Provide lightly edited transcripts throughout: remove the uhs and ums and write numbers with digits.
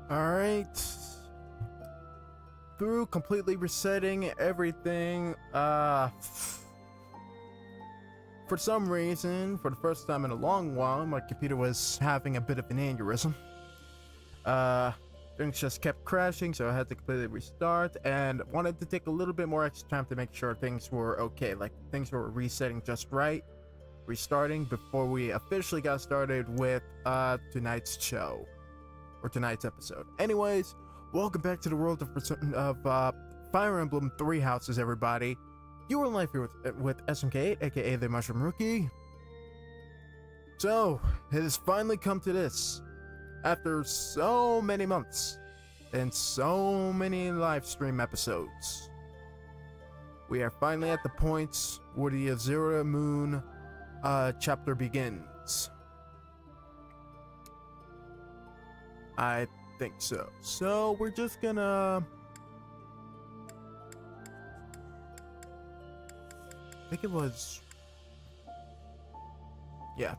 Alright. Through completely resetting everything, for some reason, for the first time in a long while, my computer was having a bit of an aneurysm. Things just kept crashing, so I had to completely restart, and wanted to take a little bit more extra time to make sure things were okay, like things were resetting just right, restarting before we officially got started with tonight's show, or tonight's episode. Anyways, welcome back to the world of Fire Emblem Three Houses, everybody. You are live here with SMK8, aka the Mushroom Rookie. So, it has finally come to this. After so many months and so many live stream episodes, we are finally at the point where the Azure Moon chapter begins. I think so. So we're just gonna... I think it was... Yeah.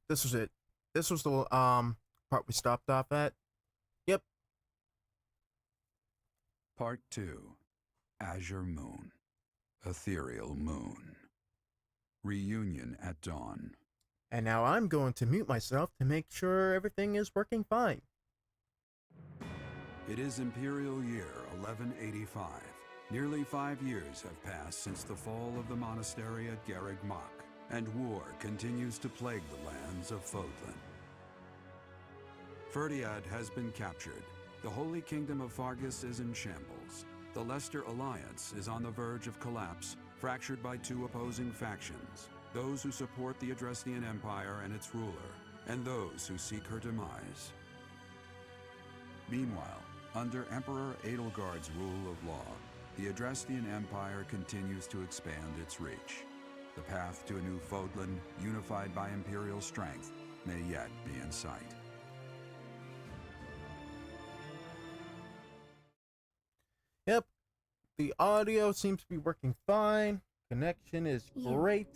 This was it. This was the part we stopped off at. Yep. Part 2. Azure Moon. Ethereal Moon. Reunion at dawn. And now I'm going to mute myself to make sure everything is working fine. It is Imperial Year 1185. Nearly 5 years have passed since the fall of the monastery at Garreg Mach, and war continues to plague the lands of Fodlan. Ferdiad has been captured. The Holy Kingdom of Fargus is in shambles. The Leicester Alliance is on the verge of collapse, fractured by two opposing factions. Those who support the Adrestian Empire and its ruler, and those who seek her demise. Meanwhile, under Emperor Edelgard's rule of law, the Adrestian Empire continues to expand its reach. The path to a new Fodlan, unified by Imperial strength, may yet be in sight. Yep. The audio seems to be working fine. Connection is great.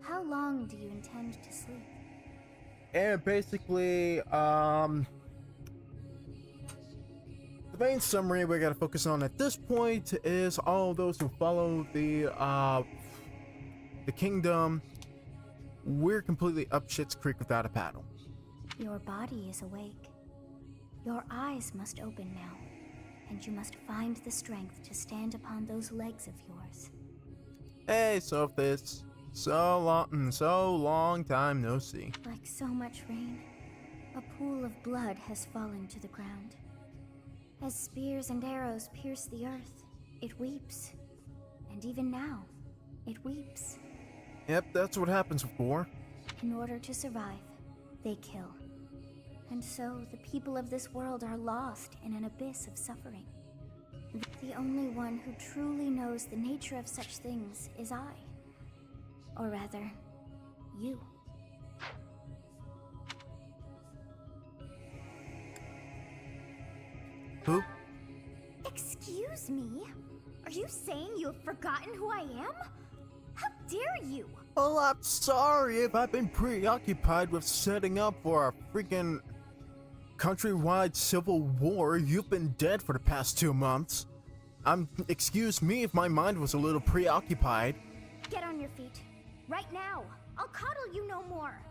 How long do you intend to sleep? And basically, the main summary we gotta focus on at this point is all those who follow the kingdom. We're completely up shit's creek without a paddle. Your body is awake. Your eyes must open now, and you must find the strength to stand upon those legs of yours. Hey, Sophis. So long time no see. Like so much rain, a pool of blood has fallen to the ground. As spears and arrows pierce the earth, it weeps. And even now, it weeps. Yep, that's what happens with war. In order to survive, they kill. And so the people of this world are lost in an abyss of suffering. The only one who truly knows the nature of such things is I. Or rather, you. Who? Excuse me? Are you saying you have forgotten who I am? How dare you? Well, I'm sorry if I've been preoccupied with setting up for a freaking countrywide civil war. You've been dead for the past 2 months. Excuse me if my mind was a little preoccupied. Get on your feet. Right now. I'll coddle you no more.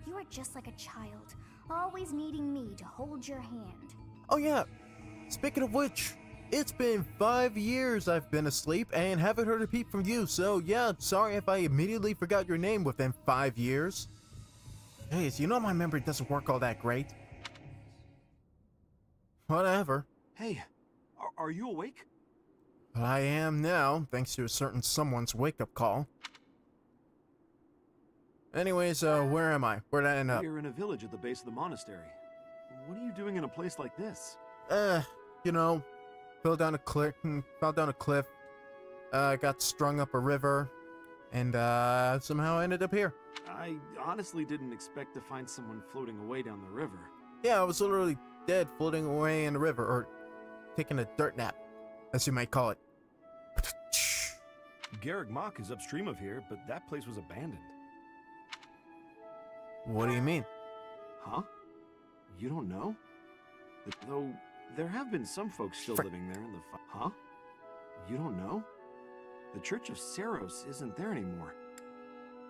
You are just like a child, always needing me to hold your hand. Oh yeah, speaking of which, it's been 5 years I've been asleep and haven't heard a peep from you, so yeah, sorry if I immediately forgot your name within 5 years. Hey, so you know my memory doesn't work all that great. Whatever. Hey, are you awake? I am now, thanks to a certain someone's wake-up call. Anyways, where am I? Where'd I end up? You're in a village at the base of the monastery. What are you doing in a place like this? You know, fell down a cliff, got strung up a river, and somehow ended up here. I honestly didn't expect to find someone floating away down the river. Yeah, I was literally dead floating away in the river, or taking a dirt nap, as you might call it. Garreg Mach is upstream of here, but that place was abandoned. What do you mean? Huh? You don't know? Though, there have been some folks still living there in the Huh? You don't know? The Church of Saros isn't there anymore.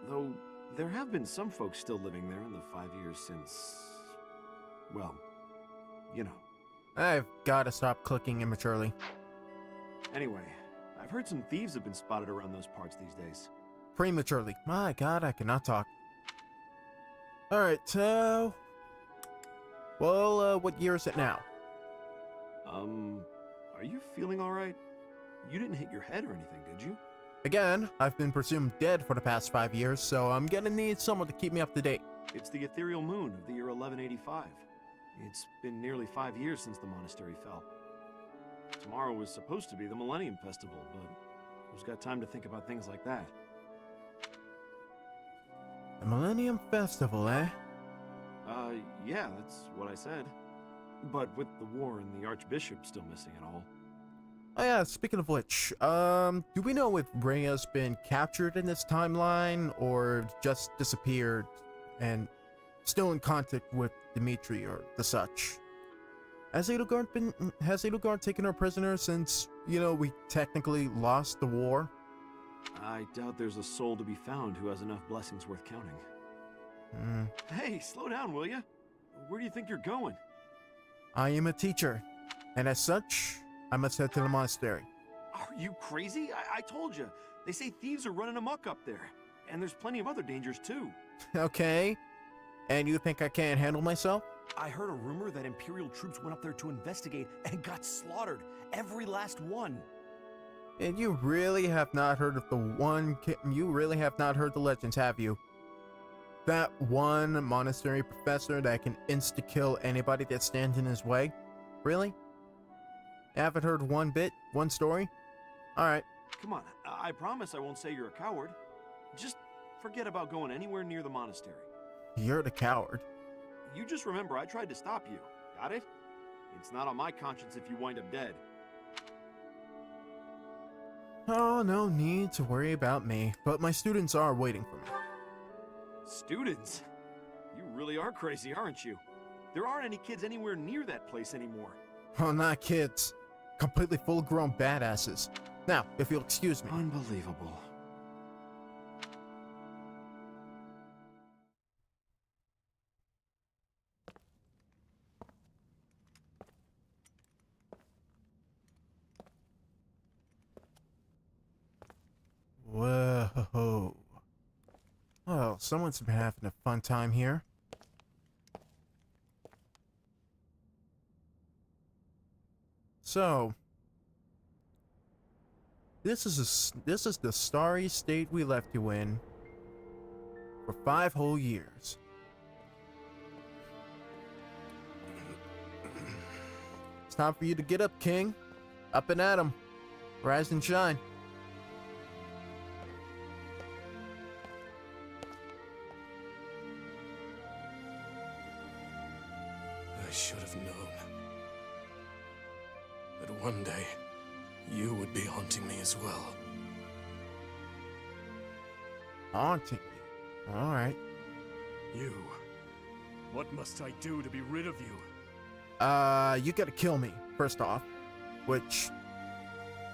Though, there have been some folks still living there in the 5 years since... well, you know. I've gotta stop clicking immaturely. Anyway, I've heard some thieves have been spotted around those parts these days. Prematurely. My god, I cannot talk. Alright, what year is it now? Are you feeling alright? You didn't hit your head or anything, did you? Again, I've been presumed dead for the past 5 years, so I'm gonna need someone to keep me up to date. It's the ethereal moon of the year 1185. It's been nearly 5 years since the monastery fell. Tomorrow was supposed to be the Millennium Festival, but who's got time to think about things like that? The Millennium Festival, eh? Yeah, that's what I said. But with the war and the Archbishop still missing it all. Oh yeah, speaking of which, do we know if Rhea's been captured in this timeline, or just disappeared, and still in contact with Dimitri or the such? Has Edelgard taken her prisoner since, you know, we technically lost the war? I doubt there's a soul to be found who has enough blessings worth counting. Hey, slow down, will ya? Where do you think you're going? I am a teacher, and as such, I must head to the monastery. Are you crazy? I told you. They say thieves are running amok up there. And there's plenty of other dangers, too. Okay. And you think I can't handle myself? I heard a rumor that Imperial troops went up there to investigate and got slaughtered. Every last one. And you really have not heard of you really have not heard the legends, have you? That one monastery professor that can insta-kill anybody that stands in his way? Really? Haven't heard one story? Alright. Come on, I promise I won't say you're a coward. Just forget about going anywhere near the monastery. You're the coward. You just remember I tried to stop you. Got it? It's not on my conscience if you wind up dead. Oh, no need to worry about me, but my students are waiting for me. Students? You really are crazy, aren't you? There aren't any kids anywhere near that place anymore. Oh, not kids. Completely full-grown badasses. Now, if you'll excuse me. Unbelievable. Whoa. Well, someone's been having a fun time here. So, this is the starry state we left you in for 5 whole years. It's time for you to get up, King. Up and at 'em. Rise and shine. I should have known that one day you would be haunting me as well. Haunting you? Alright. You. What must I do to be rid of you? You gotta kill me, first off. Which,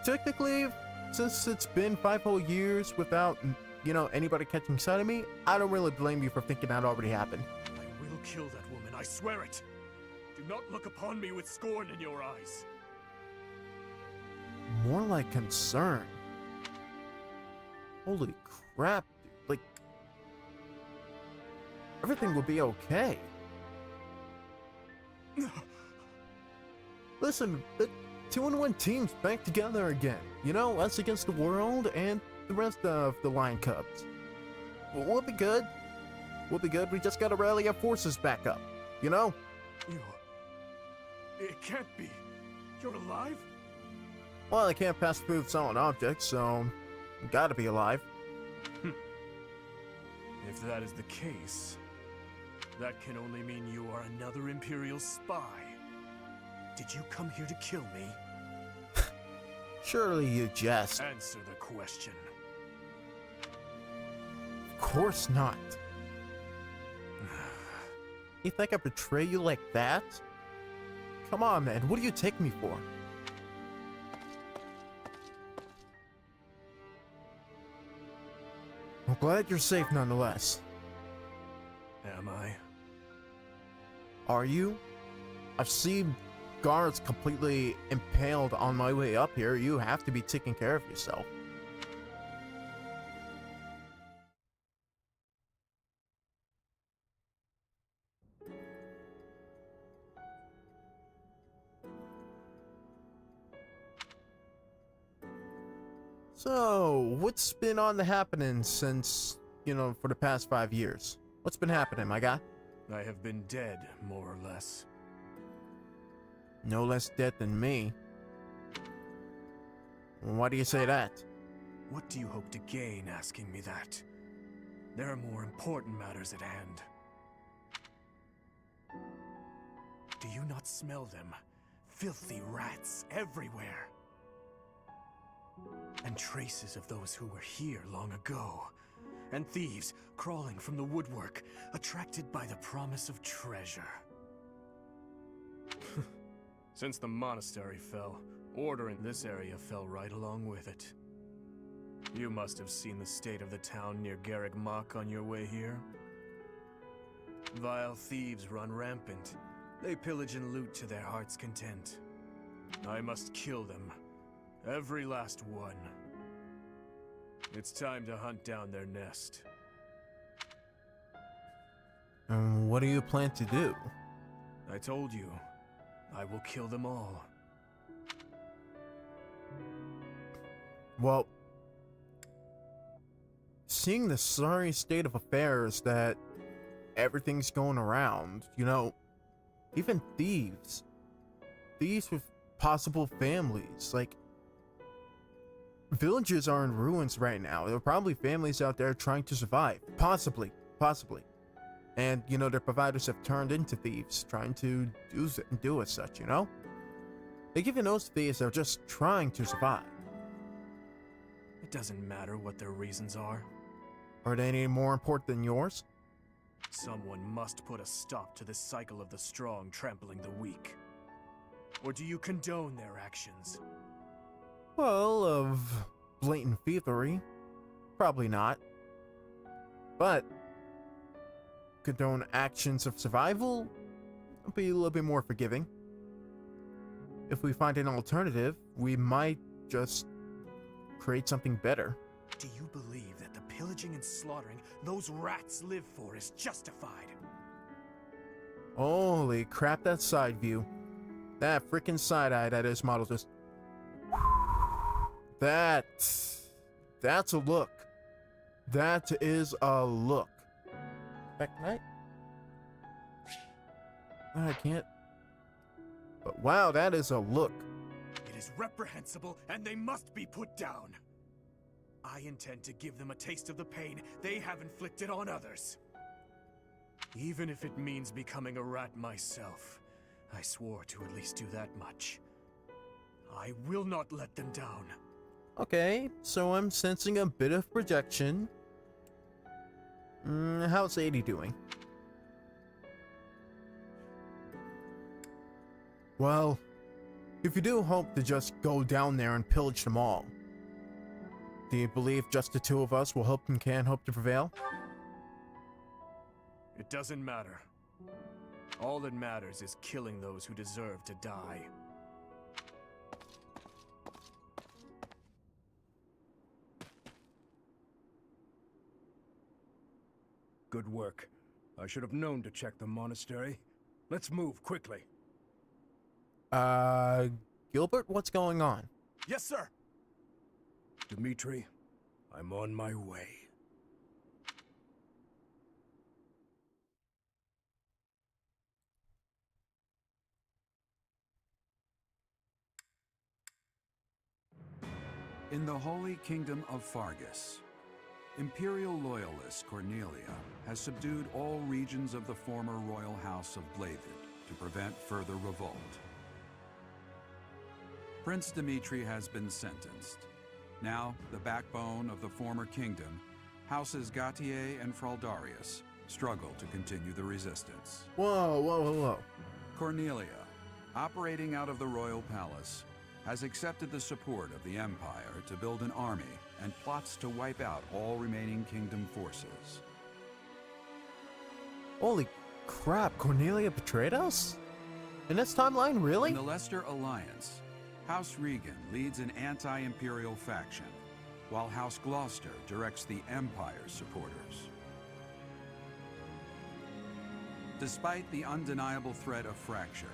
technically, since it's been 5 whole years without, you know, anybody catching sight of me, I don't really blame you for thinking that already happened. I will kill that woman, I swear it! Do not look upon me with scorn in your eyes. More like concern. Holy crap, dude. Like, everything will be okay. Listen, the 2-1 team's back together again. You know, us against the world and the rest of the Lion Cubs. We'll be good. We'll be good. We just gotta rally our forces back up. You know? It can't be. You're alive? Well, I can't pass through solid objects, so gotta be alive. If that is the case, that can only mean you are another Imperial spy. Did you come here to kill me? Surely you jest. Answer the question. Of course not. You think I betray you like that? Come on, man. What do you take me for? I'm glad you're safe nonetheless. Am I? Are you? I've seen guards completely impaled on my way up here. You have to be taking care of yourself. So, what's been on the happening since, for the past 5 years? What's been happening, my guy? I have been dead, more or less. No less dead than me. Why do you say that? What do you hope to gain asking me that? There are more important matters at hand. Do you not smell them? Filthy rats everywhere. And traces of those who were here long ago. And thieves crawling from the woodwork, attracted by the promise of treasure. Since the monastery fell, order in this area fell right along with it. You must have seen the state of the town near Garreg Mach on your way here. Vile thieves run rampant. They pillage and loot to their heart's content. I must kill them. Every last one. It's time to hunt down their nest. What do you plan to do? I told you, I will kill them all. Well, seeing the sorry state of affairs that everything's going around, even thieves with possible families, villages are in ruins right now. There are probably families out there trying to survive. Possibly. And, their providers have turned into thieves, trying to do as such, Like, even those thieves are just trying to survive. It doesn't matter what their reasons are. Are they any more important than yours? Someone must put a stop to this cycle of the strong trampling the weak. Or do you condone their actions? Well, of blatant thievery, probably not. But condone actions of survival, I'll be a little bit more forgiving. If we find an alternative, we might just create something better. Do you believe that the pillaging and slaughtering those rats live for is justified? Holy crap, that side view. That freaking side eye that is model just... That's a look. That is a look. Back tonight? I can't. But wow, that is a look. It is reprehensible and they must be put down. I intend to give them a taste of the pain they have inflicted on others. Even if it means becoming a rat myself, I swore to at least do that much. I will not let them down. Okay, so I'm sensing a bit of projection. How's 80 doing? Well, if you do hope to just go down there and pillage them all, do you believe just the two of us will hope to prevail? It doesn't matter. All that matters is killing those who deserve to die. Good work. I should have known to check the monastery. Let's move quickly. Gilbert, what's going on? Yes, sir! Dimitri, I'm on my way. In the Holy Kingdom of Fargus, Imperial loyalist Cornelia has subdued all regions of the former royal house of Blavid to prevent further revolt. Prince Dimitri has been sentenced. Now, the backbone of the former kingdom, Houses Gautier and Fraldarius, struggle to continue the resistance. Whoa, whoa, whoa, whoa. Cornelia, operating out of the royal palace, has accepted the support of the Empire to build an army and plots to wipe out all remaining kingdom forces. Holy crap, Cornelia betrayed us? In this timeline, really? In the Leicester Alliance, House Regan leads an anti-imperial faction, while House Gloucester directs the Empire's supporters. Despite the undeniable threat of fracture,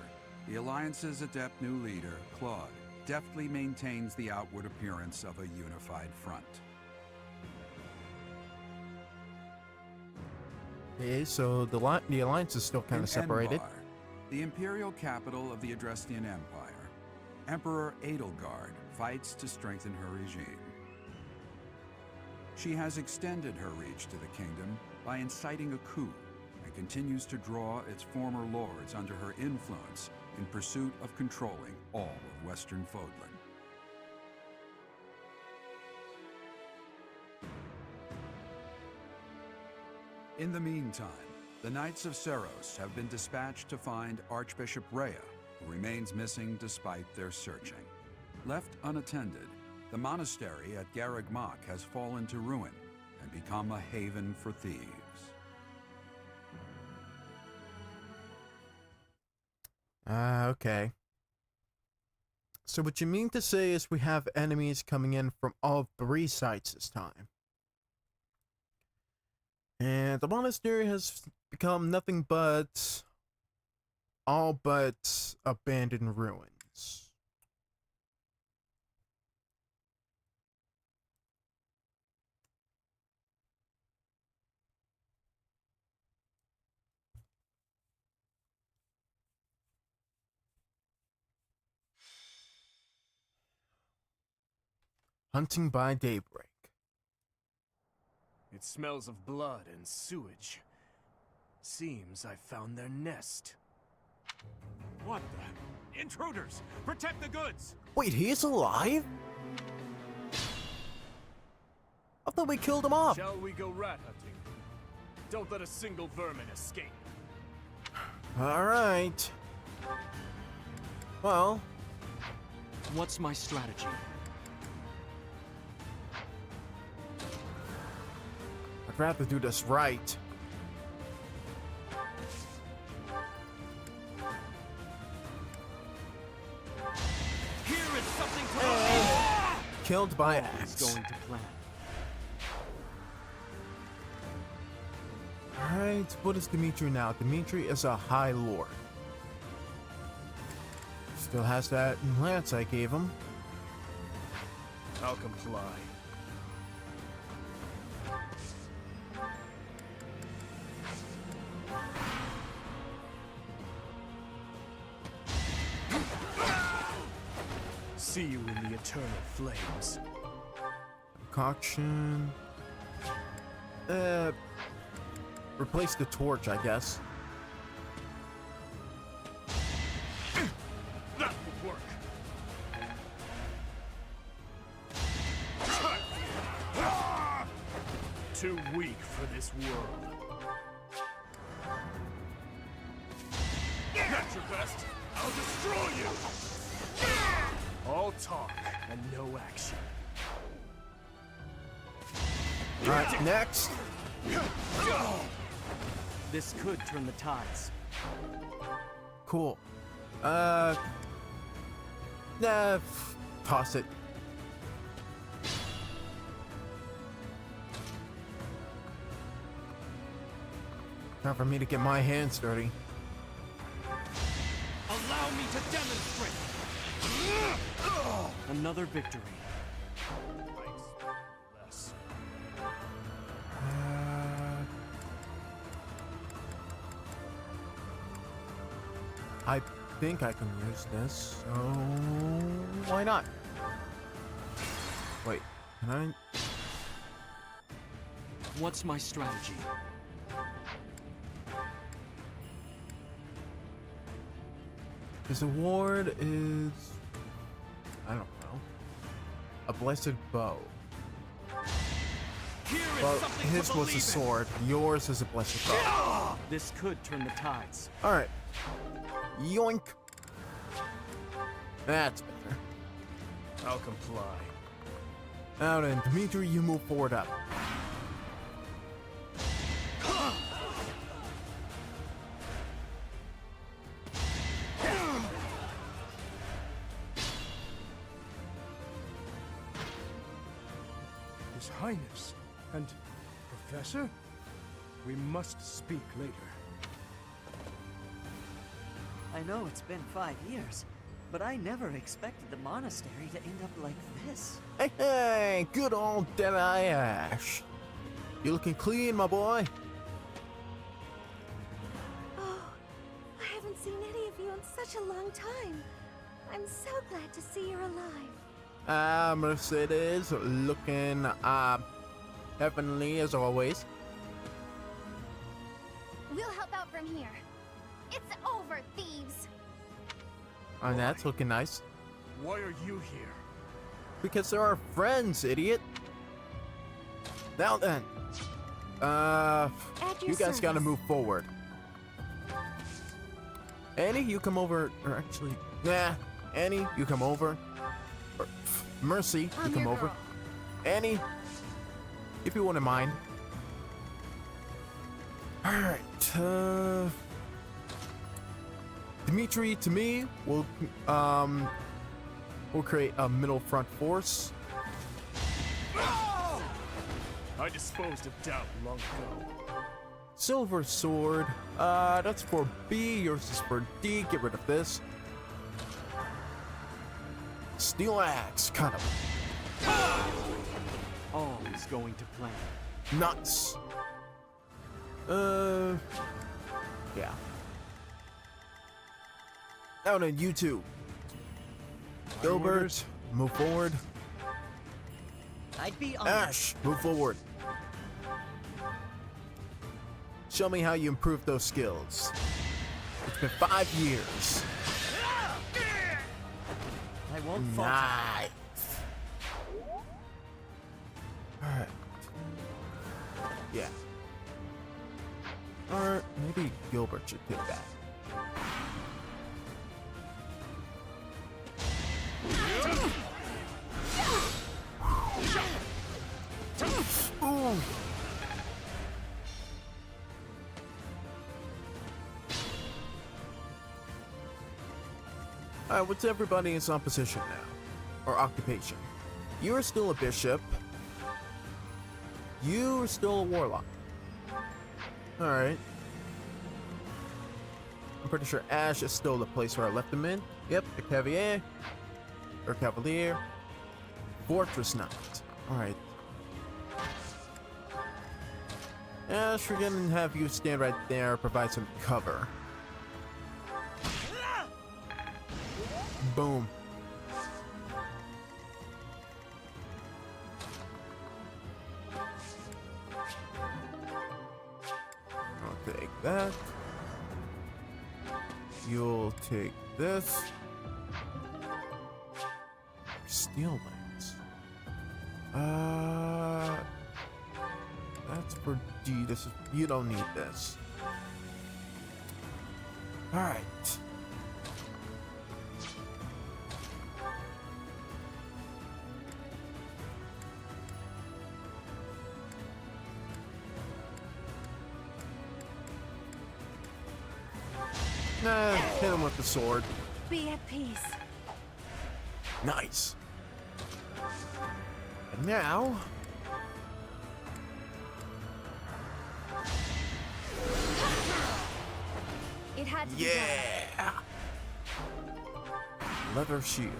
the Alliance's adept new leader, Claude, deftly maintains the outward appearance of a unified front. Okay, so the Alliance is still kind In of separated. Enbar, the imperial capital of the Adrestian Empire, Emperor Edelgard fights to strengthen her regime. She has extended her reach to the kingdom by inciting a coup and continues to draw its former lords under her influence in pursuit of controlling all of Western Fodlan. In the meantime, the Knights of Seros have been dispatched to find Archbishop Rhea, who remains missing despite their searching. Left unattended, the monastery at Garreg Mach has fallen to ruin and become a haven for thieves. Okay. So what you mean to say is we have enemies coming in from all 3 sides this time. And the monastery has become nothing but all but abandoned ruins. Hunting by daybreak. It smells of blood and sewage. Seems I found their nest. What the? Intruders! Protect the goods! Wait, he's alive? I thought we killed him off. Shall we go rat hunting? Don't let a single vermin escape. Alright. Well, What's my strategy? I'd rather do this right. Here is something to Killed by It's axe. going to plan. Alright, what is Dimitri now? Dimitri is a High Lord. Still has that lance I gave him. I'll comply. See you in the eternal flames. Concoction. Replace the torch, I guess. That would work. Too weak for this world. At your best, I'll destroy you. All talk and no action. Alright, next. This could turn the tides. Cool. Toss it. Time for me to get my hands dirty. Allow me to demonstrate! Another victory. Less. I think I can use this, so why not? Wait, can I? What's my strategy? His award is, I don't know, a blessed bow. Here is Well, something his to was a believe sword. Yours is a blessed rod. in. This could turn the tides. All right. Yoink. That's better. I'll comply. Now then, Dimitri, you move forward up. His Highness and Professor? We must speak later. I know it's been 5 years, but I never expected the monastery to end up like this. Hey, hey, good old Deadeye Ash. You looking clean, my boy? Oh, I haven't seen any of you in such a long time. I'm so glad to see you're alive. Mercedes looking heavenly as always. We'll help out from here. It's over, thieves. And that's looking nice. Why are you here? Because they're our friends, idiot. Now then, At your you guys gotta service. move forward. Annie, you come over, or actually, nah, Annie, you come over. Or, Mercy, you I'm come your over. girl. Annie, if you wouldn't mind. Alright, Dimitri, to me, we'll create a middle front force. I disposed of doubt long ago. Silver sword, that's for B, yours is for D, get rid of this. Steel axe, kind of All is going to plan. nuts. Yeah. Now then, you two. Gilbert, orders. move forward. I'd be honored. Ash, move forward. Show me how you improved those skills. It's been 5 years. I won't falter. Nice. Alright. Yeah. Or maybe Gilbert should take that. Ooh. Alright, what's everybody's opposition now? Or occupation? You are still a bishop. You are still a warlock. Alright. I'm pretty sure Ash is still the place where I left him in. Yep, the Cavalier. Or Cavalier. Fortress Knight. Alright. Ash, we're gonna have you stand right there, provide some cover. Boom. I'll take that. You'll take this. Steel lance. That's for D. This is, you don't need this. All right. Nah, hit him with the sword. Be at peace. Nice. And now, It had to be done. yeah. Leather shield.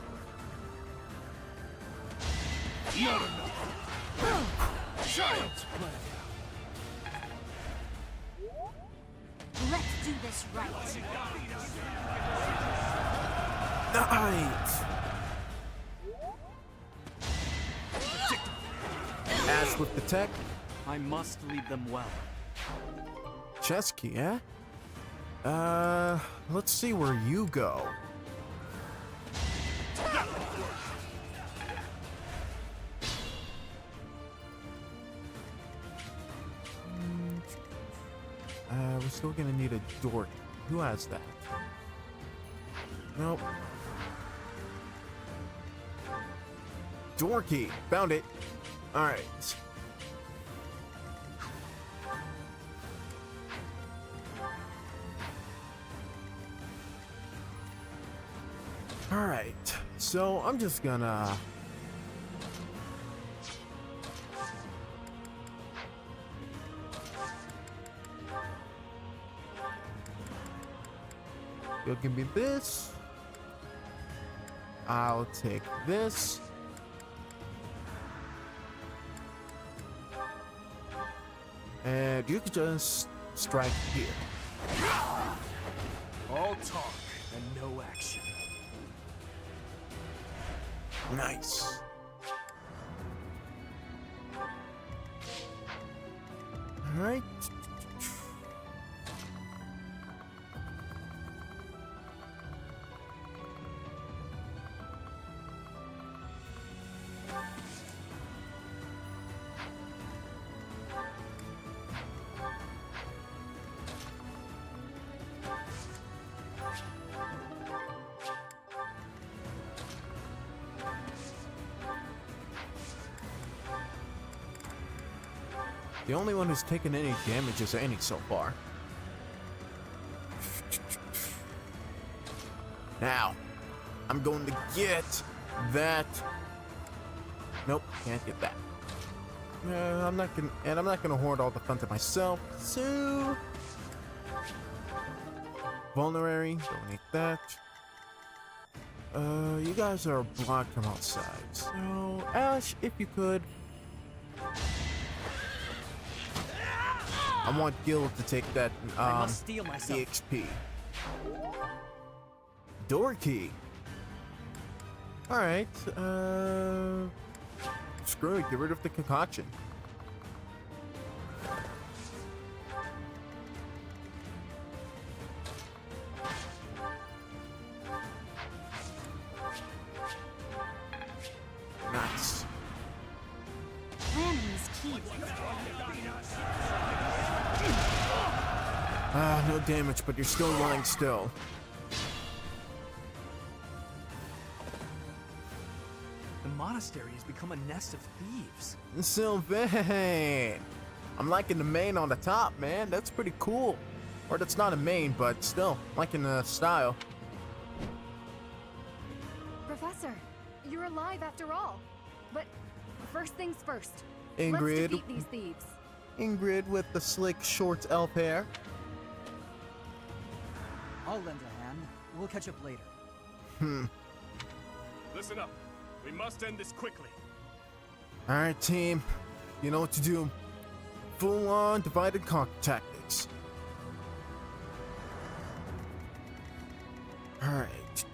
Child's play. Let's do this right. Nice. Ash with the tech. I must lead them well. Chess key, eh? Let's see where you go. we're still gonna need a door. Who has that? Nope. Door key. Found it. Alright. Alright. So I'm just gonna... You'll give me this. I'll take this. And you can just strike here. All talk and no action. Nice. All right. The only one who's taken any damage is Annie so far. Now, I'm going to get that. Nope, can't get that. I'm not gonna hoard all the fun to myself. So, vulnerary, don't need that. You guys are blocked from outside. So, Ash, if you could. I want Gil to take that I must steel myself. EXP. Door key. Alright, screw it, get rid of the concoction. Nice. Planning is key. No damage, but you're still lying still. The monastery has become a nest of thieves. Sylvain! I'm liking the mane on the top, man. That's pretty cool. Or that's not a mane, but still, liking the style. Professor, you're alive after all. But first things first. Ingrid. Let's defeat these thieves. Ingrid with the slick, short elf hair. I'll lend a hand. We'll catch up later. Listen up. We must end this quickly. Alright, team. You know what to do. Full on divide and conquer tactics. Alright.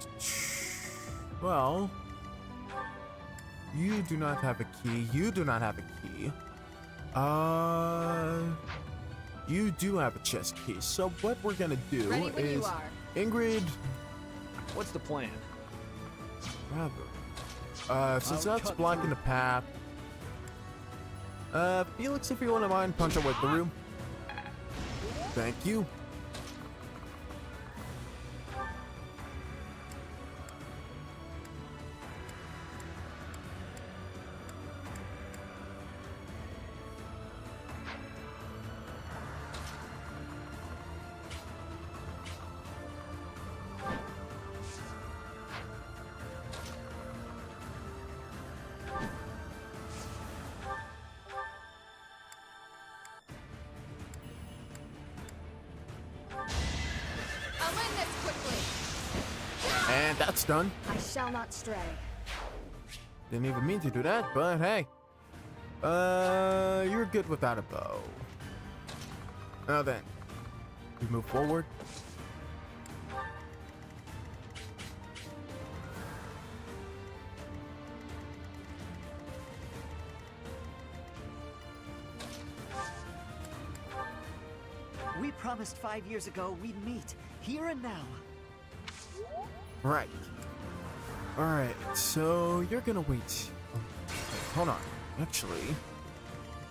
Well, you do not have a key. You do not have a key. You do have a chest key. So what we're gonna do Ready when you is are. Ingrid. What's the plan? Rather. Since that's blocking the path. Felix, if you wouldn't mind, punch our way through. Thank you. I'll end this quickly. And that's done. I shall not stray. Didn't even mean to do that, but hey. You're good without a bow. Now then, we move forward. We promised 5 years ago we'd meet, here and now. Right. Alright, so you're gonna wait. Oh, wait, hold on. Actually,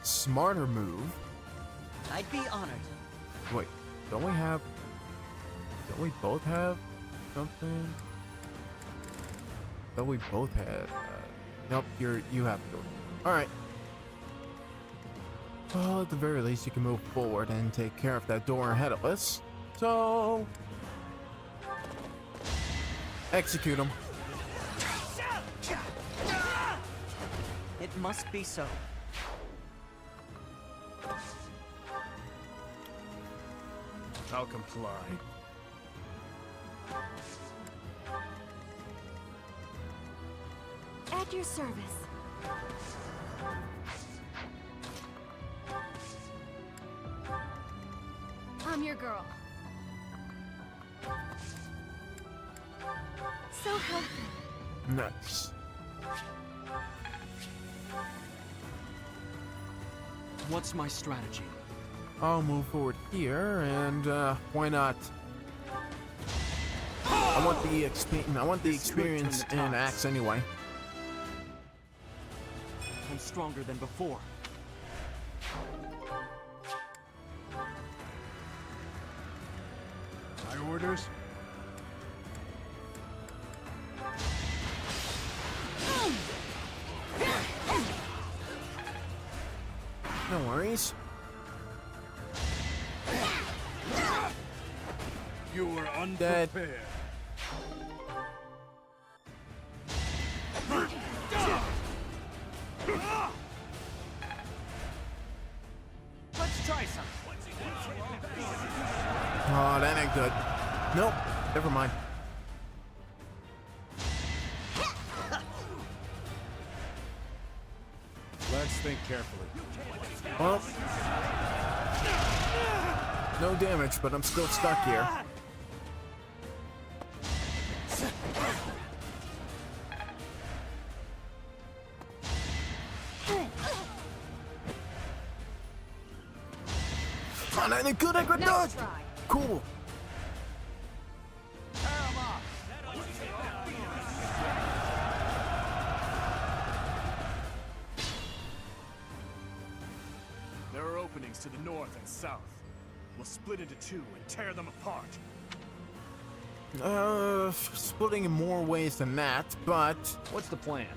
smarter move. I'd be honored. Wait, Don't we both have something? Don't we both had? Nope, you have to. Alright. Well, at the very least, you can move forward and take care of that door ahead of us. So... execute him. It must be so. I'll comply. At your service. I'm your girl. So helpful. Nice. What's my strategy? I'll move forward here, and why not? I want the experience in Axe anyway. I'm stronger than before. My orders? No worries. You were unprepared. Let's try some. Oh, that ain't good. Nope. Never mind. Let's think carefully. Well, no damage, but I'm still stuck here. Oh, that ain't good. I got dodge. Cool. There are openings to the north and south. We'll split into two and tear them apart. Splitting in more ways than that, but What's the plan?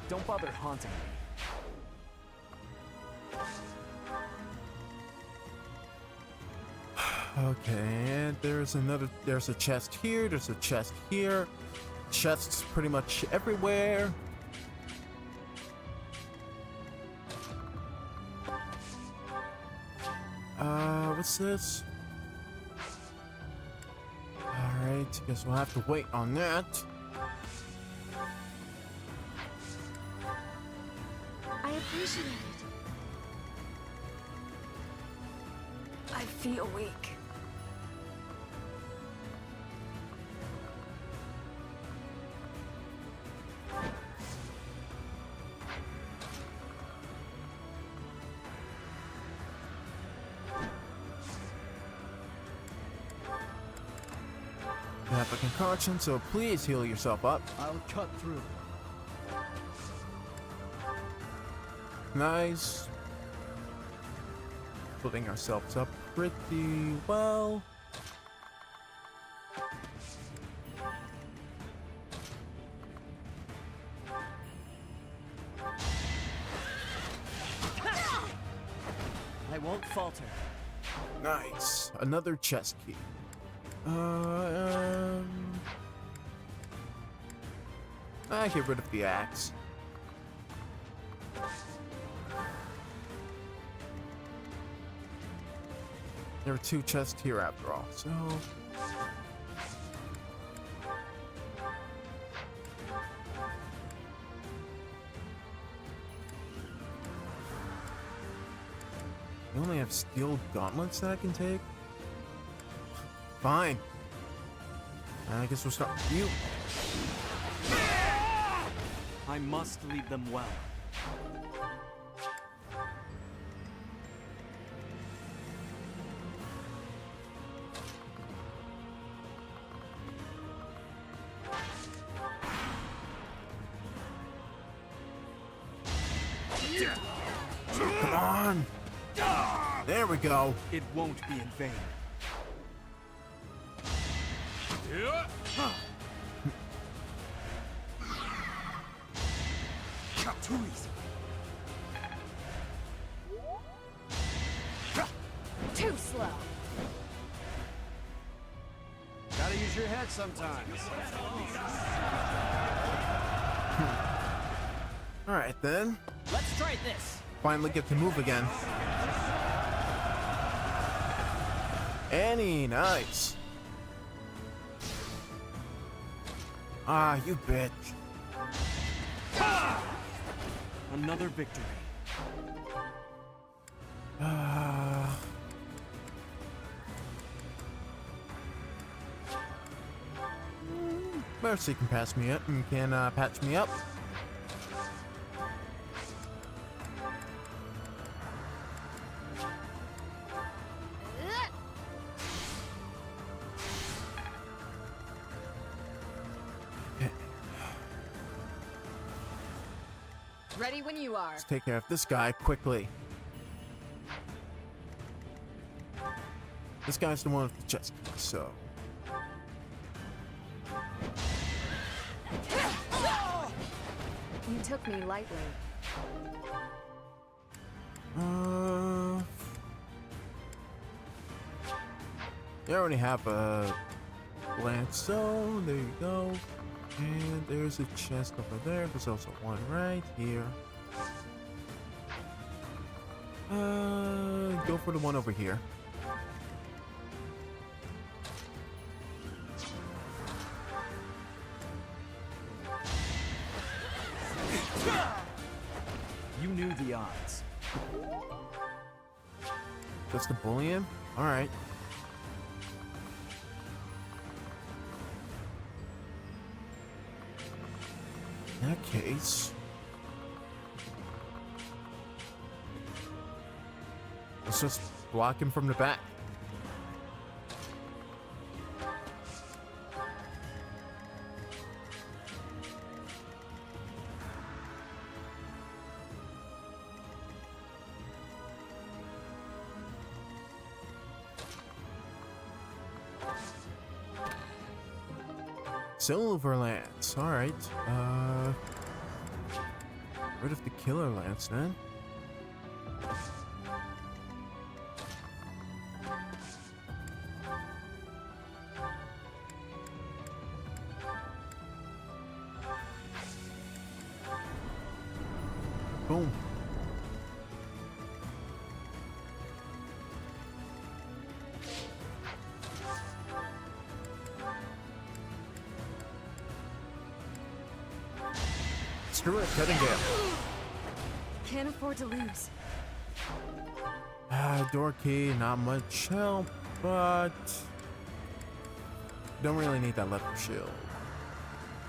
Don't bother haunting me. okay. And there's a chest here. There's a chest here. Chests pretty much everywhere. What's this? Alright, guess we'll have to wait on that. I appreciate it. I feel weak. You have a concoction, so please heal yourself up. I'll cut through. Nice. Putting ourselves up pretty well. I won't falter. Nice. Another chest key. I get rid of the axe. There are two chests here after all, so... You only have steel gauntlets that I can take? Fine. I guess we'll start with you. I must lead them well. Come on. There we go. It won't be in vain. Too easy. Too slow. Gotta use your head sometimes. Alright then. Let's try this. Finally get to move again. Annie, nice. Ah, you bitch. Another victory. Mercy can pass me up and can patch me up. Ready when you are. Let's take care of this guy quickly. This guy's the one with the chest key, so. You took me lightly. You already have a lance, so there you go. And there's a chest over there. There's also one right here. Go for the one over here. You knew the odds. Just a bullion? Alright. In that case, let's just block him from the back. Silver lance, alright. Rid of the killer lance then. Boom. Screw it, cutting gale. Can't afford to lose. Door key, not much help, but don't really need that leather shield.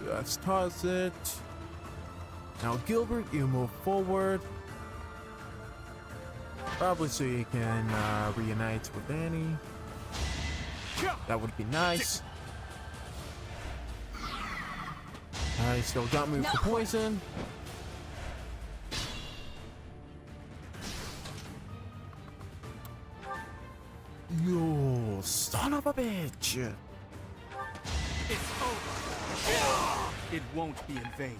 Let's toss it. Now Gilbert, you move forward. Probably so you can reunite with Annie. That would be nice. I still got me with the poison. Yo, son of a bitch! It's over. It won't be in vain.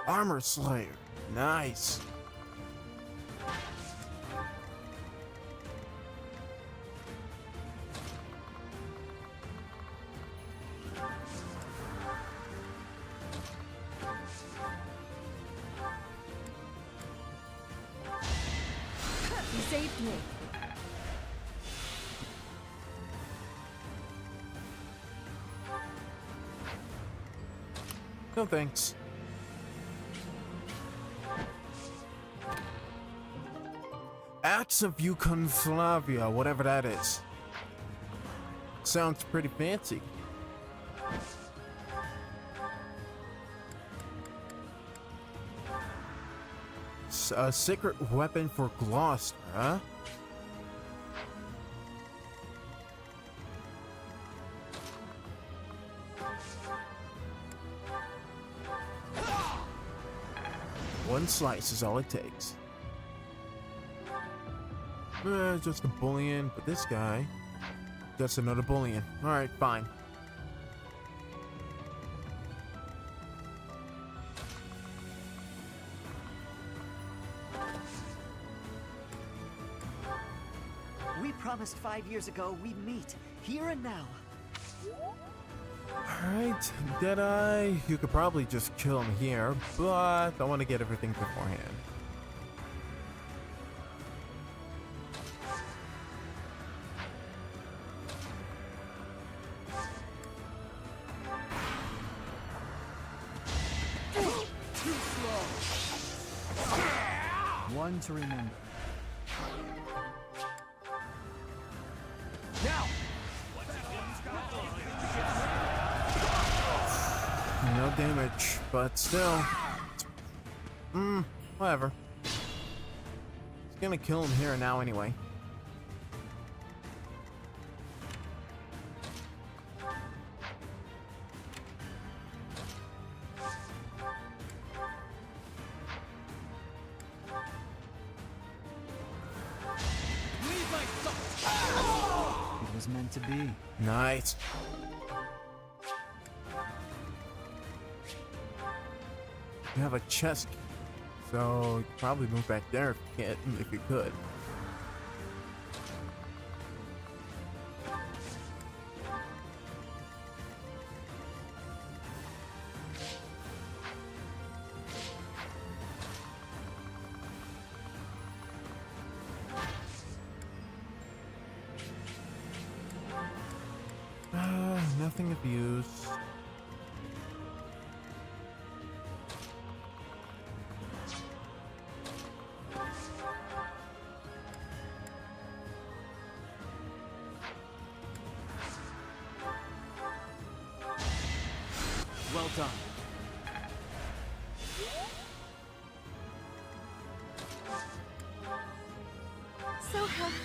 Armor Slayer, nice. You saved me. No thanks. Acts of Yukon Flavia, whatever that is. Sounds pretty fancy. A secret weapon for Gloucester, huh? One slice is all it takes. Just a bullion, but this guy, just another bullion. Alright, fine. We promised 5 years ago we'd meet, here and now. Alright, Deadeye, you could probably just kill him here, but I want to get everything beforehand. One to remember. Now! No damage, but still. Whatever. It's gonna kill him here and now anyway. It was meant to be. Nice. You have a chest, so you could probably move back there if you could. Nothing of use. Well done. So helpful.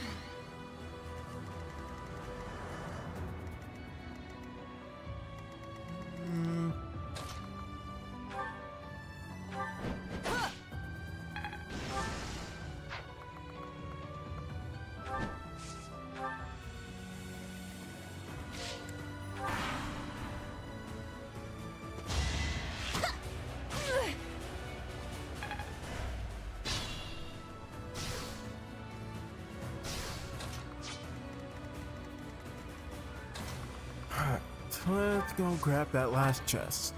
Let's go grab that last chest.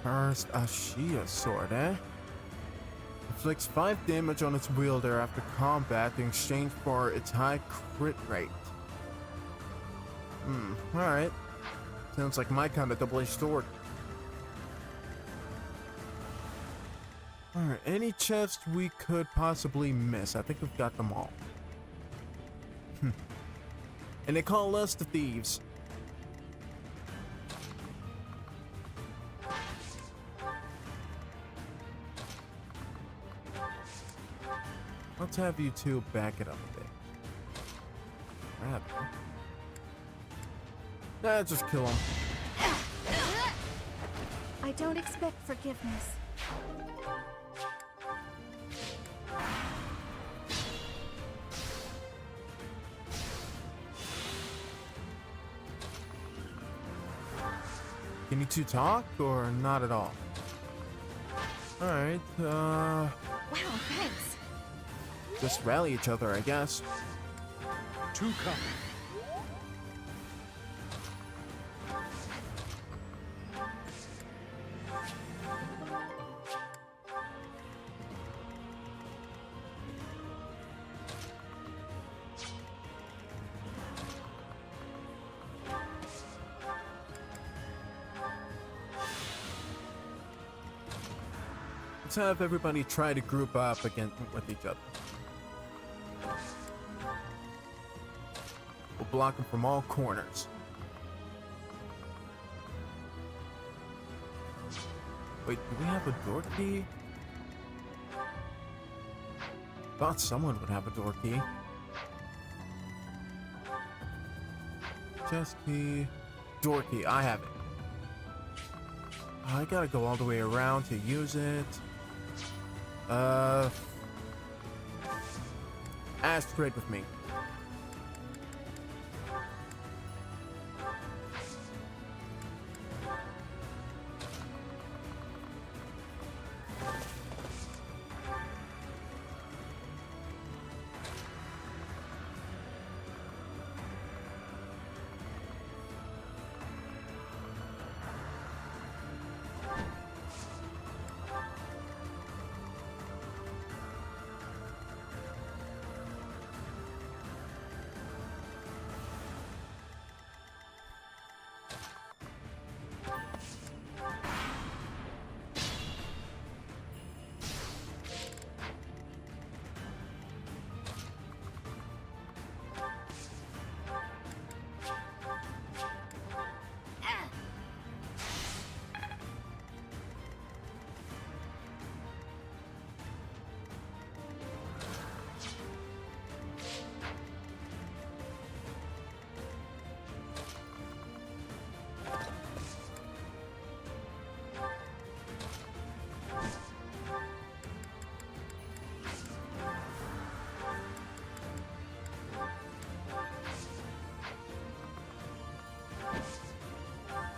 First, a Shia sword, eh? Inflicts 5 damage on its wielder after combat in exchange for its high crit rate. Alright. Sounds like my kind of double-edged sword. Alright, any chest we could possibly miss. I think we've got them all. And they call us the thieves. Let's have you two back it up a bit. Grab him. Just kill him. I don't expect forgiveness. Can you two talk or not at all? Alright, Wow, thanks. just rally each other, I guess. Two coming. Let's have everybody try to group up again with each other. We'll block them from all corners. Wait, do we have a door key? Thought someone would have a door key. Chest key. door key. I have it. I gotta go all the way around to use it. Ash, trade with me.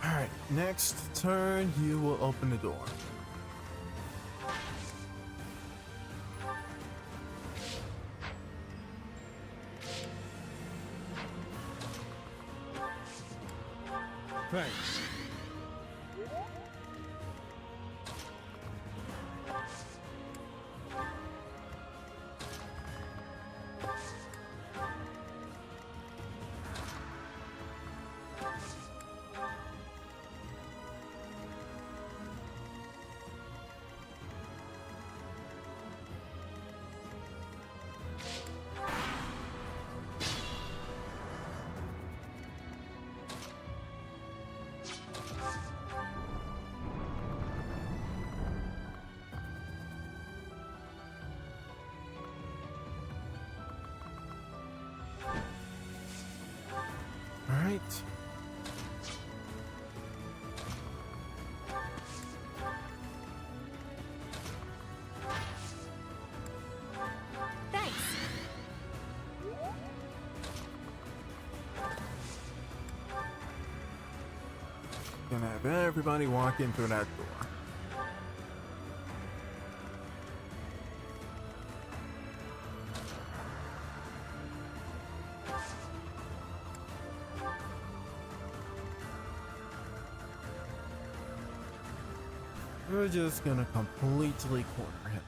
Alright, next turn you will open the door. Thanks. Alright. Thanks. Gonna have everybody walk in through that door. We're just gonna completely corner him.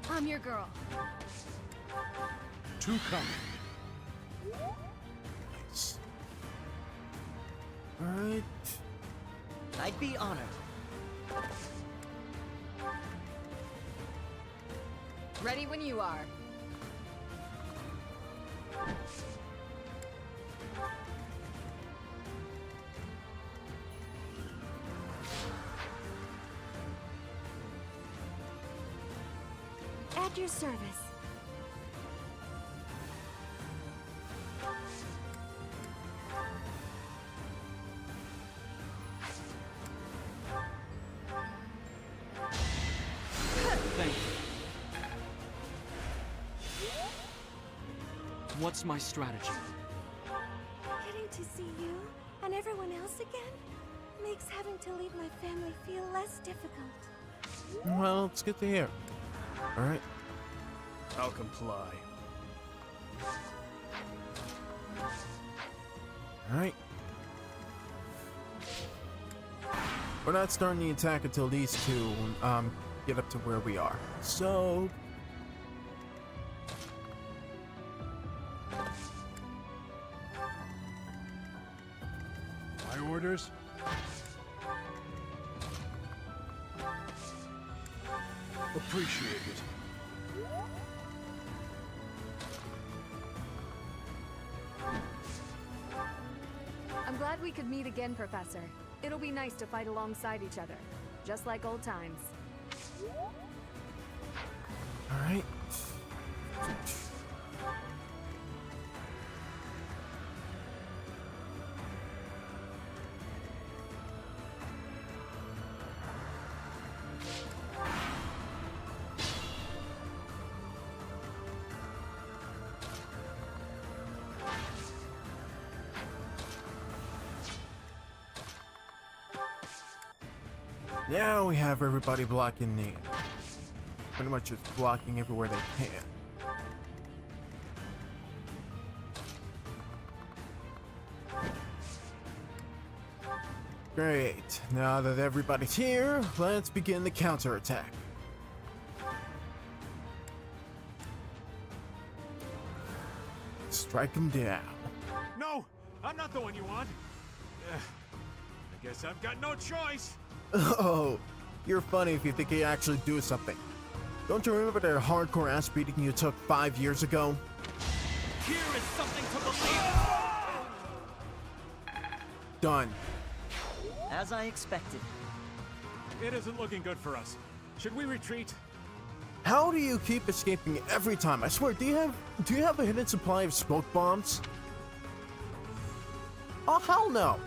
I'm your girl. Two coming. Nice. Alright. I'd be honored. Ready when you are. At your service. Thank you. What's my strategy? Getting to see you and everyone else again makes having to leave my family feel less difficult. Well, it's good to hear. Alright. I'll comply. Alright. We're not starting the attack until these two get up to where we are. So My orders? Appreciate it. I'm glad we could meet again, Professor. It'll be nice to fight alongside each other, just like old times. Alright. Now we have everybody blocking the... Pretty much just blocking everywhere they can. Great. Now that everybody's here, let's begin the counterattack. Strike him down. No! I'm not the one you want! I guess I've got no choice! Oh, you're funny if you think you actually do something. Don't you remember that hardcore ass beating you took 5 years ago? Here is something to believe Done. As I expected. It isn't looking good for us. Should we retreat? How do you keep escaping every time? I swear, do you have a hidden supply of smoke bombs? Oh, hell no.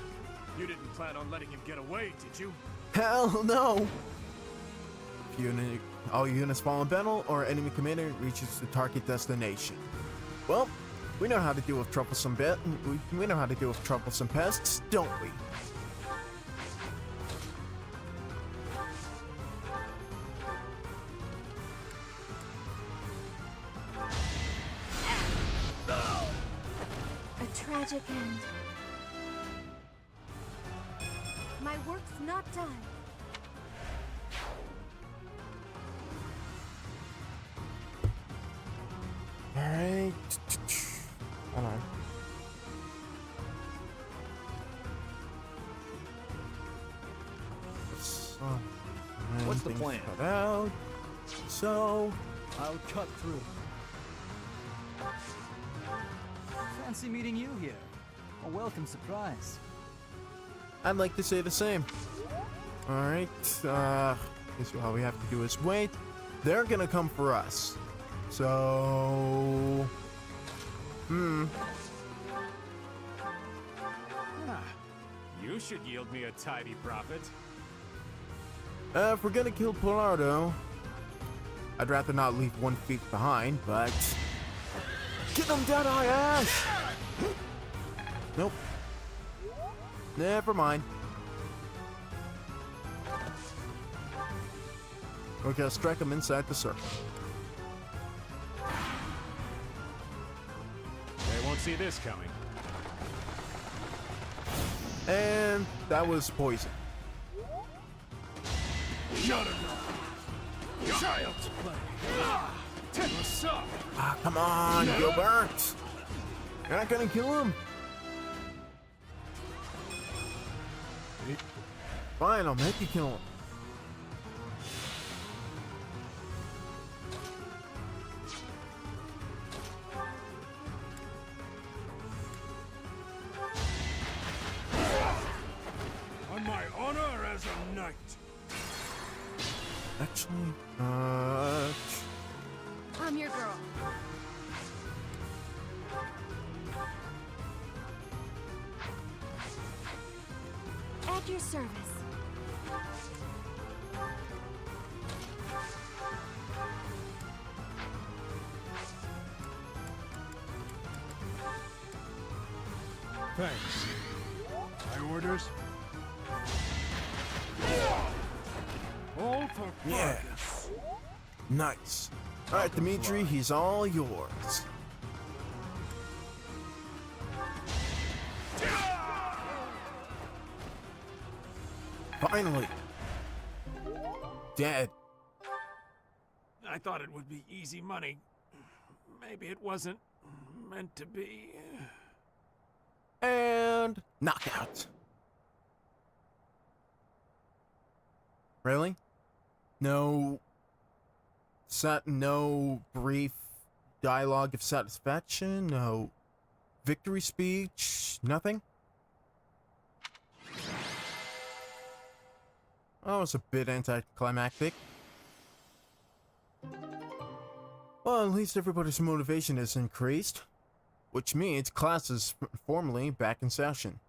You didn't plan on letting him get away, did you? Hell no. All units fall in battle or enemy commander reaches the target destination. Well, we know how to deal with troublesome we know how to deal with troublesome pests, don't we? A tragic end. My work's not done. Alright. Hold on. What's the plan? Cut out. So, I'll cut through. Fancy meeting you here. A welcome surprise. I'd like to say the same. Alright, guess all we have to do is wait. They're gonna come for us. So... You should yield me a tidy profit. If we're gonna kill Polardo, I'd rather not leave 1 feet behind, but... Get him, Deadeye ass! Nope. Never mind. We're gonna strike him inside the circle. They won't see this coming. And that was poison. Shut it! Child's play! What's up? Ah, come on, Gilbert! You're not gonna kill him? Fine, I'll make you kill him. On my honor as a knight. Actually, I'm your girl. At your service. Thanks. My orders? All for yeah. progress. Nice. Alright, Dimitri, he's all yours. Finally. Dead. I thought it would be easy money. Maybe it wasn't meant to be. And knockout. Really? No brief dialogue of satisfaction, no victory speech, nothing? That was a bit anticlimactic. Well, at least everybody's motivation is increased, which means class is formally back in session.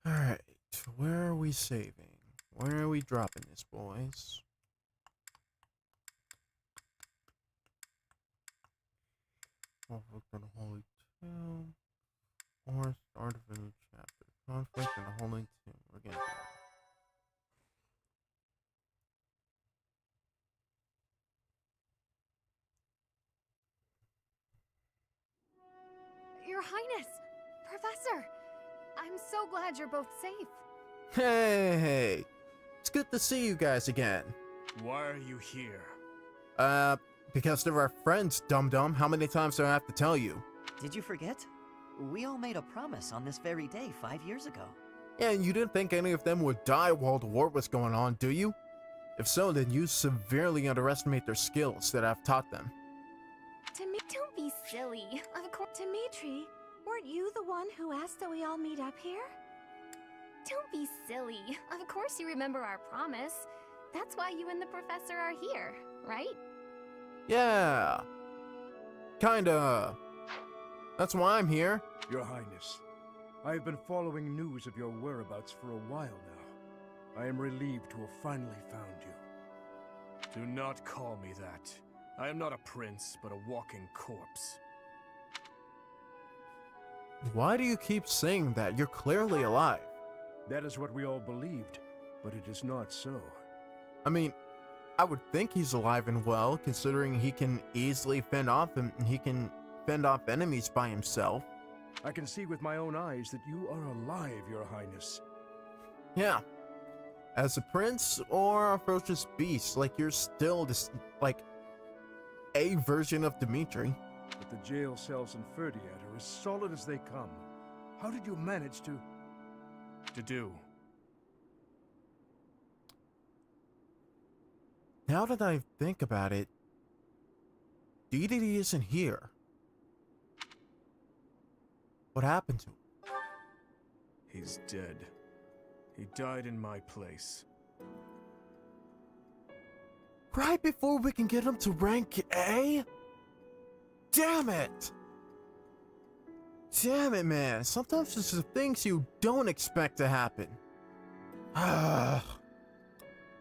Alright, where are we saving? Where are we dropping this, boys? Conflict in the Holy Tomb, or start of a new chapter. Conflict in the Holy Tomb. We're getting there. Your Highness! Professor! I'm so glad you're both safe. Hey! It's good to see you guys again. Why are you here? Because they're our friends, dum-dum. How many times do I have to tell you? Did you forget? We all made a promise on this very day 5 years ago. Yeah, and you didn't think any of them would die while the war was going on, do you? If so, then you severely underestimate their skills that I've taught them. Don't be silly. Of course, Dimitri, weren't you the one who asked that we all meet up here? Don't be silly. Of course you remember our promise. That's why you and the professor are here, right? Yeah. Kinda. That's why I'm here. Your Highness, I have been following news of your whereabouts for a while now. I am relieved to have finally found you. Do not call me that. I am not a prince, but a walking corpse. Why do you keep saying that? You're clearly alive. That is what we all believed, but it is not so. I mean, I would think he's alive and well, considering he can easily fend off enemies by himself. I can see with my own eyes that you are alive, Your Highness. Yeah. As a prince or a ferocious beast, like you're still just like a version of Dimitri. But the jail cells in Ferdiad are as solid as they come. How did you manage to do? Now that I think about it, DDD isn't here. What happened to him? He's dead. He died in my place. Right before we can get him to rank A? Damn it! Damn it, man. Sometimes it's the things you don't expect to happen. I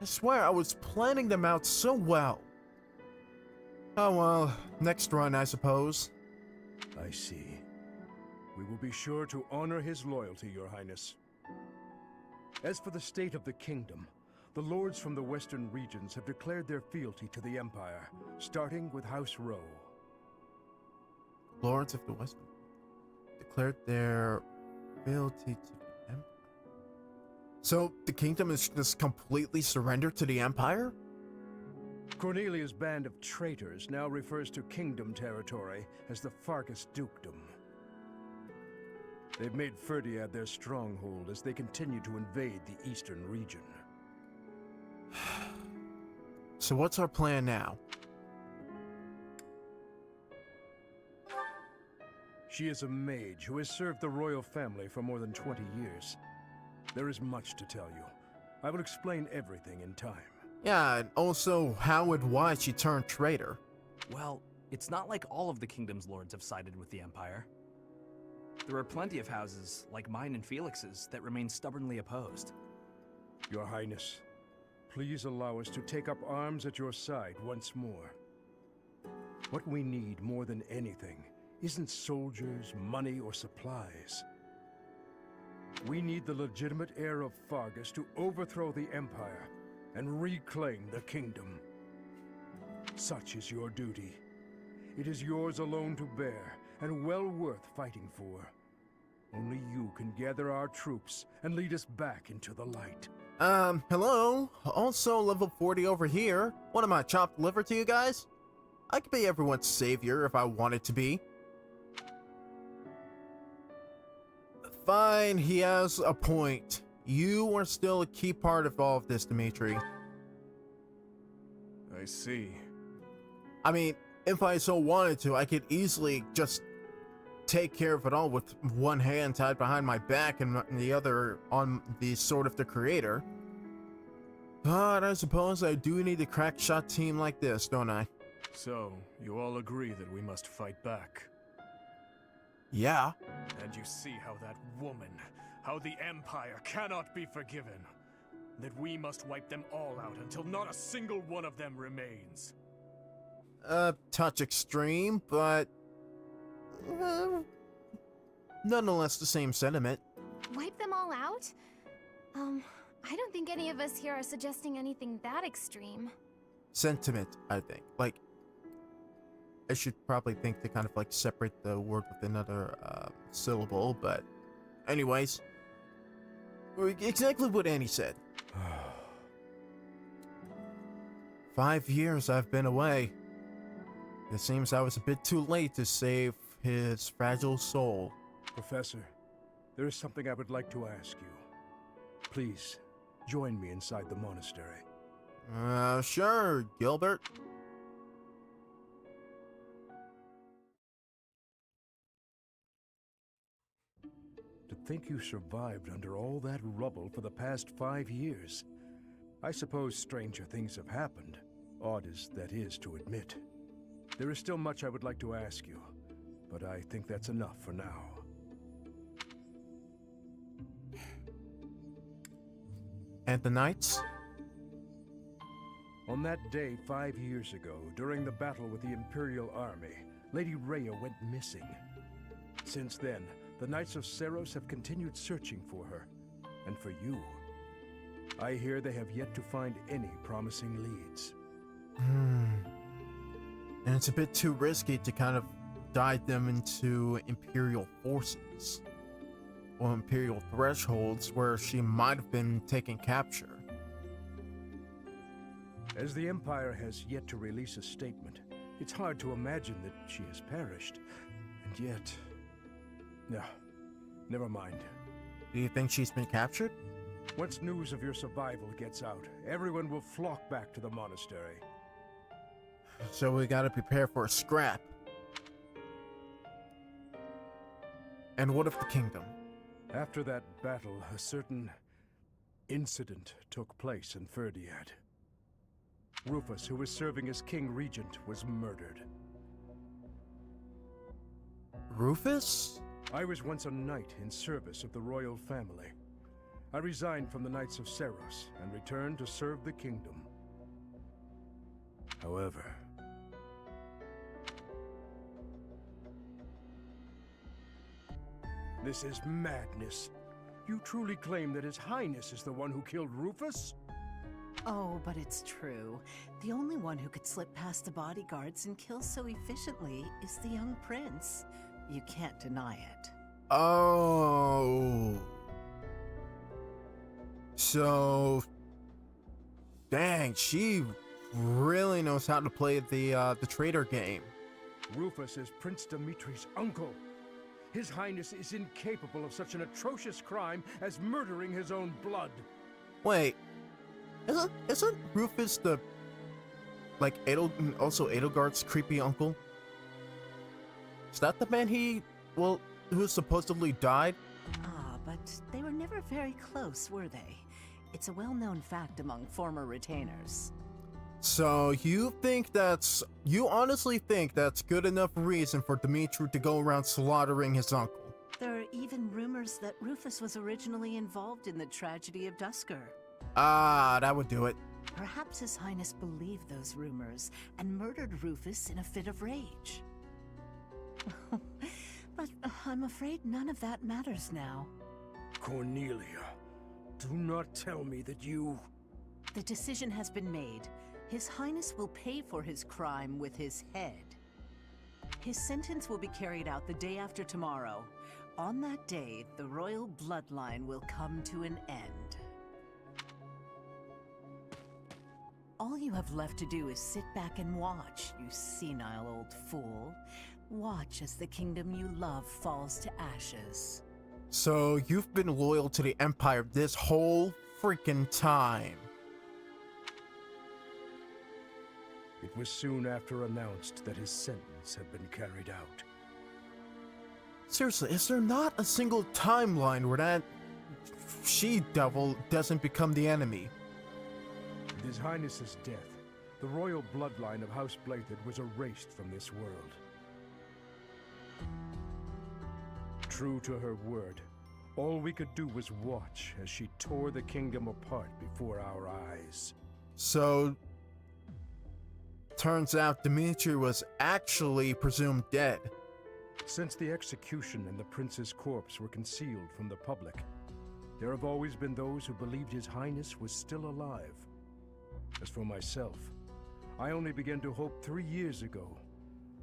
swear I was planning them out so well. Oh well, next run, I suppose. I see. We will be sure to honor his loyalty, Your Highness. As for the state of the kingdom, the lords from the western regions have declared their fealty to the Empire, starting with House Rowe. Lords of the West declared their fealty to the Empire. So the kingdom is just completely surrendered to the Empire? Cornelia's band of traitors now refers to kingdom territory as the Fargus Dukedom. They've made Ferdiad their stronghold as they continue to invade the eastern region. So what's our plan now? She is a mage who has served the royal family for more than 20 years. There is much to tell you. I will explain everything in time. Yeah, and also how and why she turned traitor. Well, it's not like all of the kingdom's lords have sided with the Empire. There are plenty of houses, like mine and Felix's, that remain stubbornly opposed. Your Highness, please allow us to take up arms at your side once more. What we need more than anything isn't soldiers, money, or supplies. We need the legitimate heir of Fargus to overthrow the Empire and reclaim the kingdom. Such is your duty. It is yours alone to bear, and well worth fighting for. Only you can gather our troops and lead us back into the light. Hello? Also level 40 over here. What am I, chopped liver to you guys? I could be everyone's savior if I wanted to be. Fine, he has a point. You are still a key part of all of this, Dimitri. I see. I mean, if I so wanted to, I could easily just take care of it all with one hand tied behind my back and the other on the sword of the creator. But I suppose I do need a crack shot team like this, don't I? So, you all agree that we must fight back? Yeah. And you see how that woman, how the Empire cannot be forgiven. That we must wipe them all out until not a single one of them remains. Touch extreme, but nonetheless the same sentiment. Wipe them all out? I don't think any of us here are suggesting anything that extreme. Sentiment, I think. Like, I should probably think to kind of like separate the word with another syllable, but anyways, exactly what Annie said. 5 years I've been away. It seems I was a bit too late to save his fragile soul. Professor, there is something I would like to ask you. Please, join me inside the monastery. Sure, Gilbert. To think you survived under all that rubble for the past 5 years. I suppose stranger things have happened, odd as that is to admit. There is still much I would like to ask you, but I think that's enough for now. And the knights? On that day 5 years ago, during the battle with the Imperial Army, Lady Raito went missing. Since then, the Knights of Seiros have continued searching for her, and for you. I hear they have yet to find any promising leads. And it's a bit too risky to kind of guide them into Imperial forces or Imperial thresholds where she might have been taken capture. As the Empire has yet to release a statement, it's hard to imagine that she has perished. And yet... No, never mind. Do you think she's been captured? Once news of your survival gets out, everyone will flock back to the monastery. So we gotta prepare for a scrap. And what of the kingdom? After that battle, a certain incident took place in Ferdiad. Rufus, who was serving as King Regent, was murdered. Rufus? I was once a knight in service of the royal family. I resigned from the Knights of Seiros and returned to serve the kingdom. However... This is madness. You truly claim that His Highness is the one who killed Rufus? Oh, but it's true. The only one who could slip past the bodyguards and kill so efficiently is the young prince. You can't deny it. Oh. So, dang, she really knows how to play the traitor game. Rufus is Prince Dimitri's uncle. His Highness is incapable of such an atrocious crime as murdering his own blood. Wait, isn't Rufus the, like, also Edelgard's creepy uncle? Is that the man who supposedly died? Ah, but they were never very close, were they? It's a well-known fact among former retainers. So you honestly think that's good enough reason for Dimitri to go around slaughtering his uncle? There are even rumors that Rufus was originally involved in the tragedy of Dusker. Ah, that would do it. Perhaps His Highness believed those rumors and murdered Rufus in a fit of rage. But I'm afraid none of that matters now. Cornelia, do not tell me that you... The decision has been made. His Highness will pay for his crime with his head. His sentence will be carried out the day after tomorrow. On that day, the royal bloodline will come to an end. All you have left to do is sit back and watch, you senile old fool. Watch as the kingdom you love falls to ashes. So you've been loyal to the Empire this whole freaking time. It was soon after announced that his sentence had been carried out. Seriously, is there not a single timeline where that she-devil doesn't become the enemy? With His Highness's death, the royal bloodline of House Blathid was erased from this world. True to her word, all we could do was watch as she tore the kingdom apart before our eyes. So, turns out Dimitri was actually presumed dead. Since the execution and the prince's corpse were concealed from the public, there have always been those who believed His Highness was still alive. As for myself, I only began to hope 3 years ago,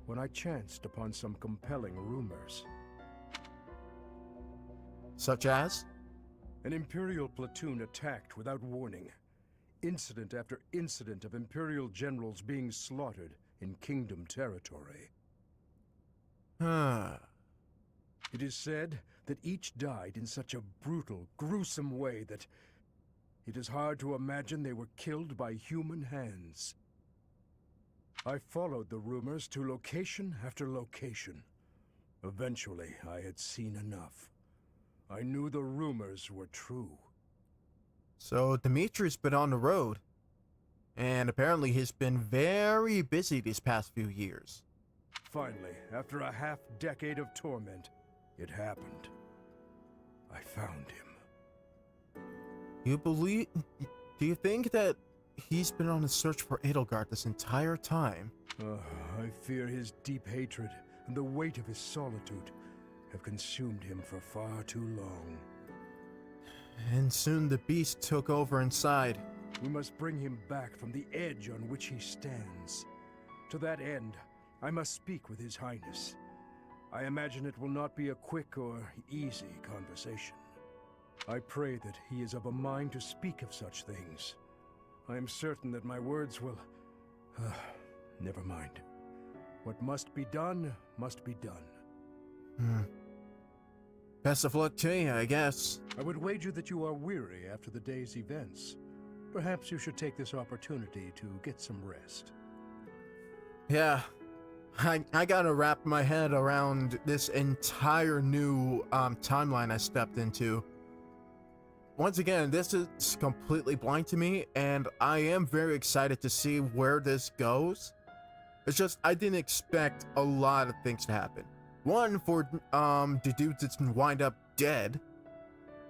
when I chanced upon some compelling rumors. Such as? An Imperial platoon attacked without warning. Incident after incident of Imperial generals being slaughtered in Kingdom territory. It is said that each died in such a brutal, gruesome way that it is hard to imagine they were killed by human hands. I followed the rumors to location after location. Eventually, I had seen enough. I knew the rumors were true. So Dimitri's been on the road, and apparently he's been very busy these past few years. Finally, after a half-decade of torment, it happened. I found him. Do you think that he's been on a search for Edelgard this entire time? I fear his deep hatred and the weight of his solitude have consumed him for far too long. And soon the beast took over inside. We must bring him back from the edge on which he stands. To that end, I must speak with His Highness. I imagine it will not be a quick or easy conversation. I pray that he is of a mind to speak of such things. I am certain that my words will... never mind. What must be done, must be done. Best of luck to you, I guess. I would wager that you are weary after the day's events. Perhaps you should take this opportunity to get some rest. Yeah. I gotta wrap my head around this entire new timeline I stepped into. Once again, this is completely blind to me, and I am very excited to see where this goes. It's just, I didn't expect a lot of things to happen. One, for the dude to wind up dead.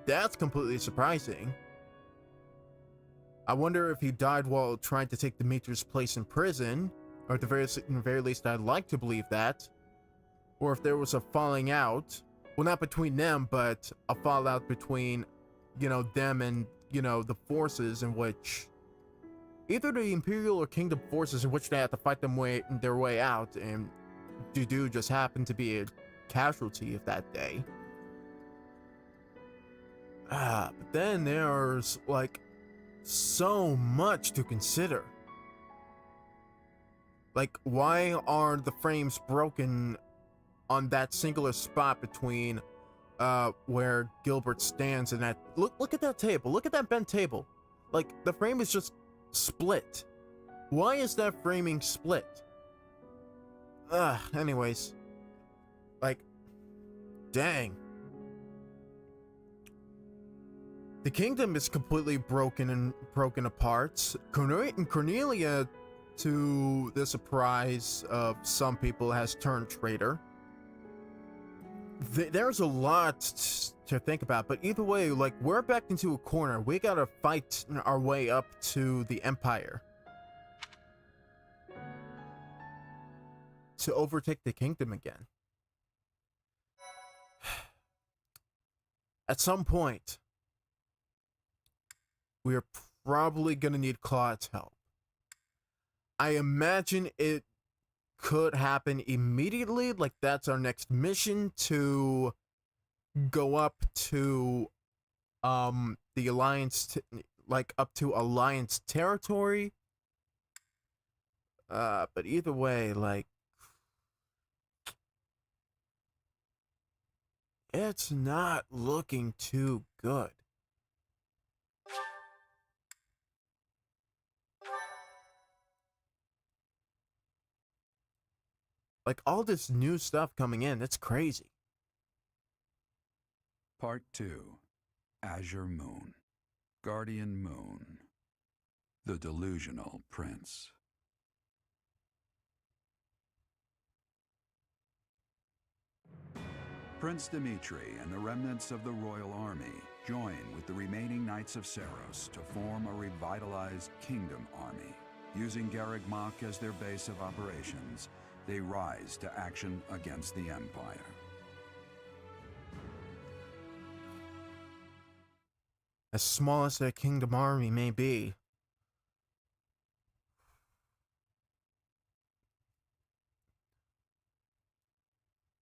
That's completely surprising. I wonder if he died while trying to take Dimitri's place in prison, or at the very least I'd like to believe that. Or if there was a falling out, well, not between them, but a fallout between, you know, them and, you know, the forces in which, either the Imperial or Kingdom forces in which they had to fight their way out, and Dudu just happened to be a casualty of that day. But then there's, like, so much to consider. Like, why are the frames broken on that singular spot between where Gilbert stands and that... Look at that table. Look at that bent table. Like, the frame is just split. Why is that framing split? Anyways. Like, dang. The kingdom is completely broken apart. Cornelia, to the surprise of some people, has turned traitor. There's a lot to think about, but either way, like, we're backed into a corner. We gotta fight our way up to the Empire to overtake the kingdom again. At some point, we are probably gonna need Claude's help. I imagine it could happen immediately, like that's our next mission, to go up to the Alliance, like up to Alliance territory. But either way, like, it's not looking too good. Like, all this new stuff coming in, it's crazy. Part 2. Azure Moon. Guardian Moon. The Delusional Prince. Prince Dimitri and the remnants of the royal army join with the remaining Knights of Seiros to form a revitalized kingdom army. Using Garreg Mach as their base of operations, they rise to action against the Empire. As small as their kingdom army may be,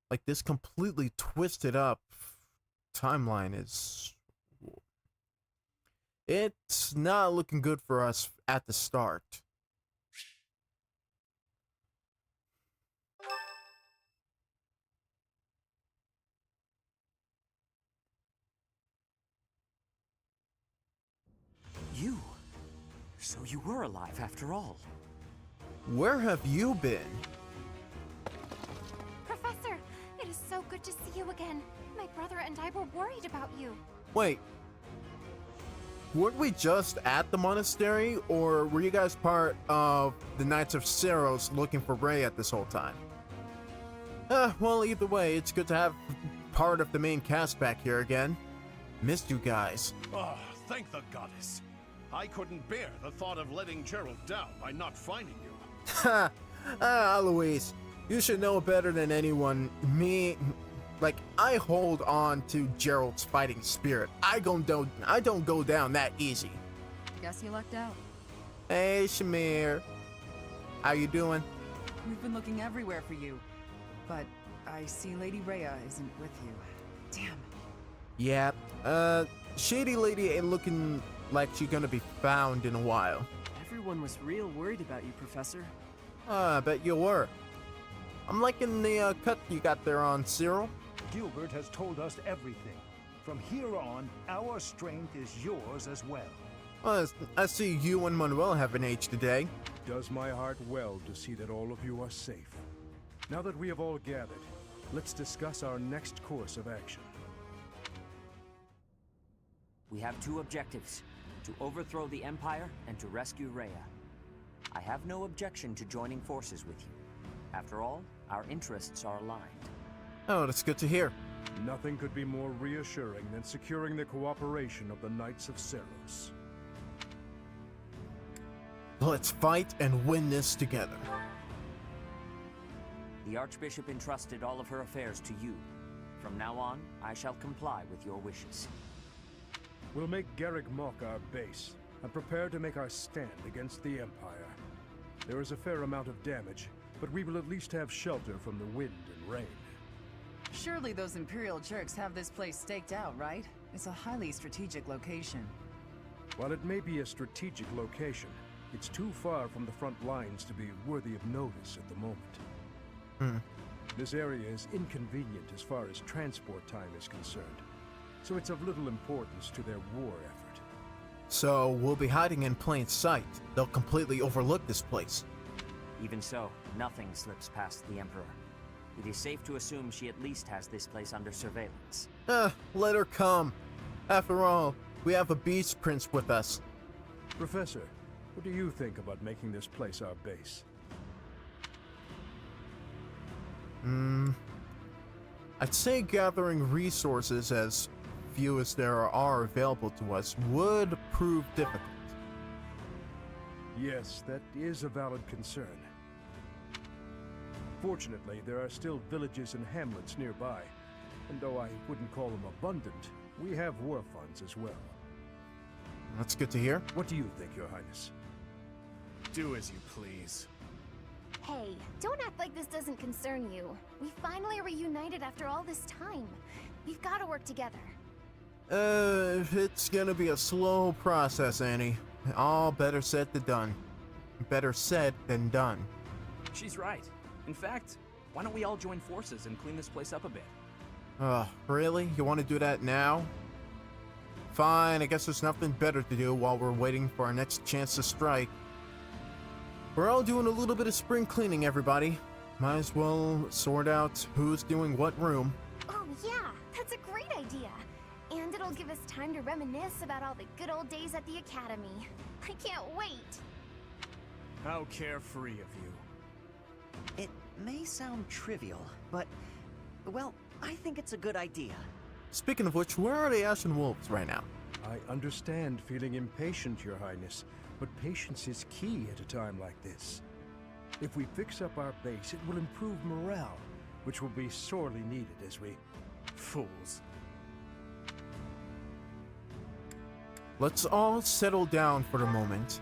like, this completely twisted up timeline is... it's not looking good for us at the start. You? So you were alive after all. Where have you been? Professor, it is so good to see you again. My brother and I were worried about you. Wait. Weren't we just at the monastery, or were you guys part of the Knights of Seiros looking for Rhea this whole time? Well, either way, it's good to have part of the main cast back here again. Missed you guys. Oh, thank the goddess. I couldn't bear the thought of letting Gerald down by not finding you. Ha! Alois, you should know better than anyone. Like, I hold on to Gerald's fighting spirit. I don't go down that easy. Guess you lucked out. Hey, Shamir. How you doing? We've been looking everywhere for you, but I see Lady Rhea isn't with you. Damn. Yeah, Shady Lady ain't looking like she's gonna be found in a while. Everyone was real worried about you, Professor. I bet you were. I'm liking the cut you got there on Cyril. Gilbert has told us everything. From here on, our strength is yours as well. I see you and Manuel have an age today. Does my heart well to see that all of you are safe. Now that we have all gathered, let's discuss our next course of action. We have two objectives: to overthrow the Empire and to rescue Rhea. I have no objection to joining forces with you. After all, our interests are aligned. Oh, that's good to hear. Nothing could be more reassuring than securing the cooperation of the Knights of Seiros. Let's fight and win this together. The Archbishop entrusted all of her affairs to you. From now on, I shall comply with your wishes. We'll make Garreg Mach our base, and prepare to make our stand against the Empire. There is a fair amount of damage, but we will at least have shelter from the wind and rain. Surely those Imperial jerks have this place staked out, right? It's a highly strategic location. While it may be a strategic location, it's too far from the front lines to be worthy of notice at the moment. This area is inconvenient as far as transport time is concerned, so it's of little importance to their war effort. So we'll be hiding in plain sight. They'll completely overlook this place. Even so, nothing slips past the Emperor. It is safe to assume she at least has this place under surveillance. Let her come. After all, we have a Beast Prince with us. Professor, what do you think about making this place our base? I'd say gathering resources, as few as there are available to us, would prove difficult. Yes, that is a valid concern. Fortunately, there are still villages and hamlets nearby, and though I wouldn't call them abundant, we have war funds as well. That's good to hear. What do you think, Your Highness? Do as you please. Hey, don't act like this doesn't concern you. We finally reunited after all this time. We've got to work together. It's gonna be a slow process, Annie. All better said than done. Better said than done. She's right. In fact, why don't we all join forces and clean this place up a bit? Really? You want to do that now? Fine, I guess there's nothing better to do while we're waiting for our next chance to strike. We're all doing a little bit of spring cleaning, everybody. Might as well sort out who's doing what room. Oh yeah, that's a great idea. It'll give us time to reminisce about all the good old days at the Academy. I can't wait! How carefree of you. It may sound trivial, but, well, I think it's a good idea. Speaking of which, where are the Ashen Wolves right now? I understand feeling impatient, Your Highness, but patience is key at a time like this. If we fix up our base, it will improve morale, which will be sorely needed as we... Fools. Let's all settle down for the moment.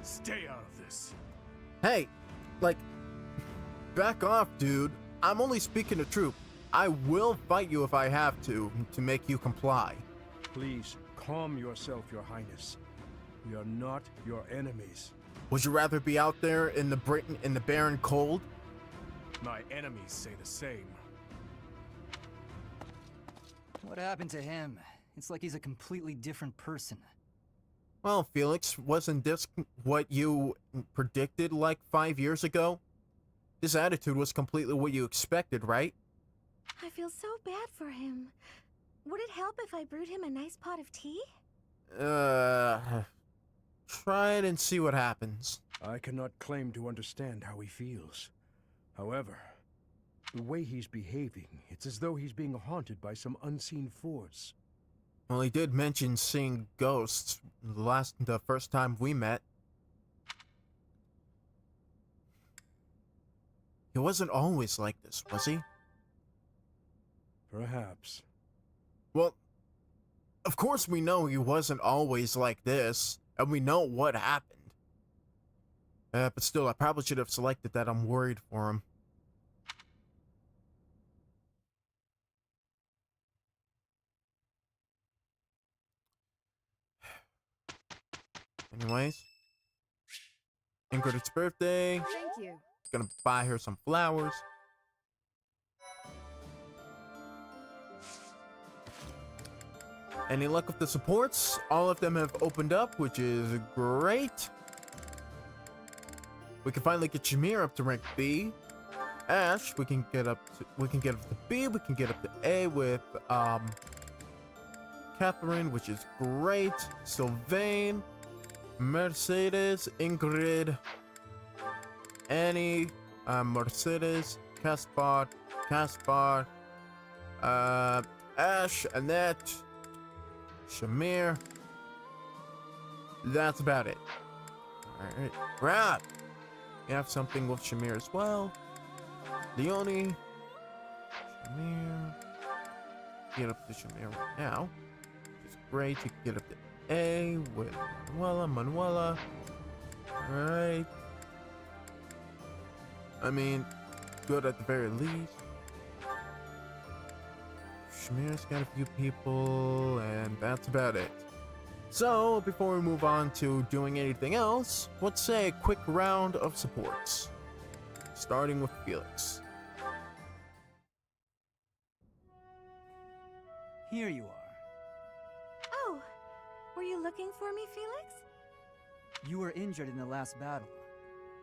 Stay out of this. Hey, like, back off, dude. I'm only speaking the truth. I will fight you if I have to make you comply. Please, calm yourself, Your Highness. We are not your enemies. Would you rather be out there in the barren cold? My enemies say the same. What happened to him? It's like he's a completely different person. Well, Felix, wasn't this what you predicted like 5 years ago? His attitude was completely what you expected, right? I feel so bad for him. Would it help if I brewed him a nice pot of tea? Try it and see what happens. I cannot claim to understand how he feels. However, the way he's behaving, it's as though he's being haunted by some unseen force. Well, he did mention seeing ghosts the first time we met. He wasn't always like this, was he? Perhaps. Well, of course we know he wasn't always like this, and we know what happened. But still, I probably should have selected that. I'm worried for him. Anyways, Ingrid's birthday. Thank you. Gonna buy her some flowers. Any luck with the supports? All of them have opened up, which is great. We can finally get Shamir up to rank B. Ash, we can get up to B. We can get up to A with Catherine, which is great. Sylvain, Mercedes, Ingrid, Annie, Mercedes, Caspar, Ash, Annette, Shamir. That's about it. Alright. Right. We have something with Shamir as well. Leonie. Shamir. Get up to Shamir right now. Which is great. You can get up to A with Manuela. Alright. I mean, good at the very least. Shamir's got a few people, and that's about it. So, before we move on to doing anything else, let's say a quick round of supports. Starting with Felix. Here you are. Oh, were you looking for me, Felix? You were injured in the last battle.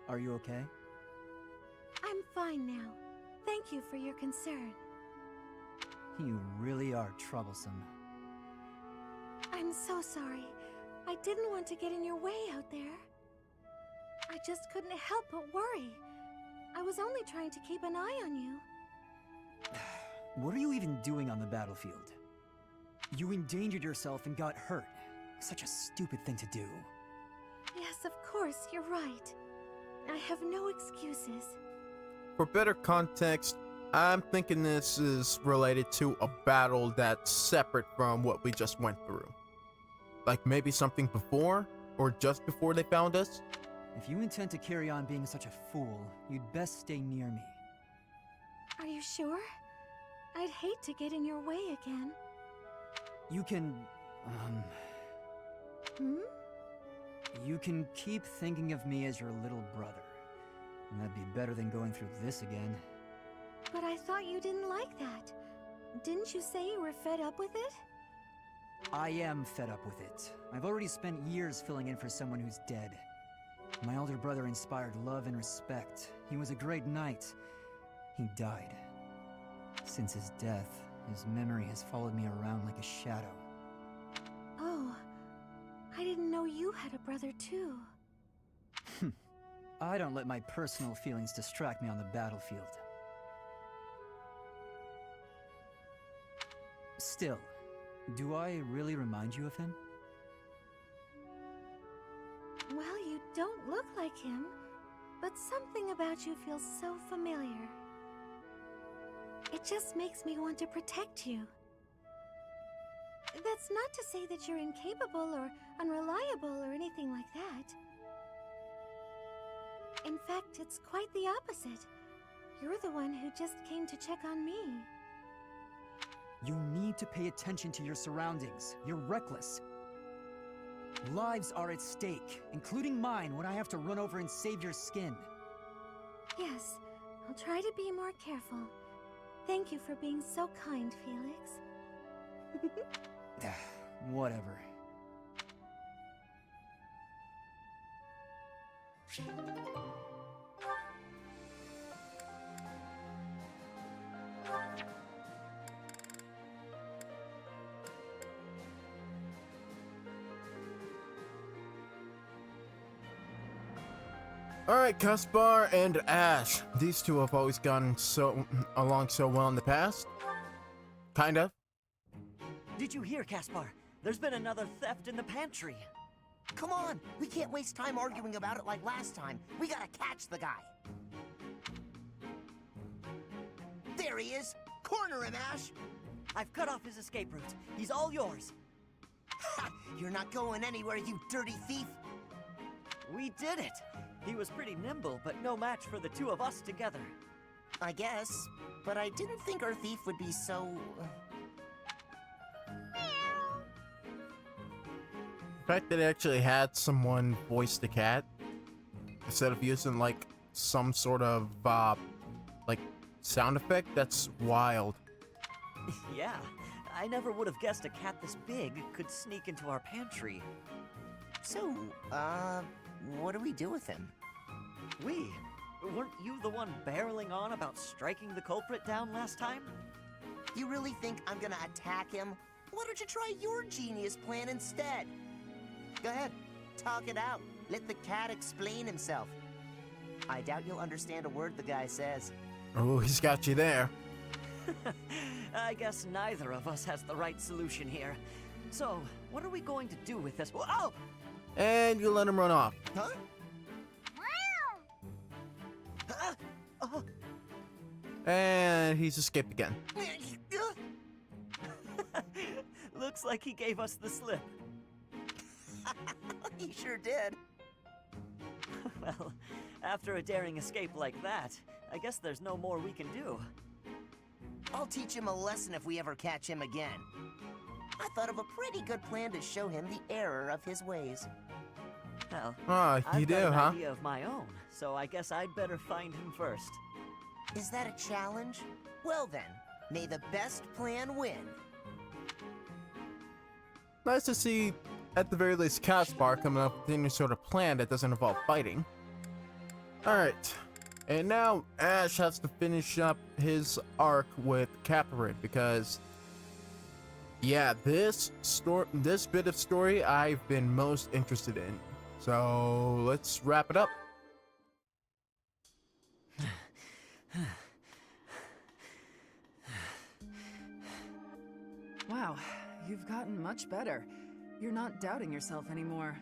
Are you okay? I'm fine now. Thank you for your concern. You really are troublesome. I'm so sorry. I didn't want to get in your way out there. I just couldn't help but worry. I was only trying to keep an eye on you. What are you even doing on the battlefield? You endangered yourself and got hurt. Such a stupid thing to do. Yes, of course, you're right. I have no excuses. For better context, I'm thinking this is related to a battle that's separate from what we just went through. Like maybe something before, or just before they found us? If you intend to carry on being such a fool, you'd best stay near me. Are you sure? I'd hate to get in your way again. You can, You can keep thinking of me as your little brother. And that'd be better than going through this again. But I thought you didn't like that. Didn't you say you were fed up with it? I am fed up with it. I've already spent years filling in for someone who's dead. My older brother inspired love and respect. He was a great knight. He died. Since his death, His memory has followed me around like a shadow. Oh, I didn't know you had a brother too. I don't let my personal feelings distract me on the battlefield. Still, do I really remind you of him? Well, you don't look like him, but something about you feels so familiar. It just makes me want to protect you. That's not to say that you're incapable or unreliable or anything like that. In fact, it's quite the opposite. You're the one who just came to check on me. You need to pay attention to your surroundings. You're reckless. Lives are at stake, including mine when I have to run over and save your skin. Yes, I'll try to be more careful. Thank you for being so kind, Felix. Whatever. Alright, Caspar and Ash. These two have always gone along so well in the past. Kind of. Did you hear, Caspar? There's been another theft in the pantry. Come on, we can't waste time arguing about it like last time. We gotta catch the guy. There he is! Corner him, Ash! I've cut off his escape route. He's all yours. Ha! You're not going anywhere, you dirty thief! We did it! He was pretty nimble, but no match for the two of us together. I guess, but I didn't think our thief would be so... The fact that it actually had someone voice the cat instead of using like some sort of like sound effect, that's wild. Yeah, I never would have guessed a cat this big could sneak into our pantry. So, what do we do with him? We? Weren't you the one barreling on about striking the culprit down last time? You really think I'm gonna attack him? Why don't you try your genius plan instead? Go ahead, talk it out. Let the cat explain himself. I doubt you'll understand a word the guy says. Oh, he's got you there. I guess neither of us has the right solution here. So, what are we going to do with this? Oh! And you let him run off. Huh? And he's escaped again. Looks like he gave us the slip. He sure did. Well, after a daring escape like that, I guess there's no more we can do. I'll teach him a lesson if we ever catch him again. I thought of a pretty good plan to show him the error of his ways. Well, you do, I've got an huh? idea of my own, so I guess I'd better find him first. Is that a challenge? Well then, may the best plan win. Nice to see, at the very least, Caspar coming up with any sort of plan that doesn't involve fighting. Alright, and now Ash has to finish up his arc with Caparid because, yeah, this bit of story I've been most interested in. So let's wrap it up. Wow, you've gotten much better. You're not doubting yourself anymore.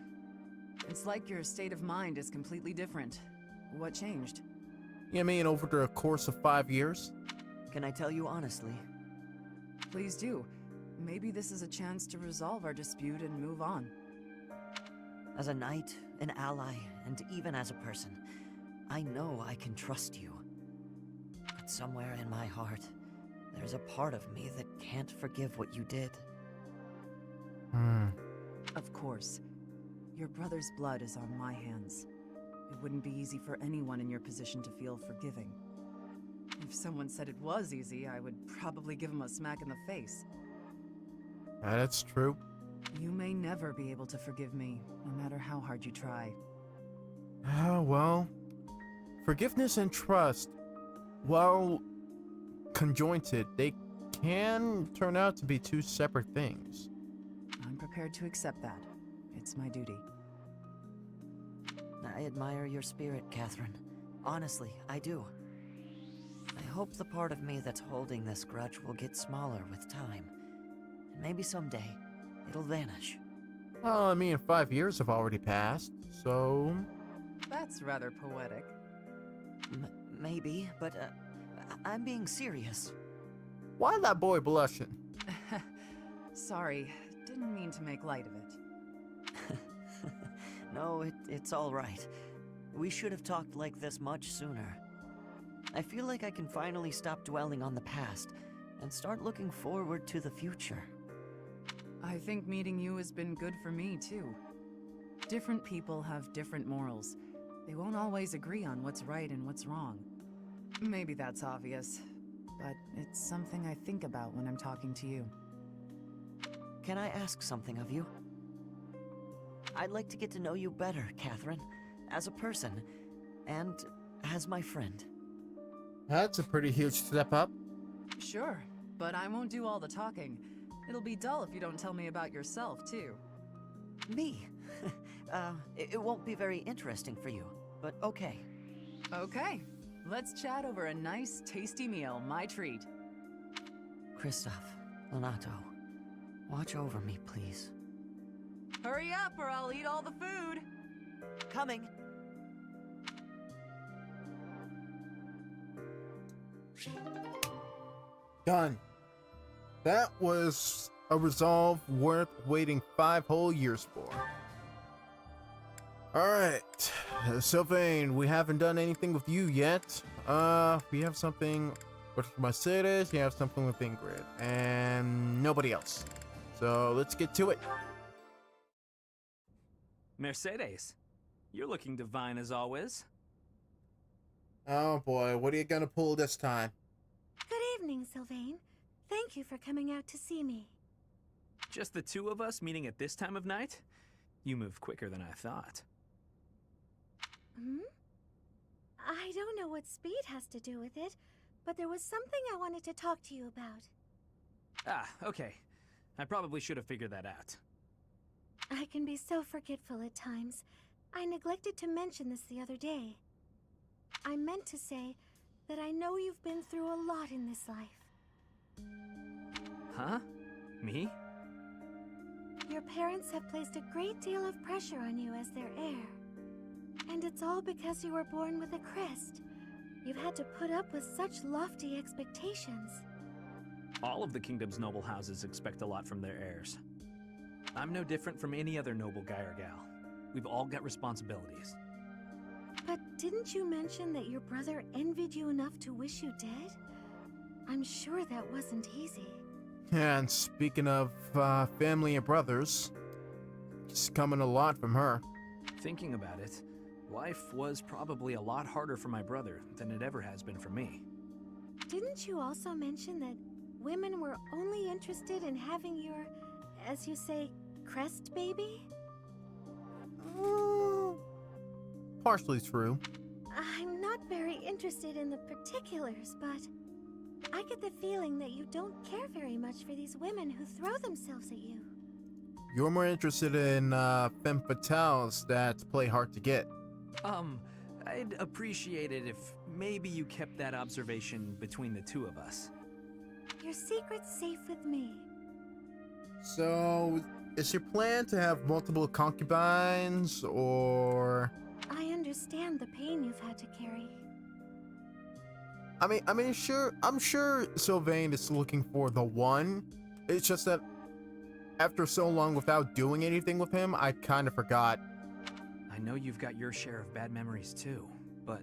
It's like your state of mind is completely different. What changed? You mean over the course of 5 years? Can I tell you honestly? Please do. Maybe this is a chance to resolve our dispute and move on. As a knight, an ally, and even as a person, I know I can trust you. But somewhere in my heart, there's a part of me that can't forgive what you did. Of course. Your brother's blood is on my hands. It wouldn't be easy for anyone in your position to feel forgiving. If someone said it was easy, I would probably give him a smack in the face. That's true. You may never be able to forgive me, no matter how hard you try. Well, forgiveness and trust, well conjointed, they can turn out to be two separate things. I'm prepared to accept that. It's my duty. I admire your spirit, Catherine. Honestly, I do. I hope the part of me that's holding this grudge will get smaller with time. And maybe someday, it'll vanish. Well, I mean, 5 years have already passed, so... That's rather poetic. Maybe, but I'm being serious. Why that boy blushing? Sorry, didn't mean to make light of it. No, it's all right. We should have talked like this much sooner. I feel like I can finally stop dwelling on the past and start looking forward to the future. I think meeting you has been good for me, too. Different people have different morals. They won't always agree on what's right and what's wrong. Maybe that's obvious, but it's something I think about when I'm talking to you. Can I ask something of you? I'd like to get to know you better, Catherine, as a person, and as my friend. That's a pretty huge step up. Sure, but I won't do all the talking. It'll be dull if you don't tell me about yourself, too. Me? It won't be very interesting for you, but okay. Okay, let's chat over a nice, tasty meal, my treat. Kristoff, Lonato, watch over me, please. Hurry up or I'll eat all the food! Coming! Done. That was a resolve worth waiting 5 whole years for. Alright, Sylvain, we haven't done anything with you yet. We have something with Mercedes, you have something with Ingrid, and nobody else. So let's get to it. Mercedes, you're looking divine as always. Oh boy, what are you gonna pull this time? Good evening, Sylvain. Thank you for coming out to see me. Just the two of us meeting at this time of night? You move quicker than I thought. I don't know what speed has to do with it, but there was something I wanted to talk to you about. Ah, okay. I probably should have figured that out. I can be so forgetful at times. I neglected to mention this the other day. I meant to say that I know you've been through a lot in this life. Huh? Me? Your parents have placed a great deal of pressure on you as their heir. And it's all because you were born with a crest. You've had to put up with such lofty expectations. All of the kingdom's noble houses expect a lot from their heirs. I'm no different from any other noble guy or gal. We've all got responsibilities. But didn't you mention that your brother envied you enough to wish you dead? I'm sure that wasn't easy. And speaking of family and brothers, it's coming a lot from her. Thinking about it, life was probably a lot harder for my brother than it ever has been for me. Didn't you also mention that women were only interested in having your, as you say, crest baby? Partially true. I'm not very interested in the particulars, but I get the feeling that you don't care very much for these women who throw themselves at you. You're more interested in femme fatales that play hard to get. I'd appreciate it if maybe you kept that observation between the two of us. Your secret's safe with me. So, is your plan to have multiple concubines, or... I understand the pain you've had to carry. I'm sure Sylvain is looking for the one. It's just that after so long without doing anything with him, I kind of forgot. I know you've got your share of bad memories too, but...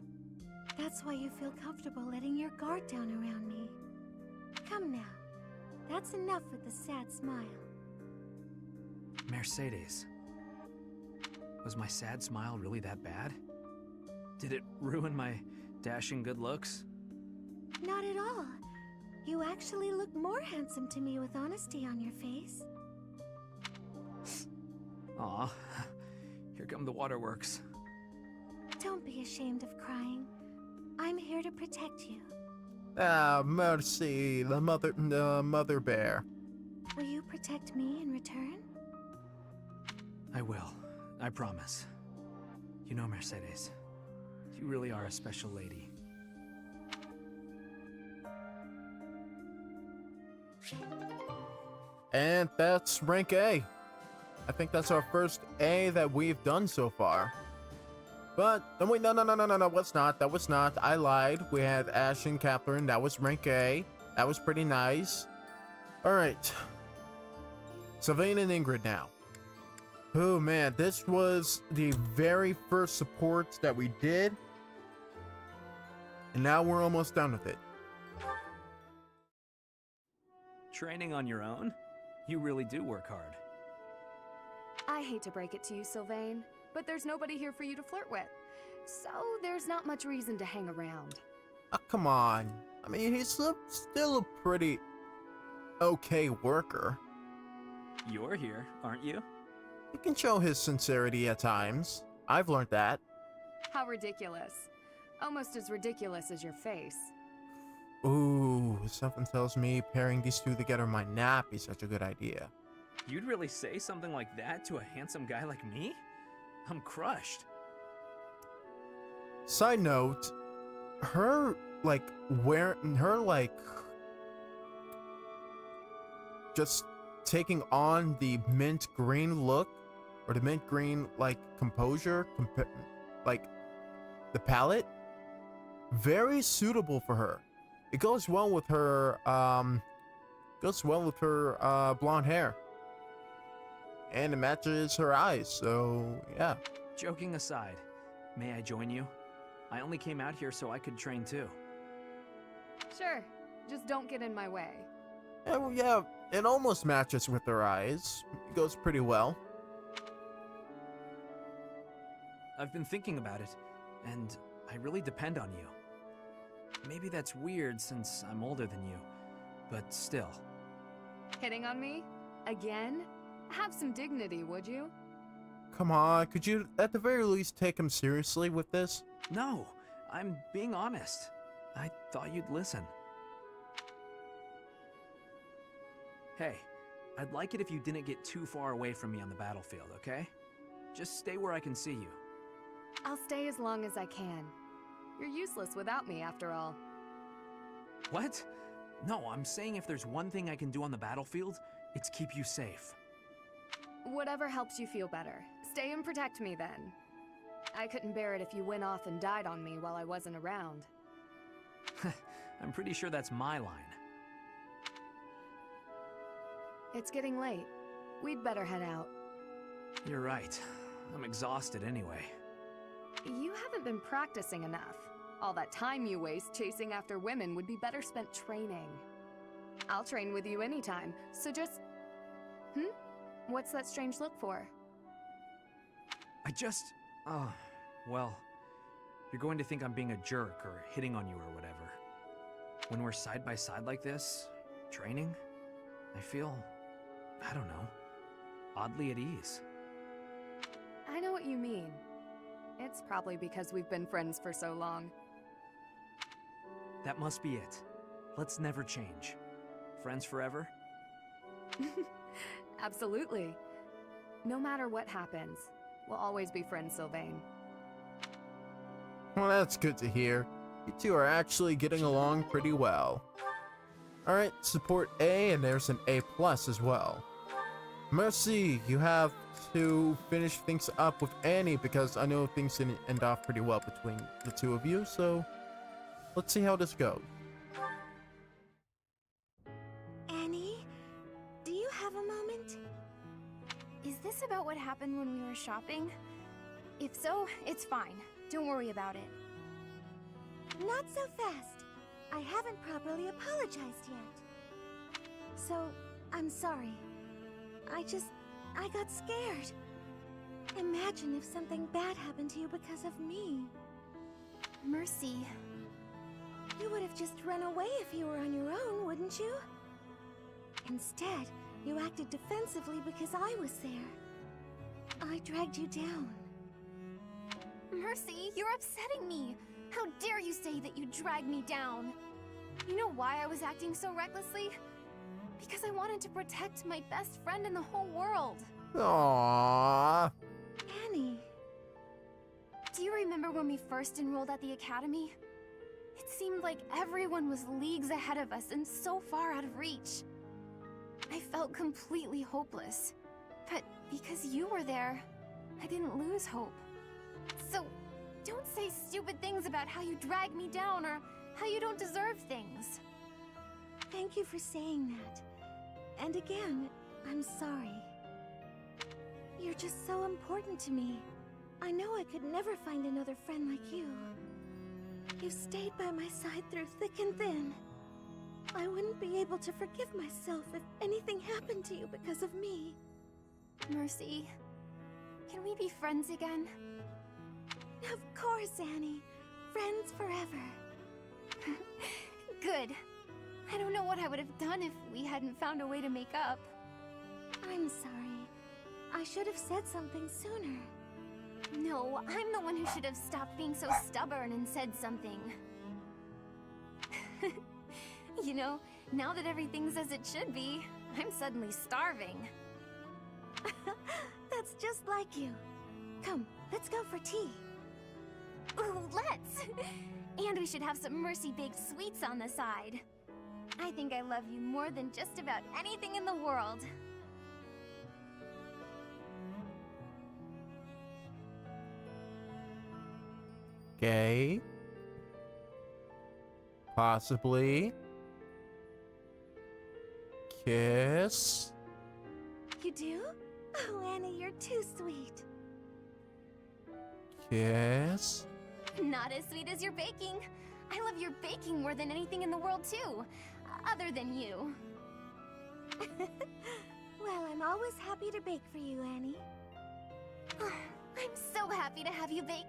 That's why you feel comfortable letting your guard down around me. Come now. That's enough with the sad smile. Mercedes. Was my sad smile really that bad? Did it ruin my dashing good looks? Not at all. You actually look more handsome to me with honesty on your face. Aw, here come the Don't be ashamed of crying. I'm here to protect you. Ah, Mercy, the mother bear. Will you protect me in return? I will. I promise. You know, Mercedes, you really are a special lady. And that's rank A. I think that's our first A that we've done so far. But, oh wait, no, that's not. That was not. I lied. We had Ash and Catherine. That was rank A. That was pretty nice. Alright. Sylvain and Ingrid now. Oh man, this was the very first support that we did. And now we're almost done with it. Training on your own? You really do work hard. I hate to break it to you, Sylvain, but there's nobody here for you to flirt with. So there's not much reason to hang around. Oh, come on. I mean, he's still a pretty okay worker. You're here, aren't you? He can show his sincerity at times. I've learned that. How ridiculous. Almost as ridiculous as your face. Ooh, something tells me pairing these two together might not be such a good idea. You'd really say something like that to a handsome guy like me? I'm crushed. Side note, her just taking on the mint green look, or the mint green composure, like the palette, very suitable for her. It goes well with her blonde hair, and it matches her eyes. So yeah. Joking aside, may I join you? I only came out here so I could train too. Sure, just don't get in my way. Yeah, it almost matches with her eyes. It goes pretty well. I've been thinking about it, and I really depend on you. Maybe that's weird since I'm older than you, but still. Hitting on me? Again? Have some dignity, would you? Come on, could you at the very least take him seriously with this? No, I'm being honest. I thought you'd listen. Hey, I'd like it if you didn't get too far away from me on the battlefield, okay? Just stay where I can see you. I'll stay as long as I can. You're useless without me, after all. What? No, I'm saying if there's one thing I can do on the battlefield, it's keep you safe. Whatever helps you feel better. Stay and protect me, then. I couldn't bear it if you went off and died on me while I wasn't around. I'm pretty sure that's my line. It's getting late. We'd better head out. You're right. I'm exhausted anyway. You haven't been practicing enough. All that time you waste chasing after women would be better spent training. I'll train with you anytime, so just... What's that strange look for? Well, you're going to think I'm being a jerk or hitting on you or whatever. When we're side by side like this, training, I feel, I don't know, oddly at ease. I know what you mean. It's probably because we've been friends for so long. That must be it. Let's never change. Friends forever? Absolutely. No matter what happens, we'll always be friends, Sylvain. Well, that's good to hear. You two are actually getting along pretty well. Alright, support A, and there's an A+ as well. Mercy, you have to finish things up with Annie, because I know things didn't end off pretty well between the two of you, so let's see how this goes. Annie, do you have a moment? Is this about what happened when we were shopping? If so, it's fine. Don't worry about it. Not so fast. I haven't properly apologized yet. So, I'm sorry. I got scared. Imagine if something bad happened to you because of me. Mercy. You would have just run away if you were on your own, wouldn't you? Instead, you acted defensively because I was there. I dragged you down. Mercy, you're upsetting me. How dare you say that you dragged me down? You know why I was acting so recklessly? Because I wanted to protect my best friend in the whole world. Aww. Annie. Do you remember when we first enrolled at the academy? It seemed like everyone was leagues ahead of us and so far out of reach. I felt completely hopeless. But because you were there, I didn't lose hope. So, don't say stupid things about how you drag me down or how you don't deserve things. Thank you for saying that. And again, I'm sorry. You're just so important to me. I know I could never find another friend like you. You've stayed by my side through thick and thin. I wouldn't be able to forgive myself if anything happened to you because of me. Mercy, can we be friends again? Of course, Annie. Friends forever. Good. I don't know what I would have done if we hadn't found a way to make up. I'm sorry. I should have said something sooner. No, I'm the one who should have stopped being so stubborn and said something. You know, now that everything's as it should be, I'm suddenly starving. That's just like you. Come, let's go for tea. Ooh, let's! And we should have some Mercy-baked sweets on the side. I think I love you more than just about anything in the world. Okay. Possibly. Kiss. You do? Oh, Annie, you're too sweet. Kiss. Not as sweet as your baking. I love your baking more than anything in the world, too. Other than you. Well, I'm always happy to bake for you, Annie. I'm so happy to have you bake,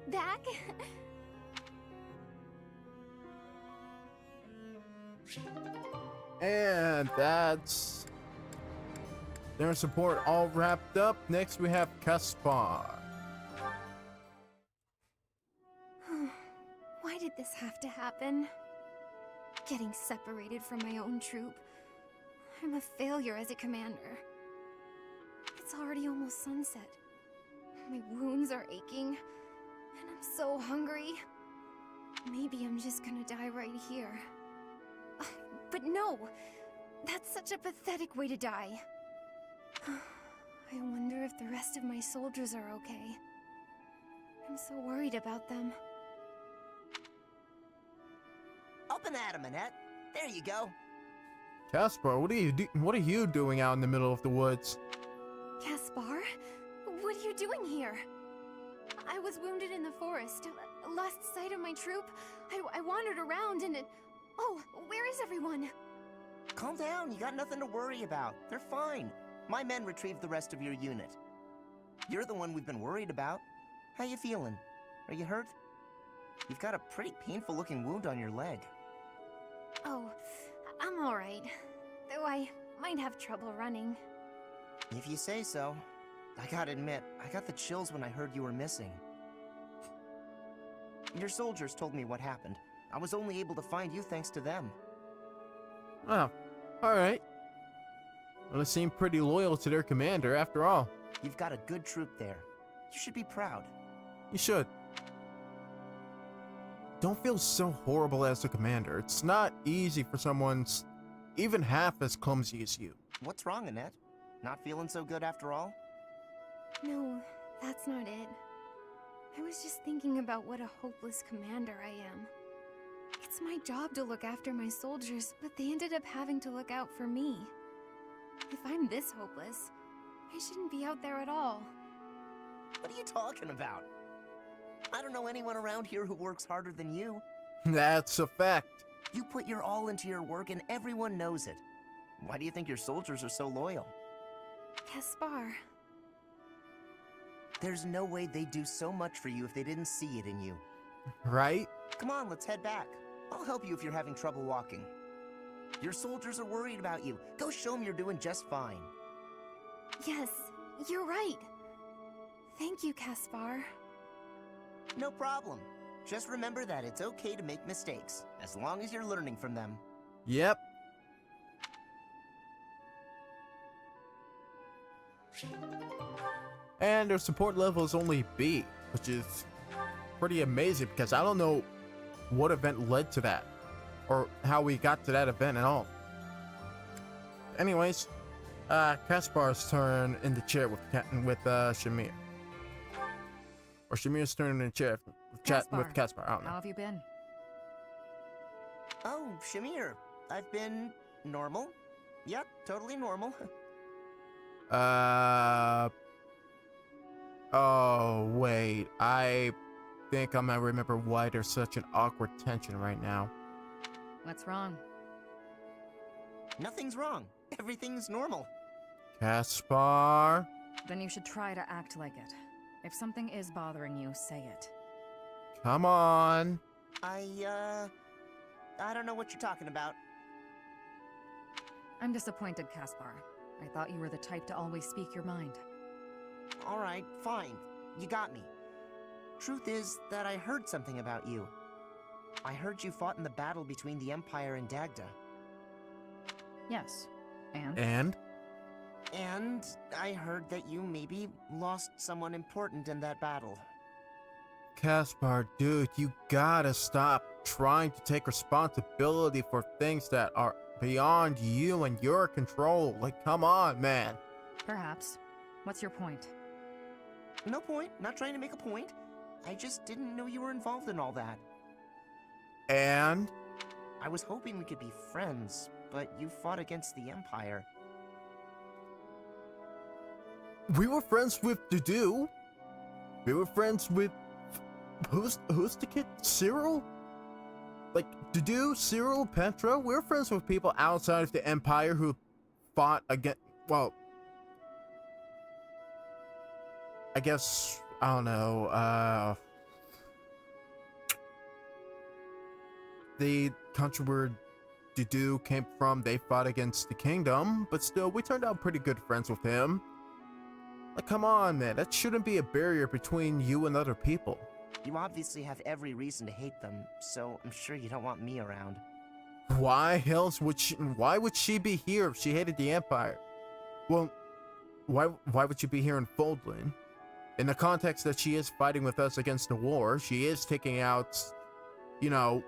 back. And that's their support all wrapped up. Next we have Caspar. Why did this have to happen? Getting separated from my own troop. I'm a failure as a commander. It's already almost sunset. My wounds are aching, and I'm so hungry. Maybe I'm just gonna die right here. But no! That's such a pathetic way to die. I wonder if the rest of my soldiers are okay. I'm so worried about them. Up and at 'em, Annette. There you go. Caspar, what are you doing out in the middle of the woods? Caspar? What are you doing here? I was wounded in the forest, lost sight of my troop. I wandered around and oh, where is everyone? Calm down, you got nothing to worry about. They're fine. My men retrieved the rest of your unit. You're the one we've been worried about. How you feeling? Are you hurt? You've got a pretty painful-looking wound on your leg. Oh, I'm alright. Though I might have trouble running. If you say so. I gotta admit, I got the chills when I heard you were missing. Your soldiers told me what happened. I was only able to find you thanks to them. Oh, alright. Well, they seem pretty loyal to their commander after all. You've got a good troop there. You should be proud. You should. Don't feel so horrible as a commander. It's not easy for someone even half as clumsy as you. What's wrong, Annette? Not feeling so good after all? No, that's not it. I was just thinking about what a hopeless commander I am. It's my job to look after my soldiers, but they ended up having to look out for me. If I'm this hopeless, I shouldn't be out there at all. What are you talking about? I don't know anyone around here who works harder than you. That's a fact. You put your all into your work and everyone knows it. Why do you think your soldiers are so loyal? Caspar. There's no way they'd do so much for you if they didn't see it in you. Right? Come on, let's head back. I'll help you if you're having trouble walking. Your soldiers are worried about you. Go show them you're doing just fine. Yes, you're right. Thank you, Caspar. No problem. Just remember that it's okay to make mistakes, as long as you're learning from them. Yep. And their support level is only B, which is pretty amazing because I don't know what event led to that or how we got to that event at all. Anyways, Kaspar's turn in the chair with Shamir. Or Shamir's turn in the chair with Kaspar. I don't know. How have you been? Oh, Shamir. I've been normal. Yep, totally normal. Oh, wait. I think I might remember why there's such an awkward tension right now. What's wrong? Nothing's wrong. Everything's normal. Kaspar? Then you should try to act like it. If something is bothering you, say it. Come on. I don't know what you're talking about. I'm disappointed, Kaspar. I thought you were the type to always speak your mind. Alright, fine. You got me. Truth is that I heard something about you. I heard you fought in the battle between the Empire and Dagda. Yes. And? And I heard that you maybe lost someone important in that battle. Kaspar, dude, you gotta stop trying to take responsibility for things that are beyond you and your control. Like, come on, man. Perhaps. What's your point? No point. Not trying to make a point. I just didn't know you were involved in all that. And? I was hoping we could be friends, but you fought against the Empire. We were friends with Dudu. We were friends with... Who's the kid? Cyril? Like, Dudu, Cyril, Petra? We're friends with people outside of the Empire who fought against... Well... I guess... I don't know, the country where Dudu came from, they fought against the kingdom, but still, we turned out pretty good friends with him. Like, come on, man, that shouldn't be a barrier between you and other people. You obviously have every reason to hate them, so I'm sure you don't want me around. Why would she be here if she hated the Empire? Well, why would she be here in Foldland? In the context that she is fighting with us against the war, she is taking out, you know,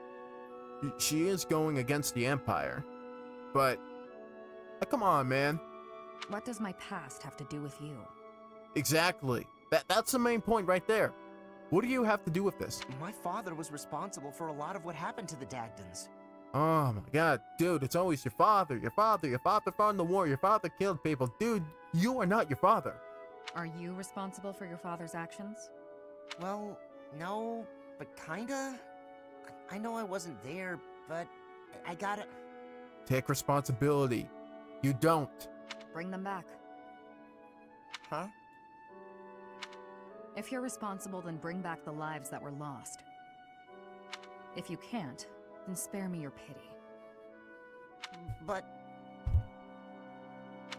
she is going against the Empire. But, come on, man. What does my past have to do with you? Exactly. That's the main point right there. What do you have to do with this? My father was responsible for a lot of what happened to the Dagdans. Oh my god, dude, it's always your father. Your father fought in the war, your father killed people. Dude, you are not your father. Are you responsible for your father's actions? Well, no, but kinda. I know I wasn't there, but I gotta... Take responsibility. You don't. Bring them back. Huh? If you're responsible, then bring back the lives that were lost. If you can't, then spare me your pity. But...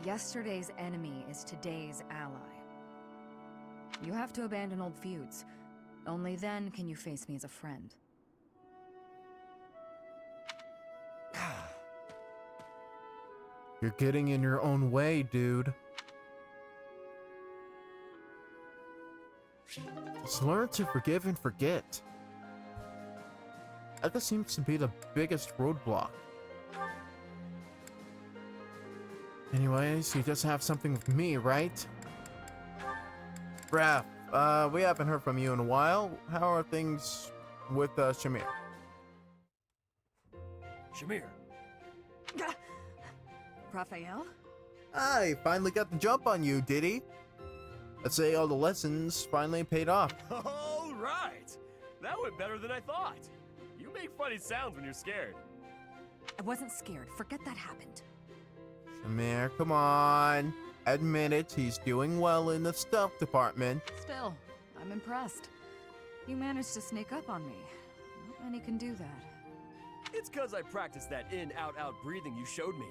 Yesterday's enemy is today's ally. You have to abandon old feuds. Only then can you face me as a friend. You're getting in your own way, dude. Just learn to forgive and forget. That seems to be the biggest roadblock. Anyways, you just have something with me, right? Raph, we haven't heard from you in a while. How are things with Shamir? Shamir. Raphael? I finally got the jump on you, did he? Let's say all the lessons finally paid off. All right! That went better than I thought. You make funny sounds when you're scared. I wasn't scared. Forget that happened. Shamir, come on. Admit it, he's doing well in the stealth department. Still, I'm impressed. You managed to sneak up on me. Not many can do that. It's cause I practiced that in-out-out breathing you showed me.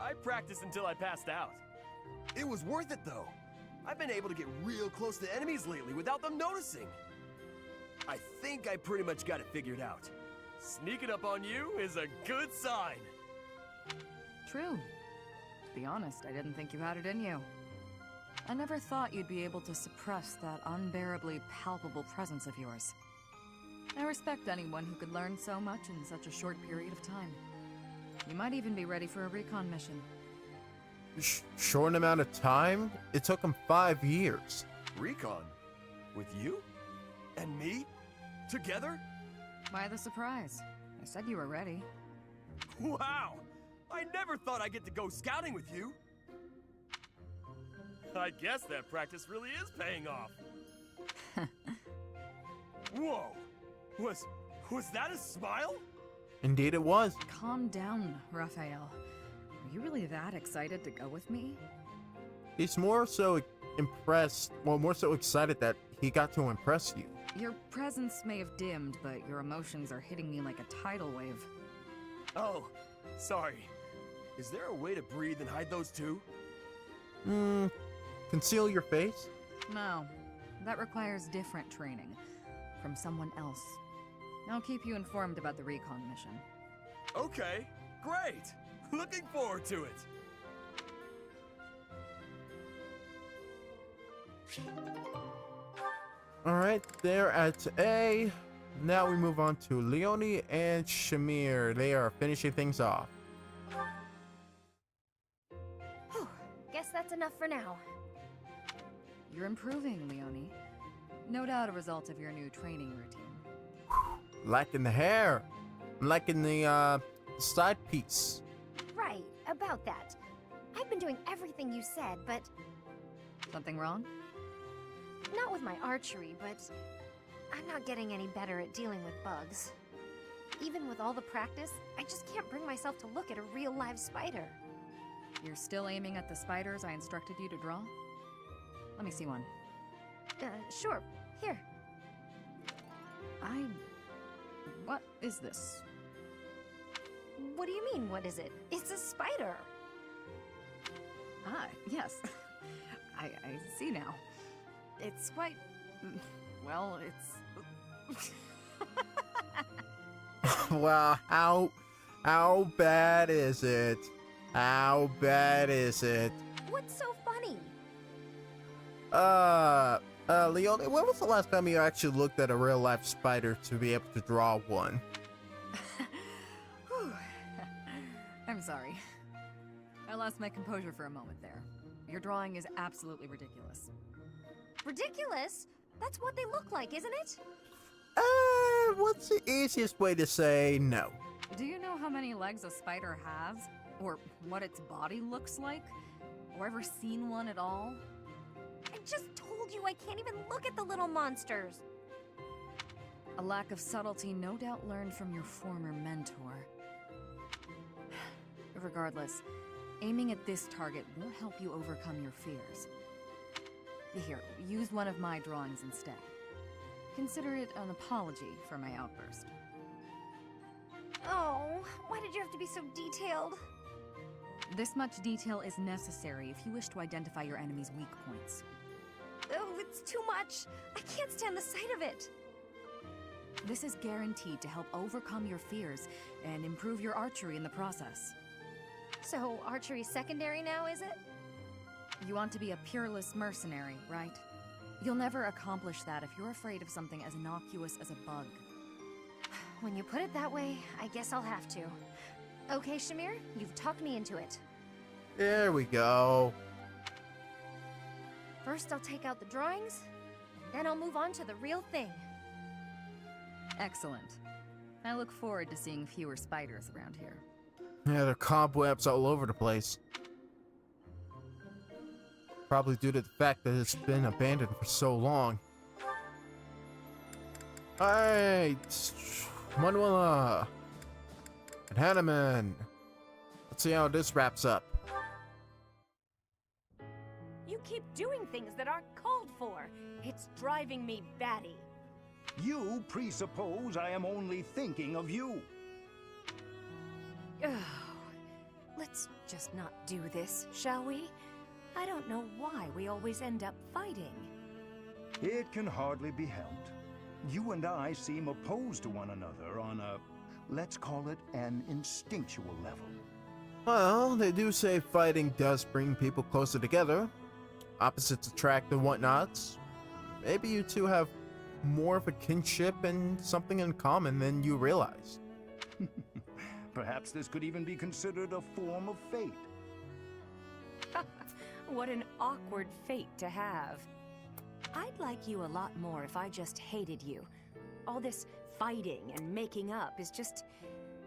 I practiced until I passed out. It was worth it, though. I've been able to get real close to enemies lately without them noticing. I think I pretty much got it figured out. Sneaking up on you is a good sign. True. To be honest, I didn't think you had it in you. I never thought you'd be able to suppress that unbearably palpable presence of yours. I respect anyone who could learn so much in such a short period of time. You might even be ready for a recon mission. Short amount of time? It took him 5 years. Recon? With you? And me? Together? Why the surprise? I said you were ready. Wow! I never thought I'd get to go scouting with you! I guess that practice really is paying off. Whoa! Was that a smile? Indeed it was. Calm down, Raphael. Are you really that excited to go with me? He's more so impressed, well, more so excited that he got to impress you. Your presence may have dimmed, but your emotions are hitting me like a tidal wave. Oh, sorry. Is there a way to breathe and hide those too? Conceal your face? No, that requires different training from someone else. I'll keep you informed about the recon mission. Okay, great! Looking forward to it! Alright, they're at A. Now we move on to Leonie and Shamir. They are finishing things off. Whew. Guess that's enough for now. You're improving, Leonie. No doubt a result of your new training routine. Liking the hair. I'm liking the side piece. Right, about that. I've been doing everything you said, but... Something wrong? Not with my archery, but I'm not getting any better at dealing with bugs. Even with all the practice, I just can't bring myself to look at a real live spider. You're still aiming at the spiders I instructed you to draw? Let me see one. Sure. Here. What is this? What do you mean, what is it? It's a spider! Ah, yes. I see now. It's quite... well, it's... Well, how bad is it? How bad is it? What's so funny? Leonie, when was the last time you actually looked at a real-life spider to be able to draw one? I'm sorry. I lost my composure for a moment there. Your drawing is absolutely ridiculous. Ridiculous? That's what they look like, isn't it? What's the easiest way to say no? Do you know how many legs a spider has? Or what its body looks like? Or ever seen one at all? I just told you I can't even look at the little monsters. A lack of subtlety no doubt learned from your former mentor. Regardless, aiming at this target will help you overcome your fears. Here, use one of my drawings instead. Consider it an apology for my outburst. Oh, why did you have to be so detailed? This much detail is necessary if you wish to identify your enemy's weak points. Oh, it's too much. I can't stand the sight of it. This is guaranteed to help overcome your fears and improve your archery in the process. So, archery's secondary now, is it? You want to be a peerless mercenary, right? You'll never accomplish that if you're afraid of something as innocuous as a bug. When you put it that way, I guess I'll have to. Okay, Shamir, you've talked me into it. There we go. First, I'll take out the drawings, and then I'll move on to the real thing. Excellent. I look forward to seeing fewer spiders around here. Yeah, there are cobwebs all over the place. Probably due to the fact that it's been abandoned for so long. Alright, Manuela and Hanneman. Let's see how this wraps up. You keep doing things that aren't called for. It's driving me batty. You presuppose I am only thinking of you. Oh, let's just not do this, shall we? I don't know why we always end up fighting. It can hardly be helped. You and I seem opposed to one another on a, let's call it an instinctual level. Well, they do say fighting does bring people closer together. Opposites attract and whatnots. Maybe you two have more of a kinship and something in common than you realize. Perhaps this could even be considered a form of fate. What an awkward fate to have. I'd like you a lot more if I just hated you. All this fighting and making up is just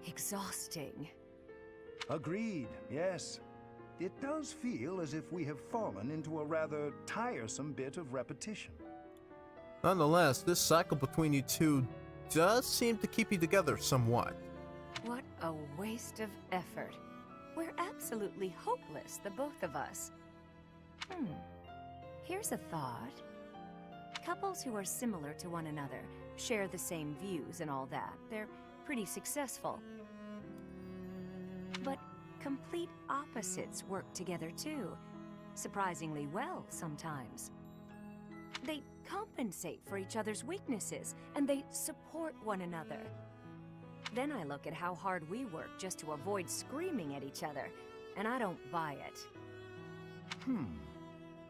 exhausting. Agreed, yes. It does feel as if we have fallen into a rather tiresome bit of repetition. Nonetheless, this cycle between you two does seem to keep you together somewhat. What a waste of effort. We're absolutely hopeless, the both of us. Here's a thought. Couples who are similar to one another, share the same views and all that, they're pretty successful. But complete opposites work together too, surprisingly well sometimes. They compensate for each other's weaknesses, and they support one another. Then I look at how hard we work just to avoid screaming at each other, and I don't buy it.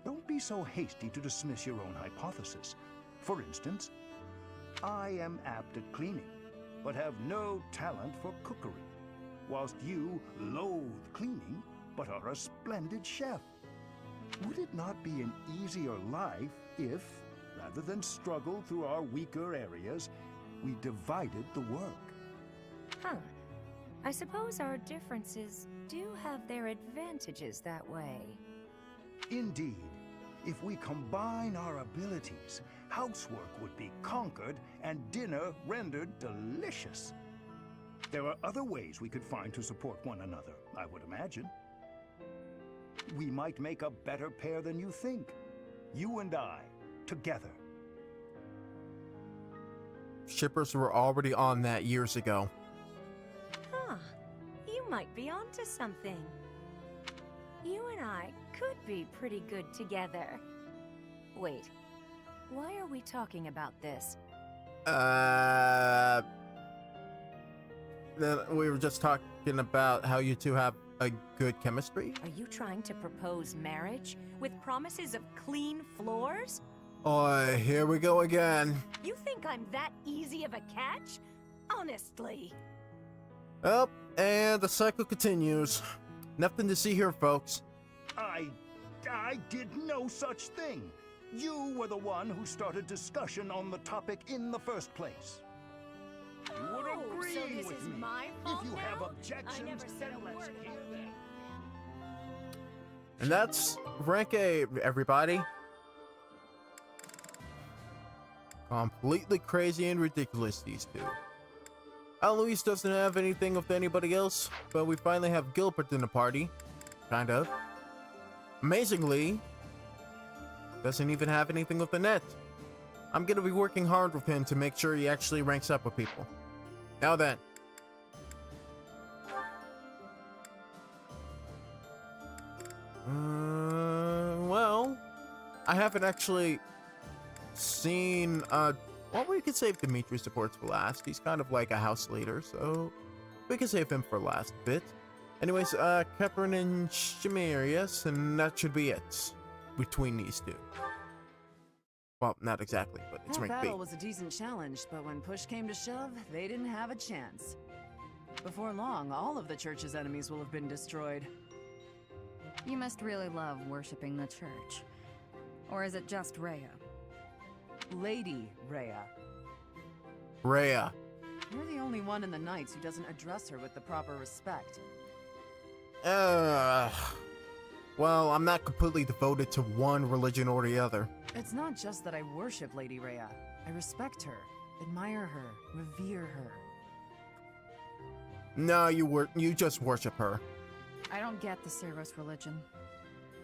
Don't be so hasty to dismiss your own hypothesis. For instance, I am apt at cleaning, but have no talent for cookery, whilst you loathe cleaning, but are a splendid chef. Would it not be an easier life if, rather than struggle through our weaker areas, we divided the work? I suppose our differences do have their advantages that way. Indeed. If we combine our abilities, housework would be conquered and dinner rendered delicious. There are other ways we could find to support one another, I would imagine. We might make a better pair than you think. You and I, together. Shippers were already on that years ago. You might be onto something. You and I could be pretty good together. Wait, why are we talking about this? Then we were just talking about how you two have a good chemistry. Are you trying to propose marriage with promises of clean floors? Oh, here we go again. You think I'm that easy of a catch? Honestly. Oh, and the cycle continues. Nothing to see here, folks. I did no such thing. You were the one who started discussion on the topic in the first place. You would agree so this with is me. my fault If you have now? objections, I never said a then let's word hear about them. And that's rank A, everybody. Completely crazy and ridiculous, these two. Eloise doesn't have anything with anybody else, but we finally have Gilbert in the party. Kind of. Amazingly, doesn't even have anything with Annette. I'm gonna be working hard with him to make sure he actually ranks up with people. Now then. Well, I haven't actually seen, well, we could save Dimitri's supports for last. He's kind of like a house leader, so we can save him for last bit. Anyways, Keprin and Shamir, yes, and that should be it between these two. Well, not exactly, but it's That rank B. battle was a decent challenge, but when push came to shove, they didn't have a chance. Before long, all of the church's enemies will have been destroyed. You must really love worshipping the church. Or is it just Rhea? Lady Rhea. Rhea. You're the only one in the Knights who doesn't address her with the proper respect. Well, I'm not completely devoted to one religion or the other. It's not just that I worship Lady Rhea. I respect her, admire her, revere her. No, you just worship her. I don't get the Cerberus religion.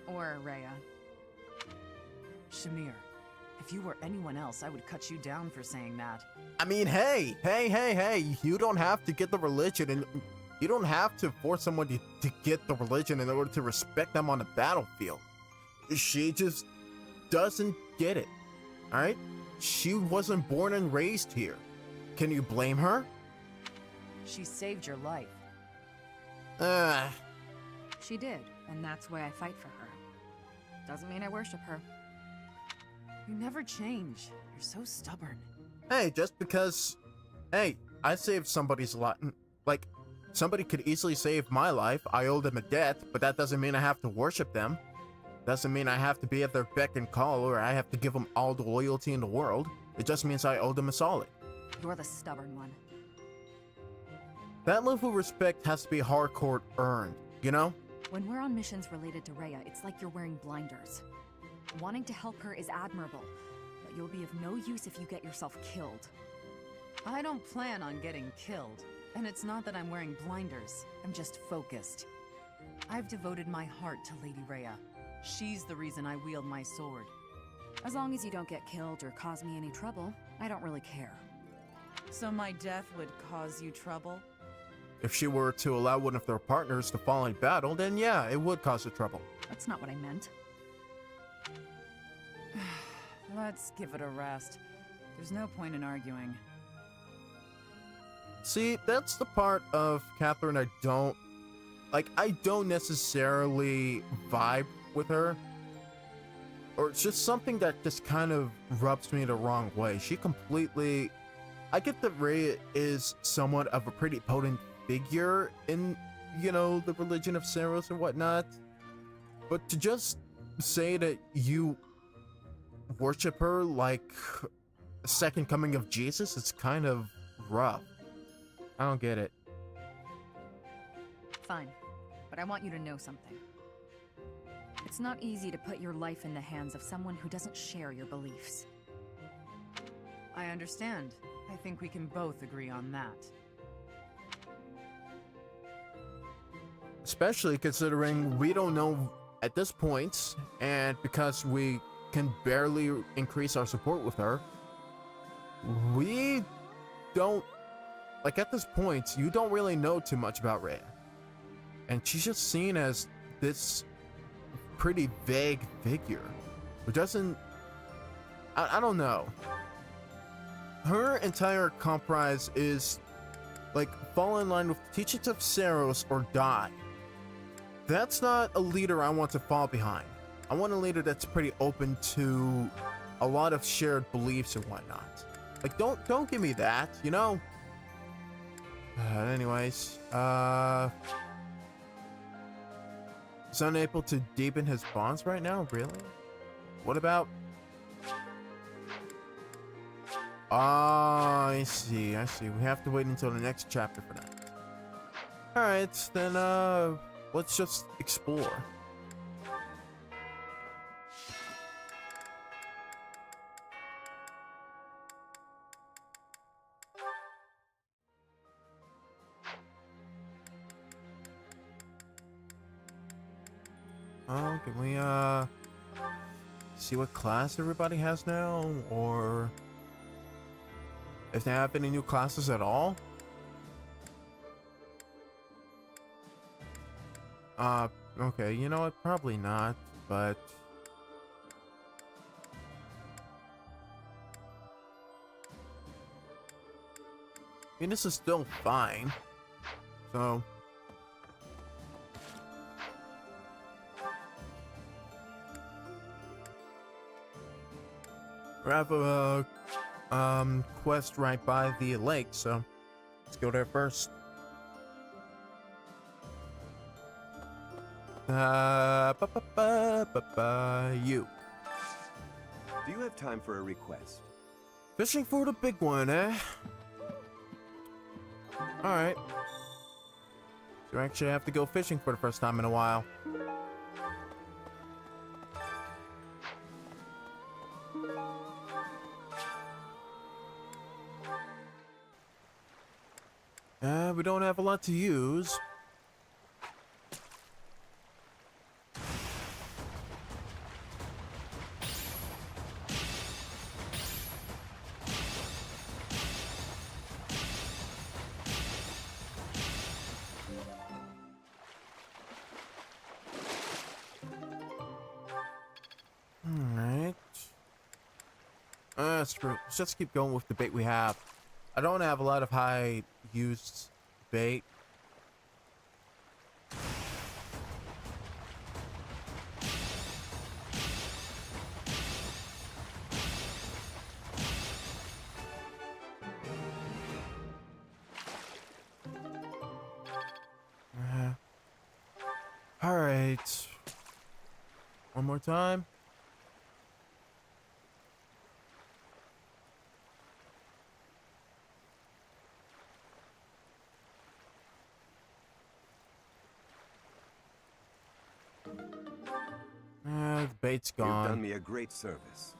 Or Rhea. Shamir, if you were anyone else, I would cut you down for saying that. I mean, hey, you don't have to get the religion, and you don't have to force someone to get the religion in order to respect them on the battlefield. She just doesn't get it, alright? she wasn't born and raised here. Can you blame her? She saved your life. She did, and that's why I fight for her. Doesn't mean I worship her. You never change. You're so stubborn. Hey, just because... Hey, I saved somebody's life. Like, somebody could easily save my life. I owe them a debt, but that doesn't mean I have to worship them. Doesn't mean I have to be at their beck and call, or I have to give them all the loyalty in the world. It just means I owe them a solid. You're the stubborn one. That level of respect has to be hardcore earned, you know? When we're on missions related to Rhea, it's like you're wearing blinders. Wanting to help her is admirable, but you'll be of no use if you get yourself killed. I don't plan on getting killed, and it's not that I'm wearing blinders. I'm just focused. I've devoted my heart to Lady Rhea. She's the reason I wield my sword. As long as you don't get killed or cause me any trouble, I don't really care. So my death would cause you trouble? If she were to allow one of their partners to fall in battle, then yeah, it would cause her trouble. That's not what I meant. Let's give it a rest. There's no point in arguing. See, that's the part of Catherine I don't... Like, I don't necessarily vibe with her. Or it's just something that just kind of rubs me the wrong way. She completely... I get that Rhea is somewhat of a pretty potent figure in, you know, the religion of Saros and whatnot. But to just say that you worship her like a second coming of Jesus, it's kind of rough. I don't get it. Fine, but I want you to know something. It's not easy to put your life in the hands of someone who doesn't share your beliefs. I understand. I think we can both agree on that. Especially considering we don't know at this point, and because we can barely increase our support with her, we don't... Like, at this point, you don't really know too much about Rhea. And she's just seen as this pretty vague figure who doesn't... I don't know. Her entire comprise is, like, fall in line with the teachings of Saros or die. That's not a leader I want to fall behind. I want a leader that's pretty open to a lot of shared beliefs and whatnot. Like, don't give me that, you know? Anyways, is unable to deepen his bonds right now? Really? What about... Ah, I see. We have to wait until the next chapter for that. Alright, then, let's just explore. Can we, see what class everybody has now? Or if they have any new classes at all? Okay, you know what? Probably not, but... I mean, this is still fine. So... we have a quest right by the lake, so let's go there first. You. Do you have time for a request? Fishing for the big one, eh? Alright. So I actually have to go fishing for the first time in a while. We don't have a lot to use. screw it. Let's just keep going with the bait we have. I don't have a lot of high used bait. All right. One more time. The bait's gone. You've done me a great service.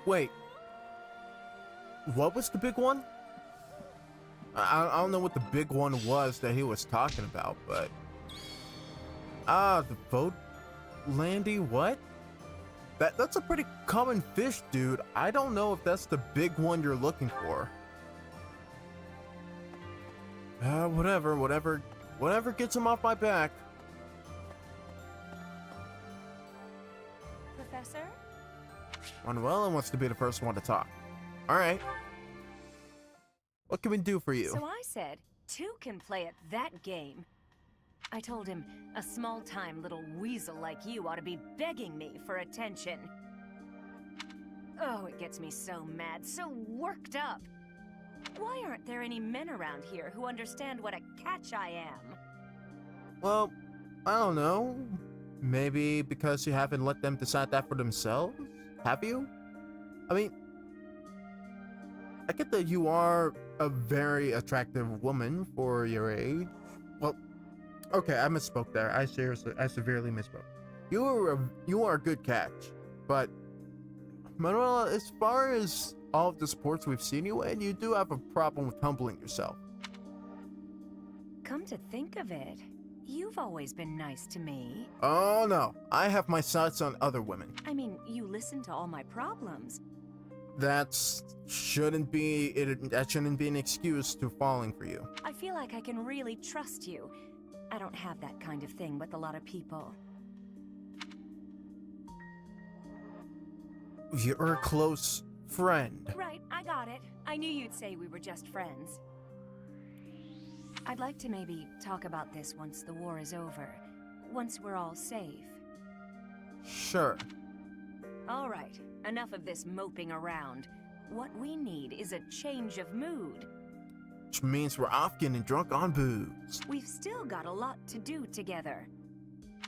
Wait. What was the big one? I don't know what the big one was that he was talking about, but... the boat landy, what? That's a pretty common fish, dude. I don't know if that's the big one you're looking for. Whatever gets him off my back. Professor? Manuela wants to be the first one to talk. Alright. What can we do for you? So I said, two can play at that game. I told him, a small-time little weasel like you ought to be begging me for attention. Oh, it gets me so mad, so worked up. Why aren't there any men around here who understand what a catch I am? Well, I don't know. Maybe because you haven't let them decide that for themselves? Have you? I mean, I get that you are a very attractive woman for your age. Well, okay, I misspoke there. I severely misspoke. You are a good catch, but Manuela, as far as all of the sports we've seen you in, you do have a problem with humbling yourself. Come to think of it, you've always been nice to me. Oh no, I have my sights on other women. I mean, you listen to all my problems. That shouldn't be an excuse to falling for you. I feel like I can really trust you. I don't have that kind of thing with a lot of people. You're a close friend. Right, I got it. I knew you'd say we were just friends. I'd like to maybe talk about this once the war is over. Once we're all safe. Sure. All right, enough of this moping around. What we need is a change of mood. Which means we're off getting drunk on booze. We've still got a lot to do together.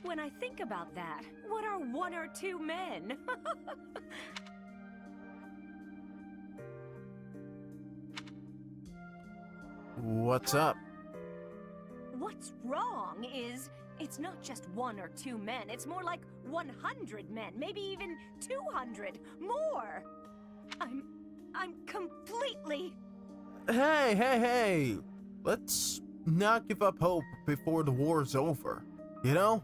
When I think about that, what are one or two men? What's up? What's wrong is, it's not just one or two men, it's more like 100 men, maybe even 200, more! I'm completely... Hey! Let's not give up hope before the war's over, you know?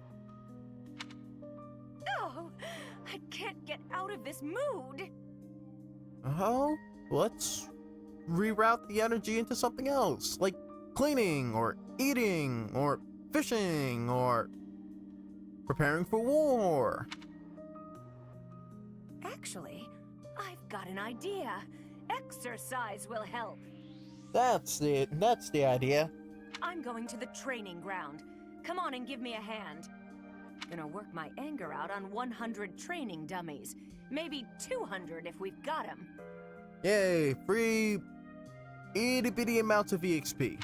Oh, I can't get out of this mood! Oh, let's reroute the energy into something else, like cleaning, or eating, or fishing, or preparing for war. Actually, I've got an idea. Exercise will help. That's the idea. I'm going to the training ground. Come on and give me a hand. Gonna work my anger out on 100 training dummies. Maybe 200 if we've got them. Yay, free itty-bitty amounts of EXP.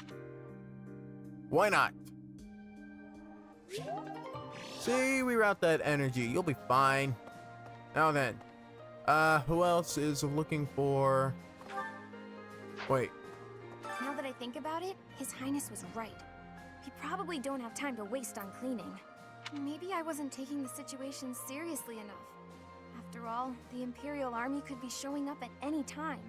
Why not? See, we route that energy. You'll be fine. Now then, who else is looking for... Wait. Now that I think about it, His Highness was right. We probably don't have time to waste on cleaning. Maybe I wasn't taking the situation seriously enough. After all, the Imperial Army could be showing up at any time.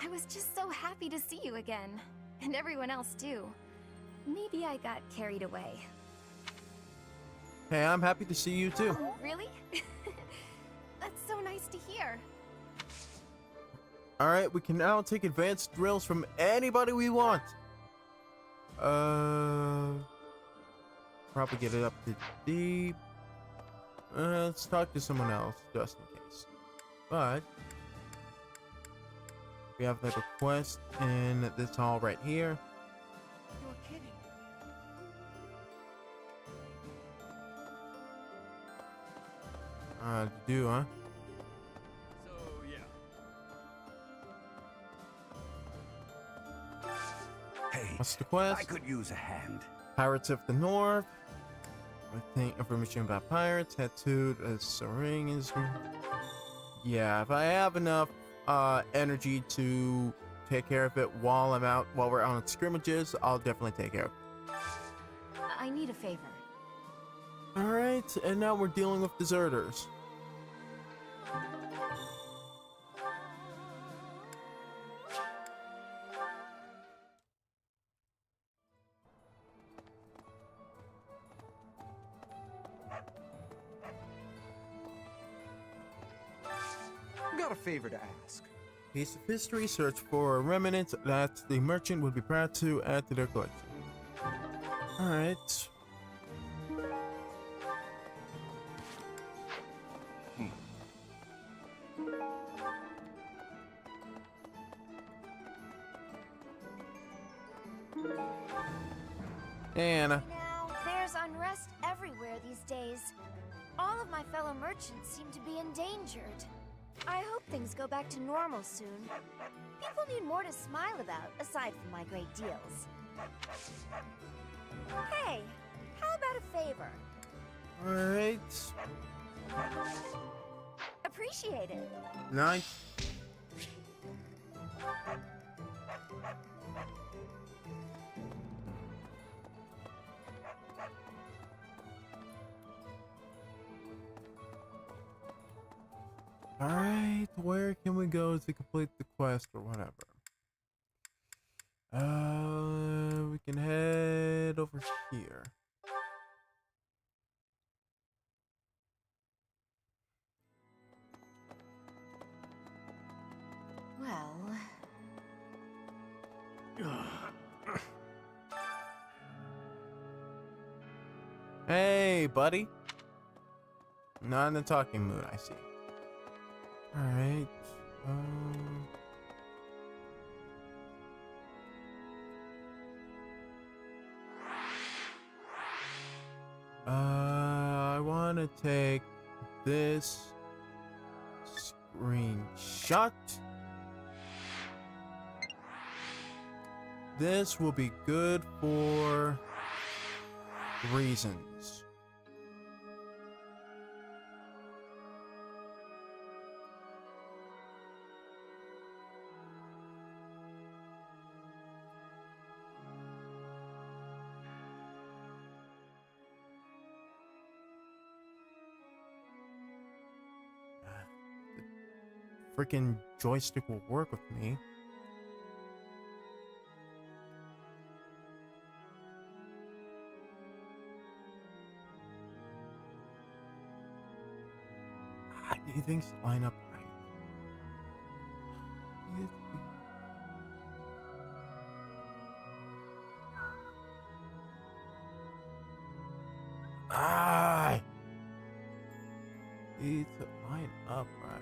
I was just so happy to see you again. And everyone else too. Maybe I got carried away. Hey, I'm happy to see you too. Oh, really? That's so nice to hear. Alright, we can now take advanced drills from anybody we want. Probably get it up to deep. Let's talk to someone else, just in case. but we have the quest in this hall right here. You're kidding. Do, huh? So, yeah. Hey, What's the quest? I could use a hand. Pirates of the North. Obtain information about pirates. Head to the Soaring is. Yeah, if I have enough energy to take care of it while we're on scrimmages, I'll definitely take care of it. I need a favor. Alright, and now we're dealing with deserters. Got a favor to ask. Piece of history, search for a remnant that the merchant would be proud to add to their collection. Alright. Anna. Now, there's unrest everywhere these days. All of my fellow merchants seem to be endangered. I hope things go back to normal soon. People need more to smile about, aside from my great deals. Hey, how about a favor? Alright. Appreciate it. Nice. Alright, where can we go to complete the quest or whatever? We can head over here. Well... Hey, buddy. Not in the talking mood, I see. Alright. I want to take this screenshot. This will be good for reasons. The freaking joystick will work with me. I need things to line up right. Need to line up right.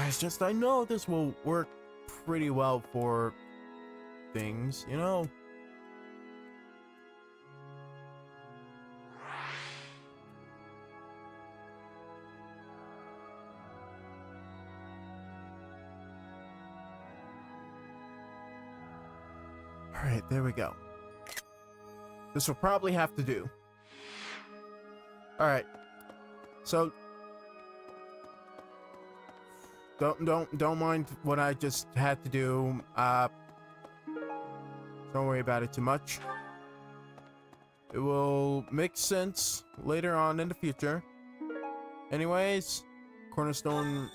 It's just, I know this will work pretty well for things, you know? Alright, there we go. This will probably have to do. Alright. So don't mind what I just had to do. Don't worry about it too much. It will make sense later on in the future. Anyways, cornerstone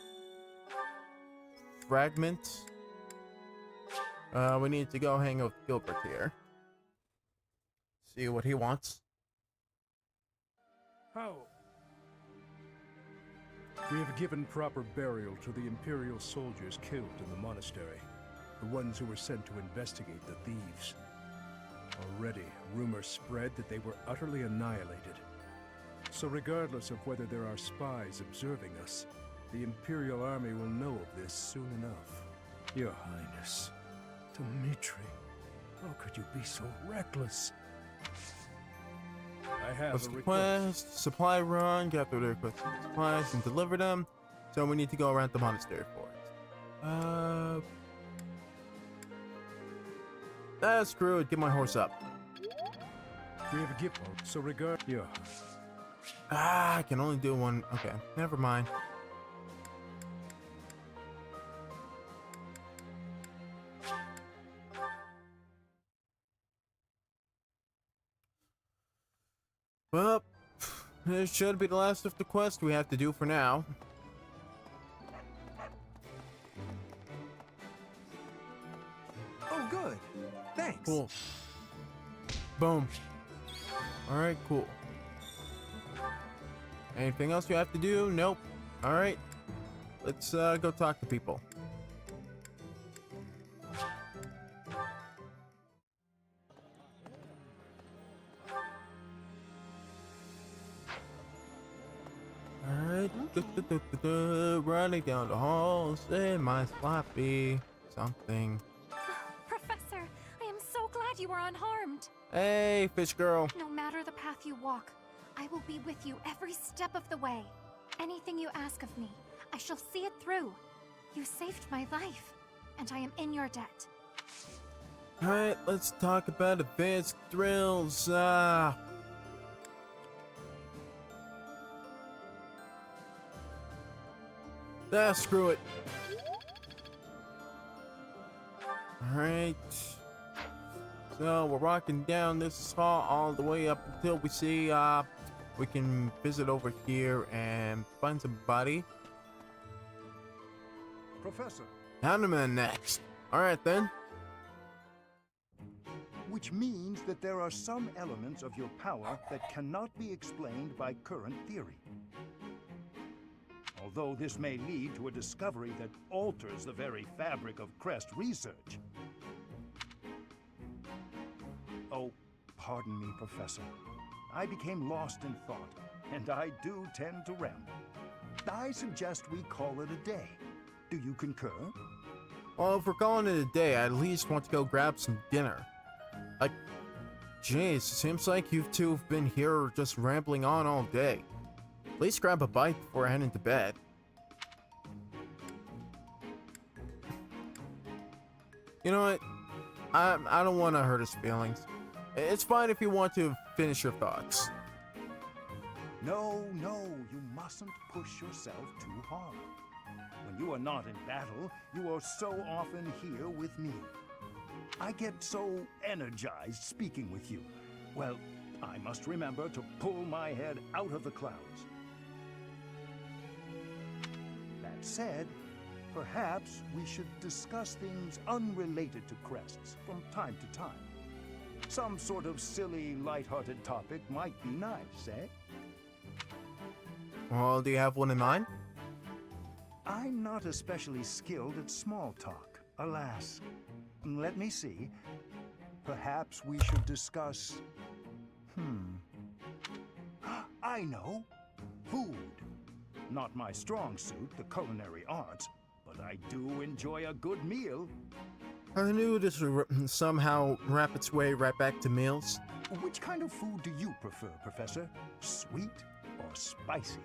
fragment. We need to go hang out with Gilbert here. See what he wants. How? We have given proper burial to the Imperial soldiers killed in the monastery, the ones who were sent to investigate the thieves. Already, rumors spread that they were utterly annihilated. So regardless of whether there are spies observing us, the Imperial army will know of this soon enough. Your Highness, Dmitri, how could you be so reckless? I have a request. Supply run, gather the requested supplies and deliver them. So we need to go around the monastery for it. Screw it, get my horse up. We have a gift, so regard your. I can only do one. Okay, never mind. Well, this should be the last of the quest we have to do for now. Oh, good. Thanks. Cool. Boom. Alright, cool. Anything else you have to do? Nope. Alright. Let's go talk to people. Alright. Running down the hall, say my sloppy something. Professor, I am so glad you are unharmed. Hey, fish girl. No matter the path you walk, I will be with you every step of the way. Anything you ask of me, I shall see it through. You saved my life, and I am in your debt. Alright, let's talk about advanced thrills. Screw it. Alright. So we're walking down this hall all the way up until we see we can visit over here and find somebody. Professor. Hanneman next. Alright then. Which means that there are some elements of your power that cannot be explained by current theory. Although this may lead to a discovery that alters the very fabric of Crest research. Oh, pardon me, Professor. I became lost in thought, and I do tend to ramble. I suggest we call it a day. Do you concur? Well, if we're calling it a day, I at least want to go grab some dinner. Like, jeez, seems like you two have been here just rambling on all day. At least grab a bite before heading to bed. You know what? I don't want to hurt his feelings. It's fine if you want to finish your thoughts. No, you mustn't push yourself too hard. When you are not in battle, you are so often here with me. I get so energized speaking with you. Well, I must remember to pull my head out of the clouds. That said, perhaps we should discuss things unrelated to crests from time to time. Some sort of silly, lighthearted topic might be nice, eh? Well, do you have one in mind? I'm not especially skilled at small talk, alas. Let me see. Perhaps we should discuss... I know. Food. Not my strong suit, the culinary arts, but I do enjoy a good meal. I knew this would somehow wrap its way right back to meals. Which kind of food do you prefer, Professor? Sweet or spicy?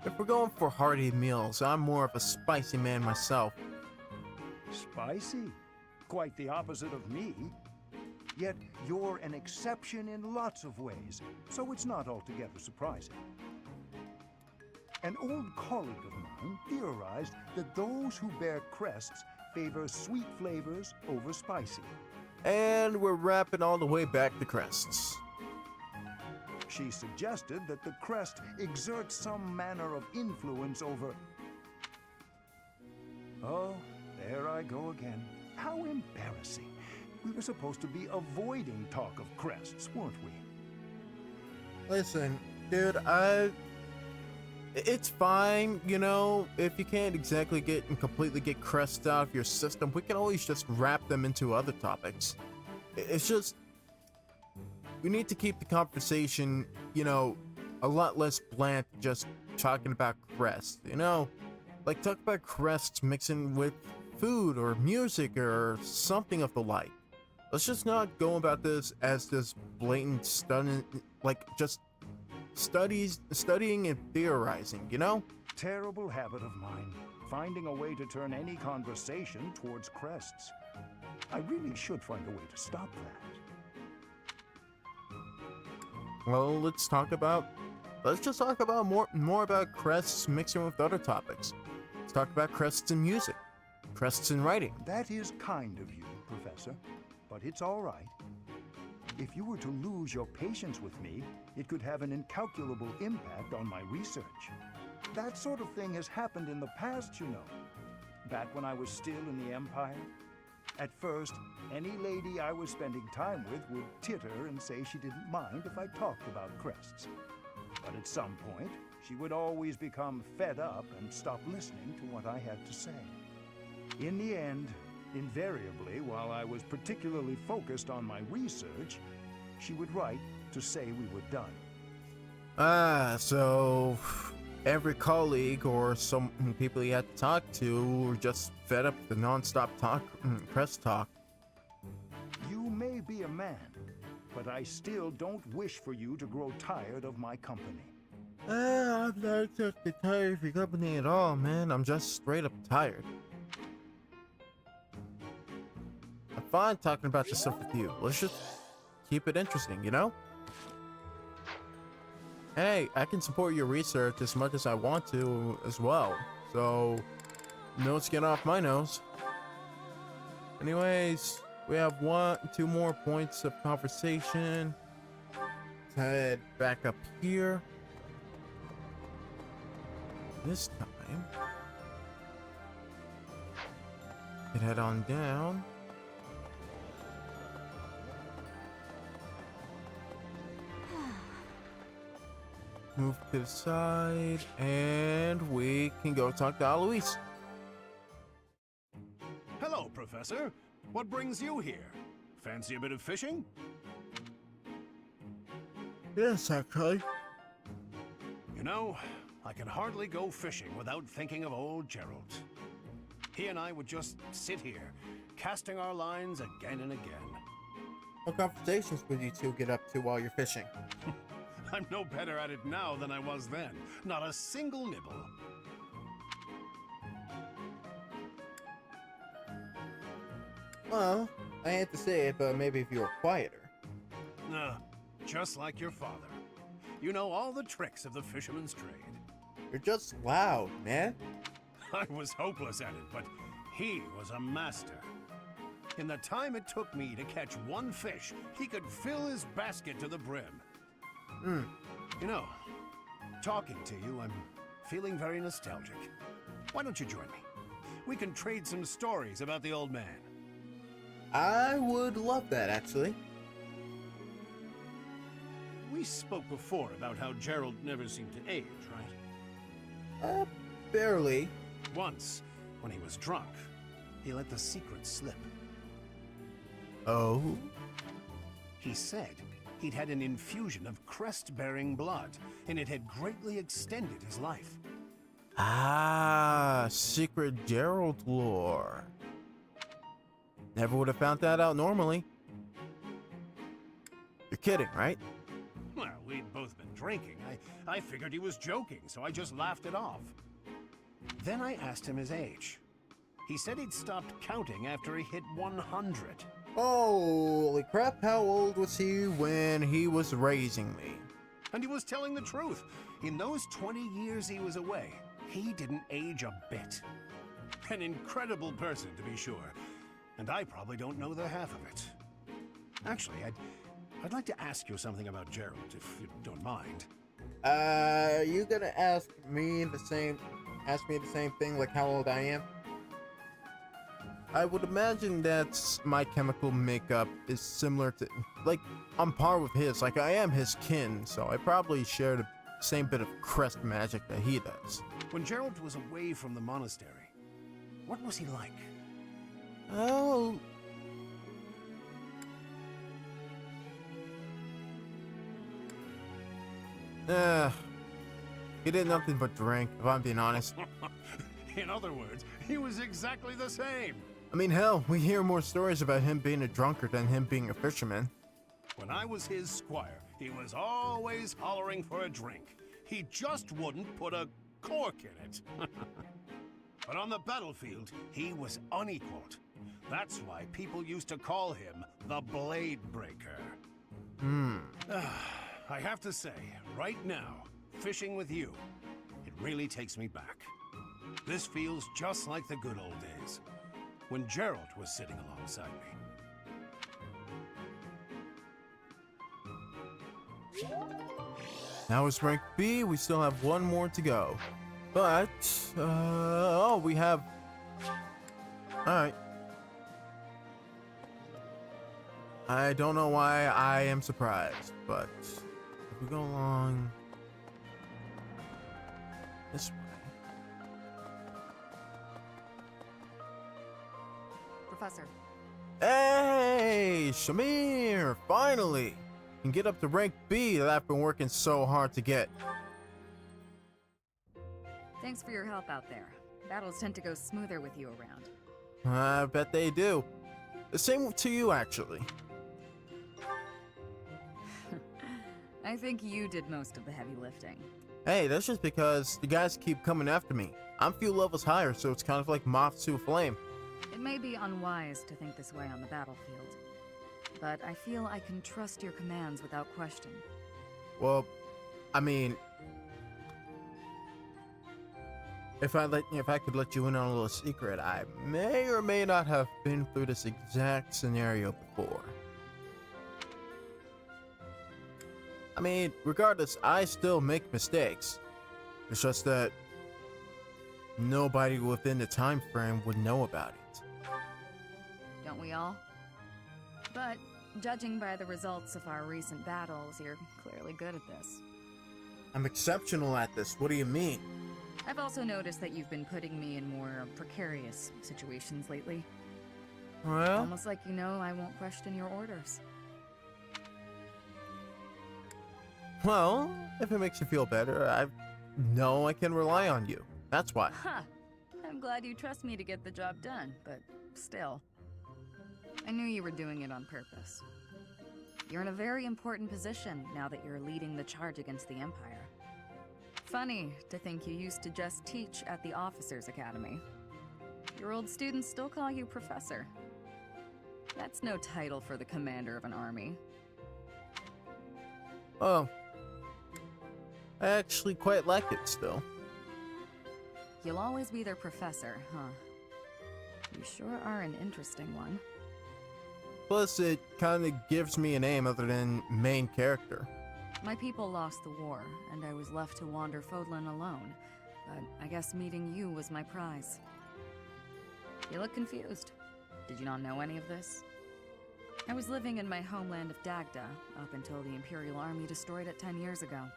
If we're going for hearty meals, I'm more of a spicy man myself. Spicy? Quite the opposite of me. Yet you're an exception in lots of ways, so it's not altogether surprising. An old colleague of mine theorized that those who bear crests favor sweet flavors over spicy. And we're wrapping all the way back to crests. She suggested that the crest exerts some manner of influence over... Oh, there I go again. How embarrassing. We were supposed to be avoiding talk of crests, weren't we? Listen, dude, it's fine, you know, if you can't exactly completely get crests out of your system, we can always just wrap them into other topics. It's just, we need to keep the conversation, you know, a lot less bland, just talking about crests, you know? Like, talk about crests mixing with food or music or something of the like. Let's just not go about this as this blatant studying, like, just studying and theorizing, you know? Terrible habit of mine, finding a way to turn any conversation towards crests. I really should find a way to stop that. Well, let's just talk about more about crests mixing with other topics. Let's talk about crests in music, crests in writing. That is kind of you, Professor, but it's all right. If you were to lose your patience with me, it could have an incalculable impact on my research. That sort of thing has happened in the past, you know. Back when I was still in the Empire. At first, any lady I was spending time with would titter and say she didn't mind if I talked about crests. But at some point, she would always become fed up and stop listening to what I had to say. In the end, invariably, while I was particularly focused on my research, she would write to say we were done. So every colleague or some people you had to talk to were just fed up with the non-stop crest talk. You may be a man, but I still don't wish for you to grow tired of my company. I'm not exactly tired of your company at all, man. I'm just straight up tired. I'm fine talking about this stuff with you. Let's just keep it interesting, you know? Hey, I can support your research as much as I want to as well. So, notes get off my nose. Anyways, we have 2 more points of conversation. Let's head back up here. This time, we can head on down. Move to the side, and we can go talk to Alois. Hello, Professor. What brings you here? Fancy a bit of fishing? Yes, actually. You know, I can hardly go fishing without thinking of old Gerald. He and I would just sit here, casting our lines again and again. What conversations would you two get up to while you're fishing? I'm no better at it now than I was then. Not a single nibble. Well, I hate to say it, but maybe if you were quieter. Just like your father. You know all the tricks of the fisherman's trade. You're just loud, man. I was hopeless at it, but he was a master. In the time it took me to catch one fish, he could fill his basket to the brim. You know, talking to you, I'm feeling very nostalgic. Why don't you join me? We can trade some stories about the old man. I would love that, actually. We spoke before about how Gerald never seemed to age, right? Barely. Once, when he was drunk, he let the secret slip. Oh? He said he'd had an infusion of crest-bearing blood, and it had greatly extended his life. Ah, secret Gerald lore. Never would have found that out normally. You're kidding, right? Well, we'd both been drinking. I figured he was joking, so I just laughed it off. Then I asked him his age. He said he'd stopped counting after he hit 100. Holy crap, how old was he when he was raising me? And he was telling the truth. In those 20 years he was away, he didn't age a bit. An incredible person, to be sure. And I probably don't know the half of it. Actually, I'd like to ask you something about Gerald, if you don't mind. Are you gonna ask me the same thing, like how old I am? I would imagine that my chemical makeup is similar to, like, on par with his. Like, I am his kin, so I probably share the same bit of crest magic that he does. When Gerald was away from the monastery, what was he like? Oh... he did nothing but drink, if I'm being honest. In other words, he was exactly the same. I mean, hell, we hear more stories about him being a drunkard than him being a fisherman. When I was his squire, he was always hollering for a drink. He just wouldn't put a cork in it. But on the battlefield, he was unequaled. That's why people used to call him the Blade Breaker. I have to say, right now, fishing with you, it really takes me back. This feels just like the good old days, when Gerald was sitting alongside me. Now it's rank B, we still have one more to go. But, oh, we have... Alright. I don't know why I am surprised, but if we go along this way. Professor. Hey, Shamir, finally! Can get up to rank B that I've been working so hard to get. Thanks for your help out there. Battles tend to go smoother with you around. I bet they do. The same to you, actually. I think you did most of the heavy lifting. Hey, that's just because the guys keep coming after me. I'm a few levels higher, so it's kind of like moth to a flame. It may be unwise to think this way on the battlefield, but I feel I can trust your commands without question. Well, I mean, if I could let you in on a little secret, I may or may not have been through this exact scenario before. I mean, regardless, I still make mistakes. It's just that nobody within the time frame would know about it. Don't we all? But, judging by the results of our recent battles, you're clearly good at this. I'm exceptional at this, what do you mean? I've also noticed that you've been putting me in more precarious situations lately. Well? Almost like you know I won't question your orders. Well, if it makes you feel better, I know I can rely on you. That's why. Huh. I'm glad you trust me to get the job done, but still. I knew you were doing it on purpose. You're in a very important position now that you're leading the charge against the Empire. Funny to think you used to just teach at the Officers' Academy. Your old students still call you Professor. That's no title for the commander of an army. Oh. I actually quite like it still. You'll always be their professor, huh? You sure are an interesting one. Plus, it kinda gives me a name other than main character. My people lost the war, and I was left to wander Fodlan alone. But I guess meeting you was my prize. You look confused. Did you not know any of this? I was living in my homeland of Dagda, up until the Imperial Army destroyed it 10 years ago.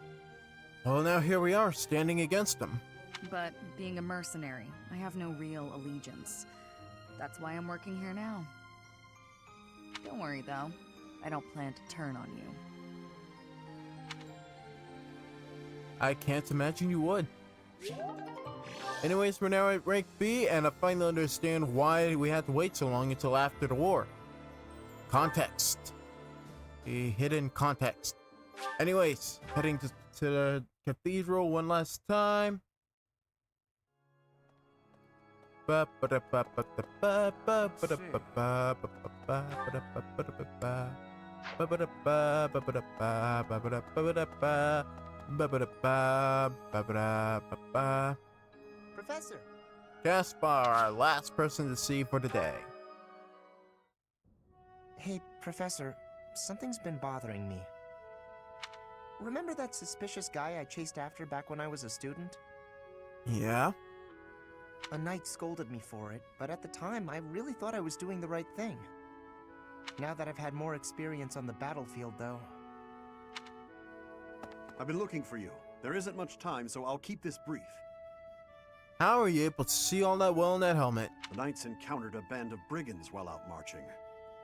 Well, now here we are, standing against them. But being a mercenary, I have no real allegiance. That's why I'm working here now. Don't worry, though. I don't plan to turn on you. I can't imagine you would. Anyways, we're now at rank B, and I finally understand why we had to wait so long until after the war. Context. The hidden context. Anyways, heading to the cathedral one last time. Professor. Gaspar, our last person to see for the day. Hey, Professor, something's been bothering me. Remember that suspicious guy I chased after back when I was a student? Yeah? A knight scolded me for it, but at the time I really thought I was doing the right thing. Now that I've had more experience on the battlefield, though... I've been looking for you. There isn't much time, so I'll keep this brief. How are you able to see all that well in that helmet? The knights encountered a band of brigands while out marching.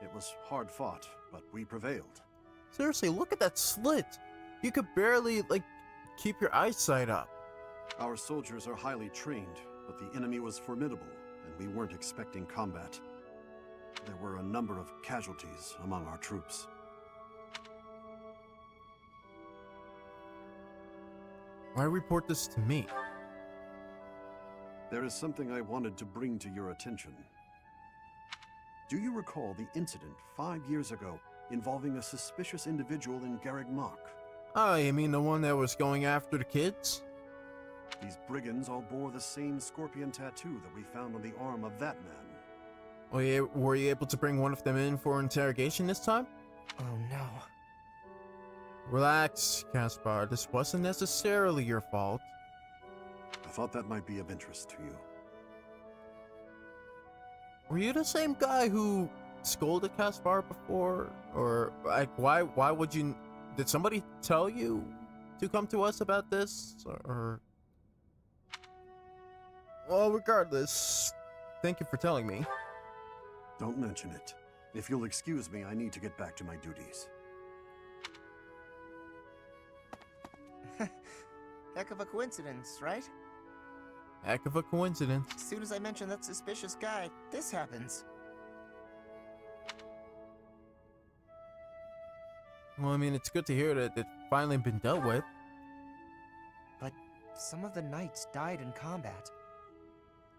It was hard fought, but we prevailed. Seriously, look at that slit. You could barely, like, keep your eyesight up. Our soldiers are highly trained, but the enemy was formidable, and we weren't expecting combat. There were a number of casualties among our troops. Why report this to me? There is something I wanted to bring to your attention. Do you recall the incident 5 years ago involving a suspicious individual in Garreg Mach? Oh, you mean the one that was going after the kids? These brigands all bore the same scorpion tattoo that we found on the arm of that man. Were you able to bring one of them in for interrogation this time? Oh no. Relax, Caspar. This wasn't necessarily your fault. I thought that might be of interest to you. Were you the same guy who scolded Caspar before? Or, like, why would you... Did somebody tell you to come to us about this? Or... Well, regardless, thank you for telling me. Don't mention it. If you'll excuse me, I need to get back to my duties. Heck of a coincidence, right? Heck of a coincidence. As soon as I mention that suspicious guy, this happens. Well, I mean, it's good to hear that it's finally been dealt with. But some of the knights died in combat.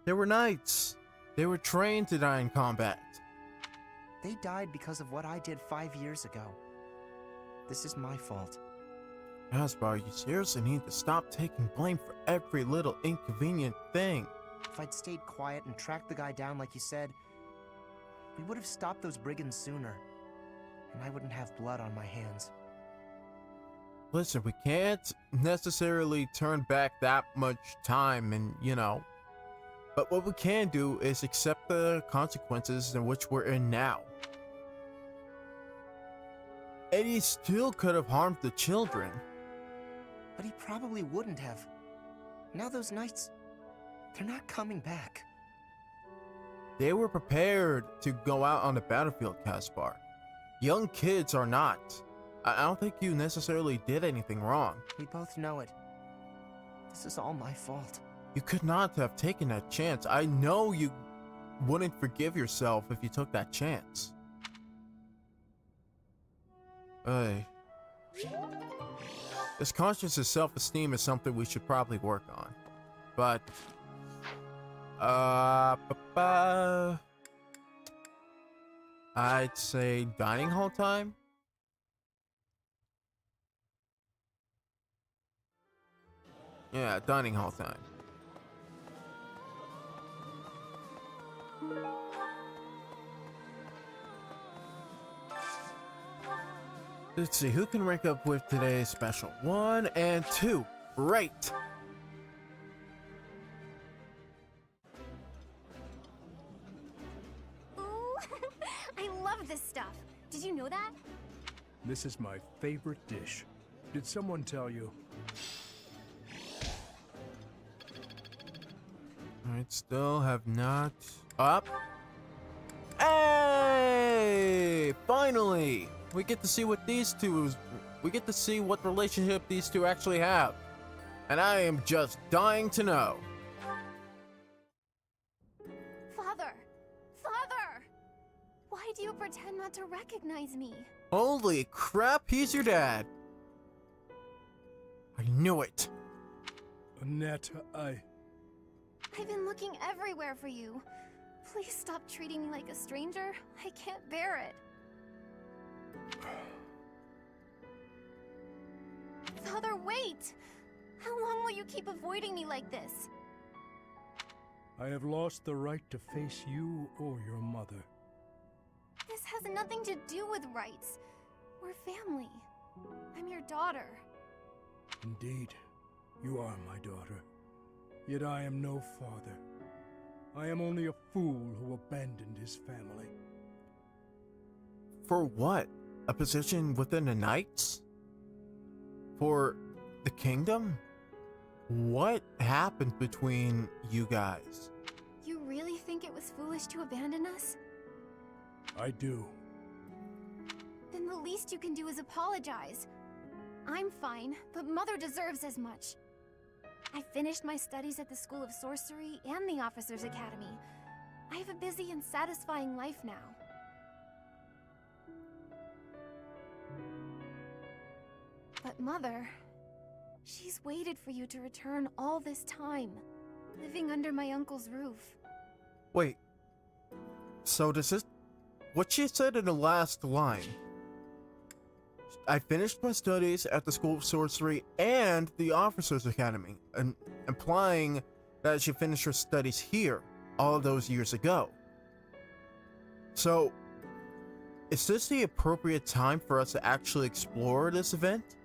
They were knights. They were trained to die in combat. They died because of what I did 5 years ago. This is my fault. Caspar, you seriously need to stop taking blame for every little inconvenient thing. If I'd stayed quiet and tracked the guy down like you said, we would have stopped those brigands sooner. And I wouldn't have blood on my hands. Listen, we can't necessarily turn back that much time and, you know. But what we can do is accept the consequences in which we're in now. Eddie still could have harmed the children. But he probably wouldn't have. Now those knights, they're not coming back. They were prepared to go out on the battlefield, Caspar. Young kids are not. I don't think you necessarily did anything wrong. We both know it. This is all my fault. You could not have taken that chance. I know you wouldn't forgive yourself if you took that chance. This conscious of self-esteem is something we should probably work on. But, I'd say dining hall time? Yeah, dining hall time. Let's see, who can rank up with today's special? 1 and 2. Right. Ooh, I love this stuff. Did you know that? This is my favorite dish. Did someone tell you? Alright, still have not up. Hey! Finally! We get to see what these two, we get to see what relationship these two actually have. And I am just dying to know. Father! Father! Why do you pretend not to recognize me? Holy crap, he's your dad. I knew it. Annette, I've been looking everywhere for you. Please stop treating me like a stranger. I can't bear it. Father, wait! How long will you keep avoiding me like this? I have lost the right to face you or your mother. This has nothing to do with rights. We're family. I'm your daughter. Indeed, you are my daughter. Yet I am no father. I am only a fool who abandoned his family. For what? A position within the Knights? For the kingdom? What happened between you guys? You really think it was foolish to abandon us? I do. Then the least you can do is apologize. I'm fine, but Mother deserves as much. I finished my studies at the School of Sorcery and the Officers' Academy. I have a busy and satisfying life now. But Mother, she's waited for you to return all this time, living under my uncle's roof. Wait. So does this... What she said in the last line... I finished my studies at the School of Sorcery and the Officers' Academy, implying that she finished her studies here all those years ago. So, is this the appropriate time for us to actually explore this event?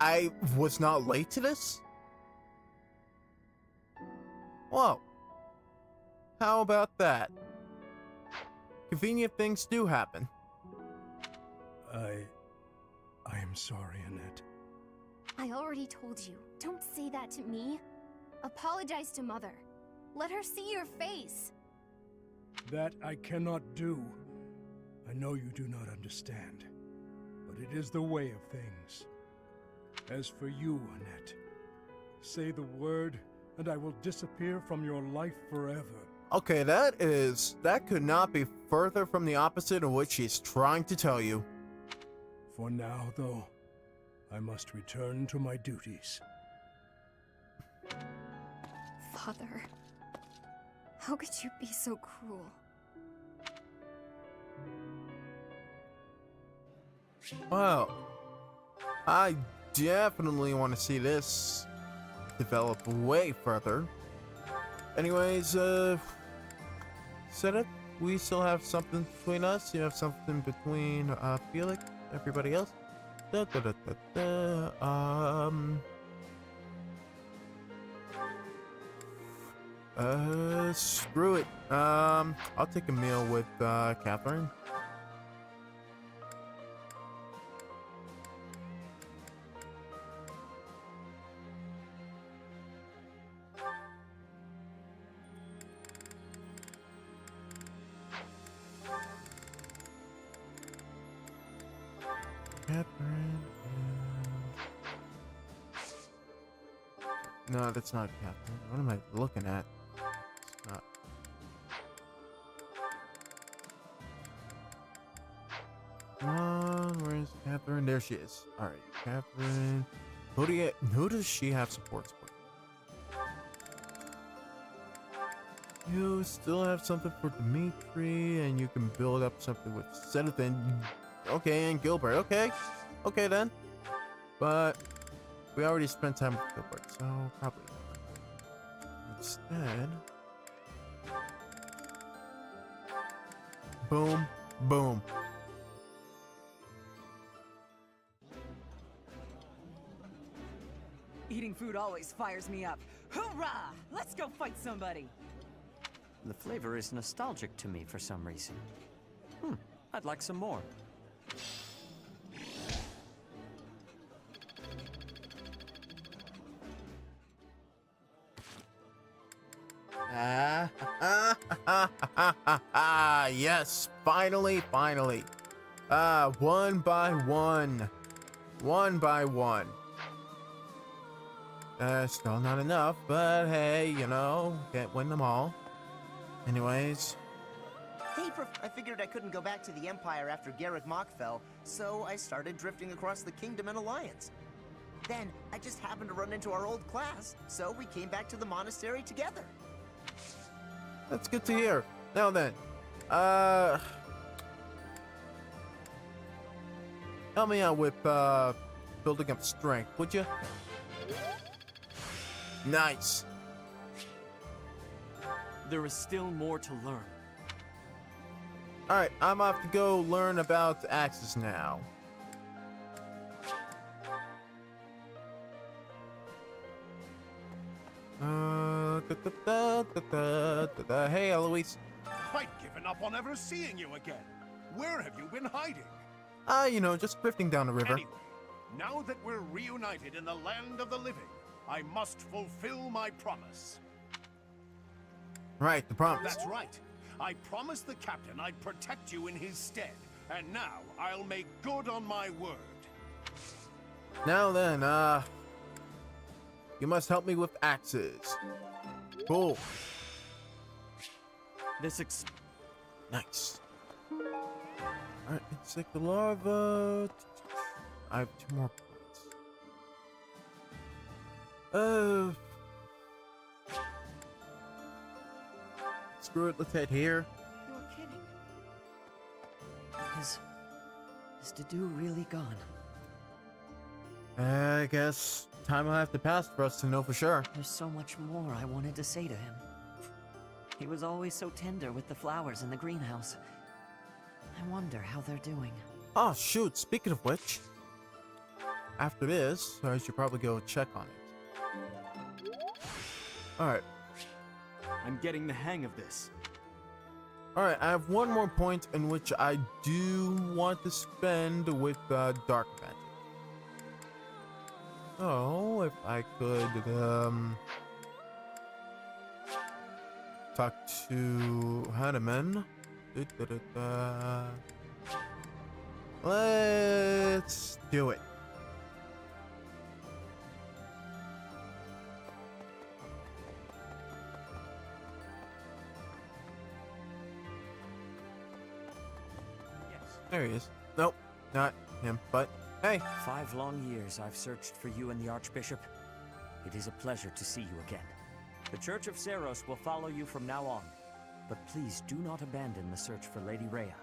I was not late to this? Whoa. How about that? Convenient things do happen. I am sorry, Annette. I already told you, don't say that to me. Apologize to Mother. Let her see your face. That I cannot do. I know you do not understand, but it is the way of things. As for you, Annette, say the word, and I will disappear from your life forever. Okay, that could not be further from the opposite of what she's trying to tell you. For now, though, I must return to my duties. Father, how could you be so cruel? Well, I definitely want to see this develop way further. Anyways, Setup, we still have something between us. You have something between Felix, everybody else. Screw it. I'll take a meal with Catherine. No, that's not Catherine. What am I looking at? It's not. Come on, where's Catherine? There she is. Alright, Catherine. Who does she have supports with? You still have something for Dimitri, and you can build up something with Zenithan. Okay, and Gilbert. Okay. Okay then. But we already spent time with Gilbert, so probably not. Instead, boom, boom. Eating food always fires me up. Hoorah! Let's go fight somebody! The flavor is nostalgic to me for some reason. I'd like some more. Yes, finally. One by one. Still not enough, but hey, you know, can't win them all. Anyways. Hey, I figured I couldn't go back to the Empire after Garreg Mach fell, so I started drifting across the Kingdom and Alliance. Then, I just happened to run into our old class, so we came back to the monastery together. That's good to hear. Now then, help me out with, building up strength, would you? Nice. There is still more to learn. Alright, I'm off to go learn about axes now. Hey, Eloise. I'd given up on ever seeing you again. Where have you been hiding? You know, just drifting down the river. Anyway, now that we're reunited in the land of the living, I must fulfill my promise. Right, the promise. That's right. I promised the captain I'd protect you in his stead, and now I'll make good on my word. Now then, you must help me with axes. Cool. Nice. Alright, let's take the larva. I have 2 more points. Screw it, let's head here. You're kidding. Is Dedue really gone? I guess time will have to pass for us to know for sure. There's so much more I wanted to say to him. He was always so tender with the flowers in the greenhouse. I wonder how they're doing. Oh shoot, speaking of which, after this, I should probably go check on it. Alright. I'm getting the hang of this. Alright, I have 1 more point in which I do want to spend with dark magic. Oh, if I could talk to Hanuman. Let's do it. There he is. Nope, not him, but hey. 5 long years I've searched for you and the Archbishop. It is a pleasure to see you again. The Church of Seros will follow you from now on, but please do not abandon the search for Lady Rhea.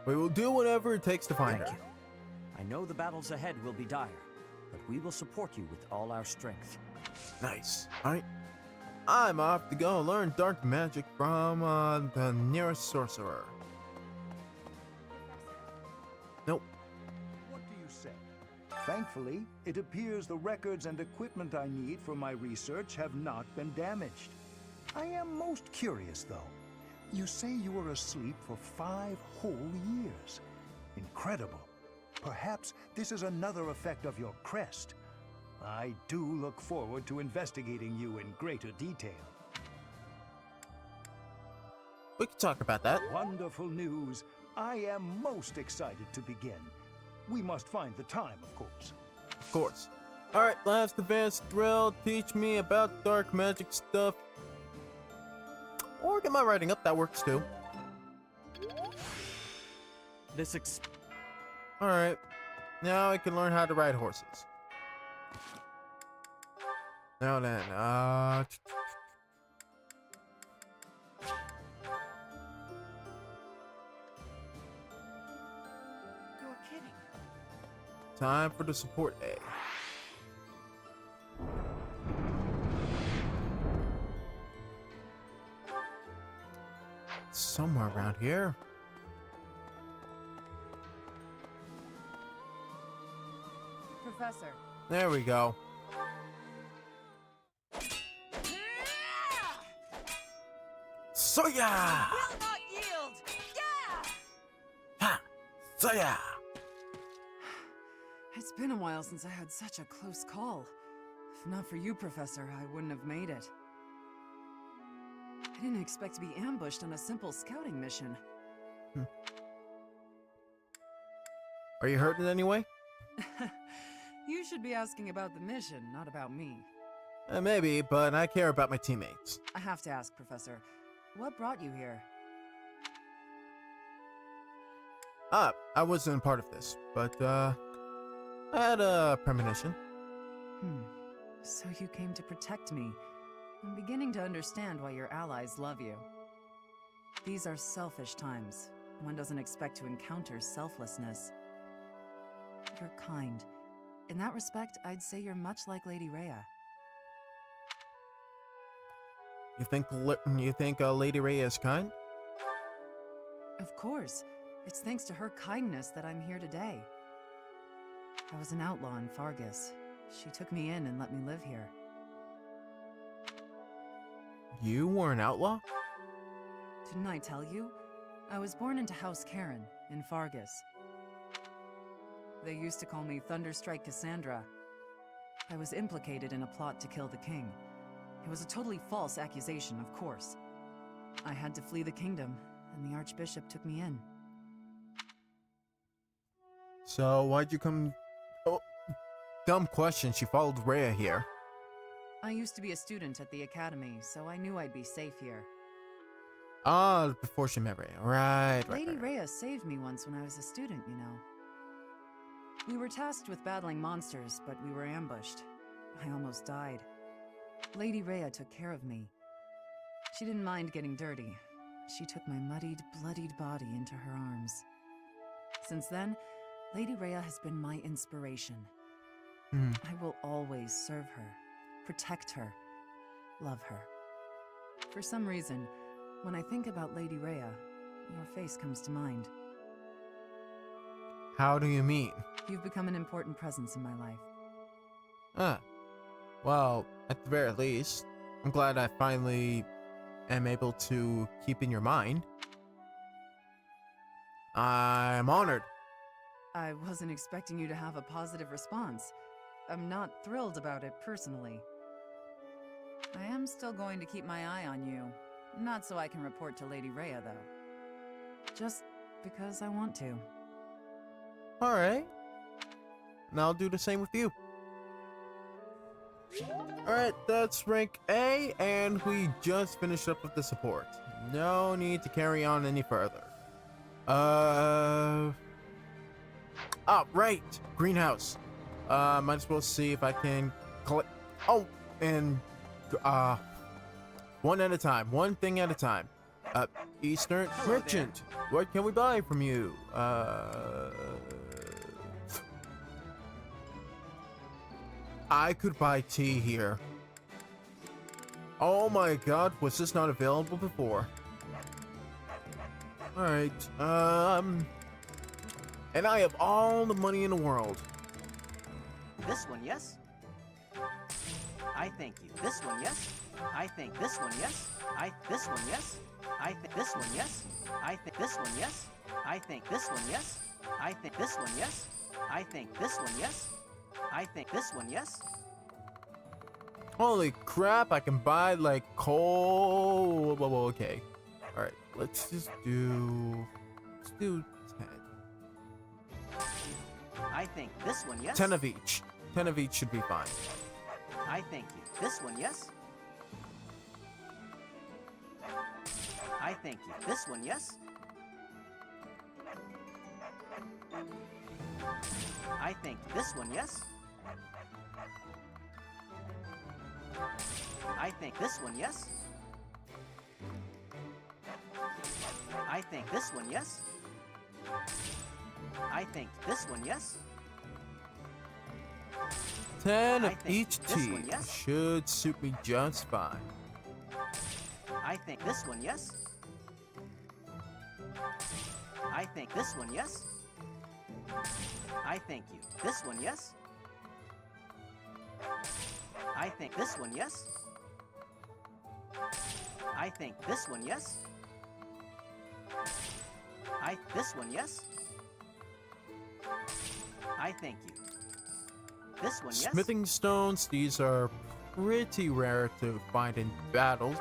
We will do whatever it takes to find her. Thank you. I know the battles ahead will be dire, but we will support you with all our strength. Nice. Alright. I'm off to go learn dark magic from the nearest sorcerer. Nope. What do you say? Thankfully, it appears the records and equipment I need for my research have not been damaged. I am most curious, though. You say you were asleep for 5 whole years. Incredible. Perhaps this is another effect of your crest. I do look forward to investigating you in greater detail. We can talk about that. Wonderful news. I am most excited to begin. We must find the time, of course. Of course. Alright, last advanced thrill. Teach me about dark magic stuff. Or get my writing up, that works too. Alright. Now I can learn how to ride horses. Now then, You're kidding. time for the support A. Somewhere around here. Professor. There we go. Soya! Will not yield! Yeah! Ha! Soya! It's been a while since I had such a close call. If not for you, Professor, I wouldn't have made it. I didn't expect to be ambushed on a simple scouting mission. Are you hurt in any way? You should be asking about the mission, not about me. Maybe, but I care about my teammates. I have to ask, Professor, what brought you here? I wasn't part of this, but, I had a premonition. So you came to protect me. I'm beginning to understand why your allies love you. These are selfish times. One doesn't expect to encounter selflessness. You're kind. In that respect, I'd say you're much like Lady Rhea. You think Lady Rhea is kind? Of course. It's thanks to her kindness that I'm here today. I was an outlaw in Fargus. She took me in and let me live here. You were an outlaw? Didn't I tell you? I was born into House Karen in Fargus. They used to call me Thunderstrike Cassandra. I was implicated in a plot to kill the king. It was a totally false accusation, of course. I had to flee the kingdom, and the Archbishop took me in. So why'd you come? Oh, dumb question. She followed Rhea here. I used to be a student at the academy, so I knew I'd be safe here. Ah, before she met Rhea. Right. Lady Rhea saved me once when I was a student, you know. We were tasked with battling monsters, but we were ambushed. I almost died. Lady Rhea took care of me. She didn't mind getting dirty. She took my muddied, bloodied body into her arms. Since then, Lady Rhea has been my inspiration. I will always serve her, protect her, love her. For some reason, when I think about Lady Rhea, your face comes to mind. How do you mean? You've become an important presence in my life. Ah. Well, at the very least, I'm glad I finally am able to keep in your mind. I'm honored. I wasn't expecting you to have a positive response. I'm not thrilled about it personally. I am still going to keep my eye on you. Not so I can report to Lady Rhea, though. Just because I want to. Alright. And I'll do the same with you. Alright, that's rank A, and we just finished up with the support. No need to carry on any further. Oh, right! Greenhouse. Might as well see if I can collect... Oh, and... one at a time. One thing at a time. Eastern Merchant. What can we buy from you? I could buy tea here. Oh my god, was this not available before? Alright, and I have all the money in the world. This one, yes? I thank you. This one, yes? I think this one, yes? This one, yes? I think this one, yes? I think this one, yes? I think this one, yes? I think this one, yes? I think this one, yes? I think this one, yes? Holy crap, I can buy like coal. Well, okay. Alright, let's do 10. I think this one, yes? 10 of each. 10 of each should be fine. I thank you. This one, yes? I thank you. This one, yes? I think this one, yes? I think this one, yes? I think this one, yes? I think this one, yes? 10 of each tea should suit me just fine. I think this one, yes? I think this one, yes? I thank you. This one, yes? I think this one, yes? I think this one, yes? This one, yes? I thank you. This one, yes? Smithing stones, these are pretty rare to find in battle.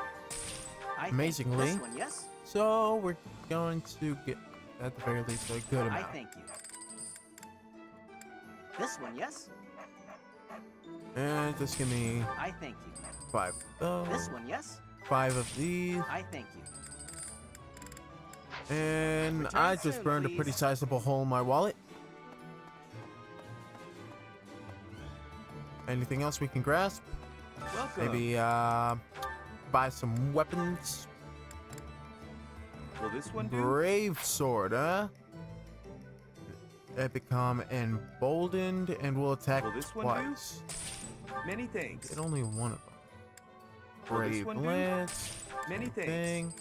Amazingly. This one, yes? So we're going to get, at the very least, a good amount. I thank you. This one, yes? And just give me... I thank you. 5 of those. This one, yes? 5 of these. I thank you. And Return I just soon, burned a please. pretty sizable hole in my wallet. Anything else we can grasp? Welcome. Maybe buy some weapons. Will this one do? Brave sword, huh? They become emboldened and will attack Will this one twice. do? Many thanks. Get only one of them. Will this Brave one do? lance. Many thanks. Thing.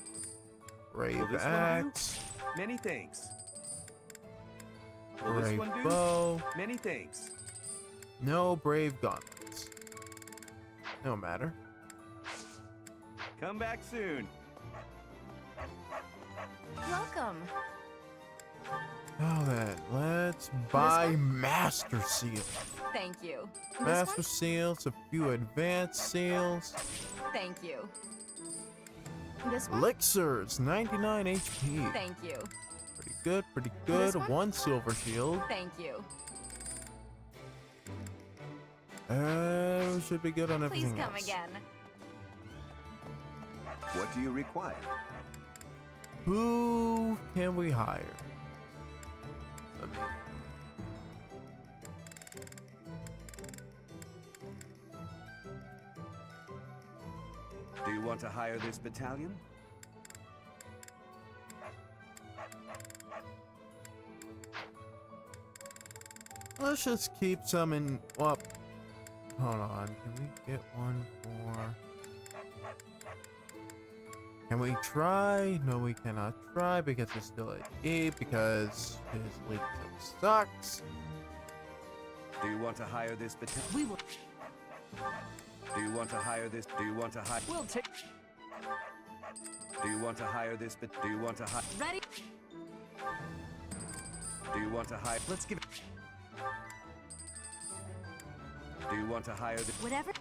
Brave Will this one axe. do? Many thanks. Will this Brave one do? bow. Many thanks. No brave gauntlets. No matter. Come back soon. Welcome. Now then, let's buy Master Seal. Thank you. Master Seals, a few advanced seals. Thank you. This one? Elixirs, 99 HP. Thank you. Pretty good, pretty good. This one? One silver shield. Thank you. We should be good on everything Please come else. again. What do you require? Who can we hire? Let me... Do you want to hire this battalion? Let's just keep some in. Well, hold on. Can we get one for? Can we try? No, we cannot try because it's still at E because his league sucks. Do you want to hire this battalion? We will. Do you want to hire this? Do you want to hire? We'll take. Do you want to hire this? But do you want to hire? Ready? Do you want to hire? Let's give it. Do you want to hire this? Whatever.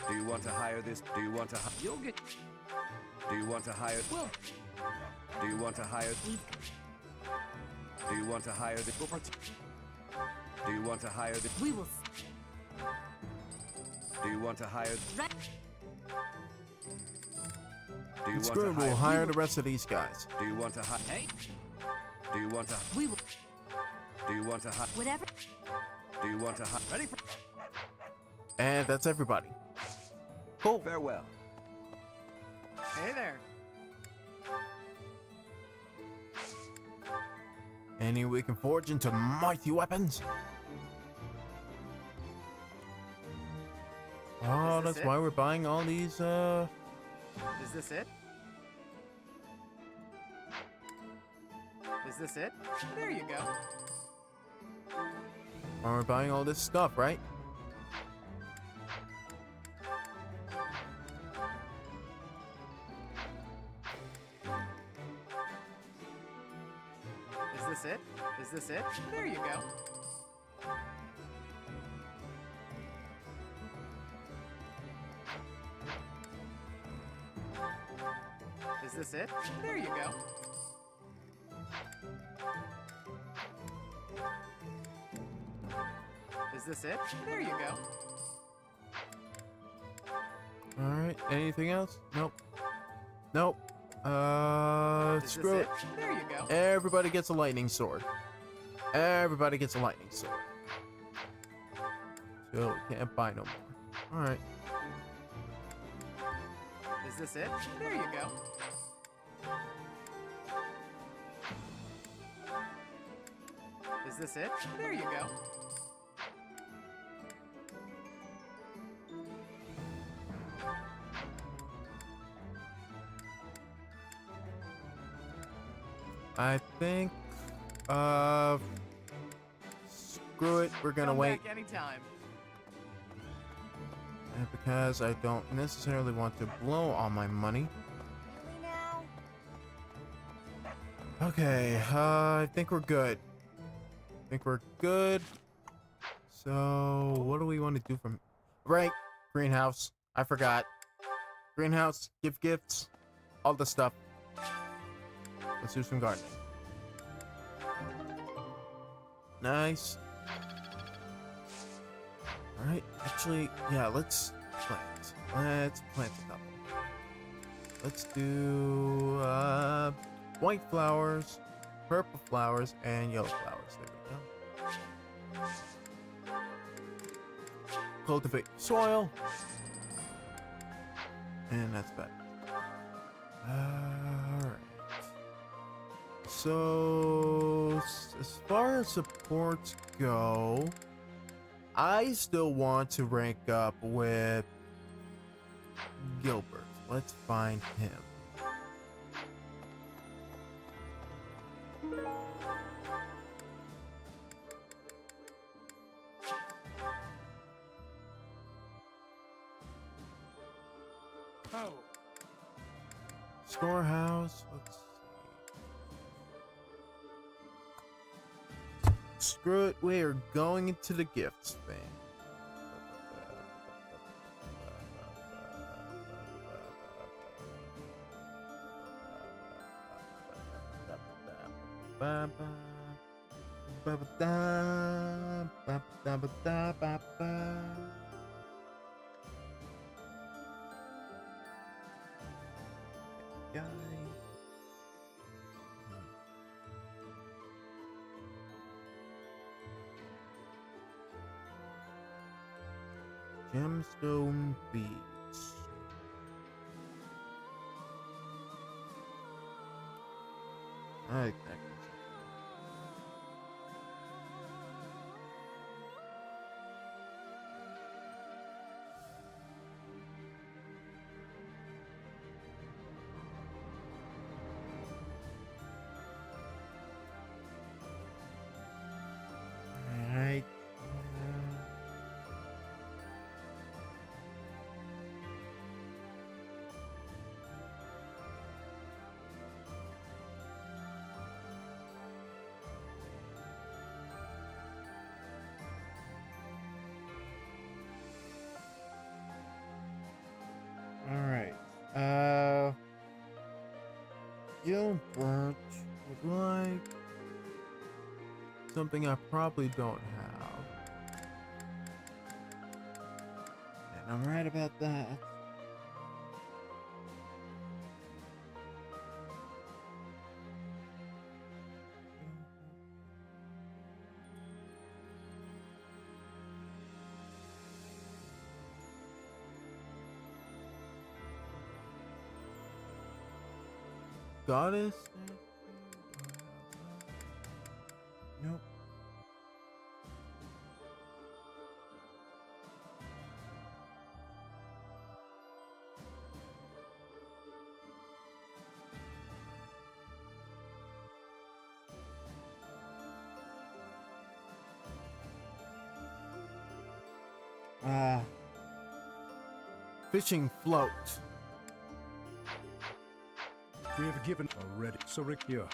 Do you want to hire this? Do you want to hire? You'll get. Do you want to hire? We'll. Do you want to hire? Do you want to hire this? Do you want to hire this? We will. Do you want to hire? Ready? Do you It's want good. to hire? We'll hire the rest of these guys. Do you want to hire? Hey. Do you want to? We will. Do you want to hire? Whatever. Do you want to hire? Ready for. And that's everybody. Cool. Farewell. Hey there. Any we can forge into mighty weapons. Oh, that's why we're buying all these, Is this it? Is this it? There you go. why we're buying all this stuff, right? Is this it? Is this it? There you go. Is this it? There you go. Is this it? There you go. Alright, anything else? Nope. Nope. Is Screw this it. There you go. Everybody gets a lightning sword. Everybody gets a lightning sword. So we can't buy no more. Alright. Is this it? There you go. Is this it? There you go. I think, screw it, we're gonna Come wait. back anytime. And because I don't necessarily want to blow all my money. Okay, I think we're good. I think we're good. So, what do we want to do from... Right, greenhouse. I forgot. Greenhouse, give gifts, all the stuff. Let's do some gardening. Nice. Alright, actually, yeah, let's plant. Let's plant a couple. Let's do white flowers, purple flowers, and yellow flowers. There we go. Cultivate soil. And that's better. Alright. So, as far as supports go, I still want to rank up with Gilbert. Let's find him. Storehouse. Let's see. Screw it. We are going into the gifts thing. Gemstone beads. I like that. Alright. Alright. Gilbert would like something I probably don't have. And I'm right about that. Goddess? Nope. Fishing float. We have given already. So Rick, here.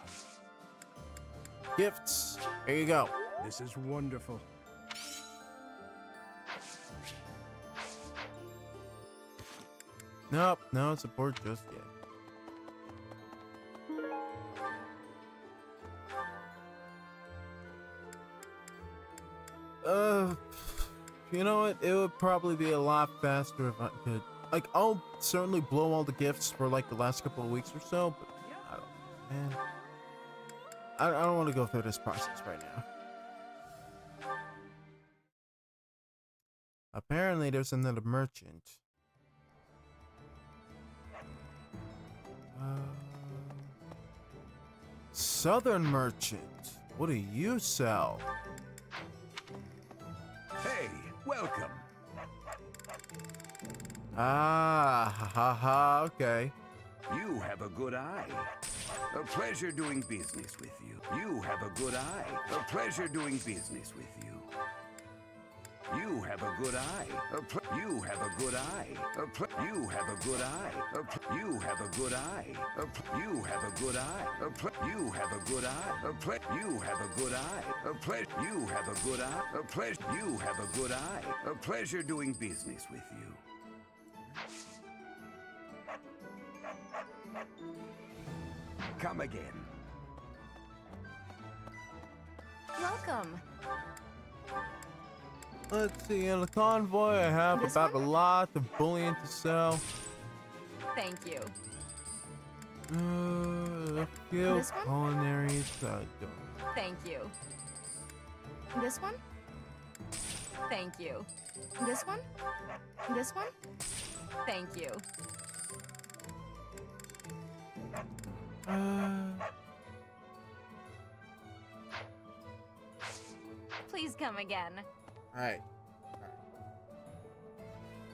Gifts. Here you go. This is wonderful. Nope, no support just yet. You know what? It would probably be a lot faster if I could. Like, I'll certainly blow all the gifts for like the last couple of weeks or so, but I don't, man. I don't want to go through this process right now. Apparently, there's another merchant. Southern merchant. What do you sell? Hey, welcome. Ah, ha, okay. You have a good eye. A pleasure doing business with you. You have a good eye. A pleasure doing business with you. You have a good eye. You have a good eye. You have a good eye. You have a good eye. You have a good eye. You have a good eye. You have a good eye. You have a good eye. You have a good eye. A pleasure doing business with you. Come again. Welcome. Let's see, in the convoy I have This about one? a lot of bullion to sell. Thank you. A few This one? culinaries. Don't. Thank you. This one? Thank you. This one? This one? Thank you. Please come again. Alright.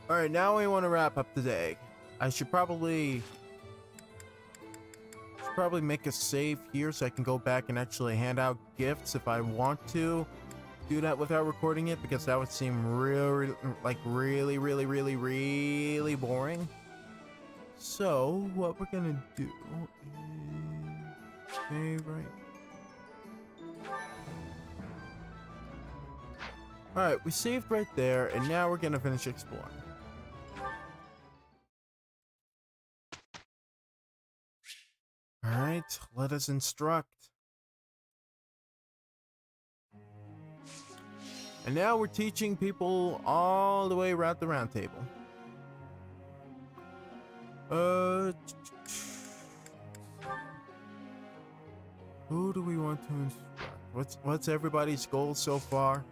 Alright, now we want to wrap up today. I should probably make a save here so I can go back and actually hand out gifts if I want to do that without recording it, because that would seem really boring. So, what we're gonna do is... Okay, right. Alright, we saved right there, and now we're gonna finish exploring. Alright, let us instruct. And now we're teaching people all the way around the round table. Who do we want to instruct? What's everybody's goal so far?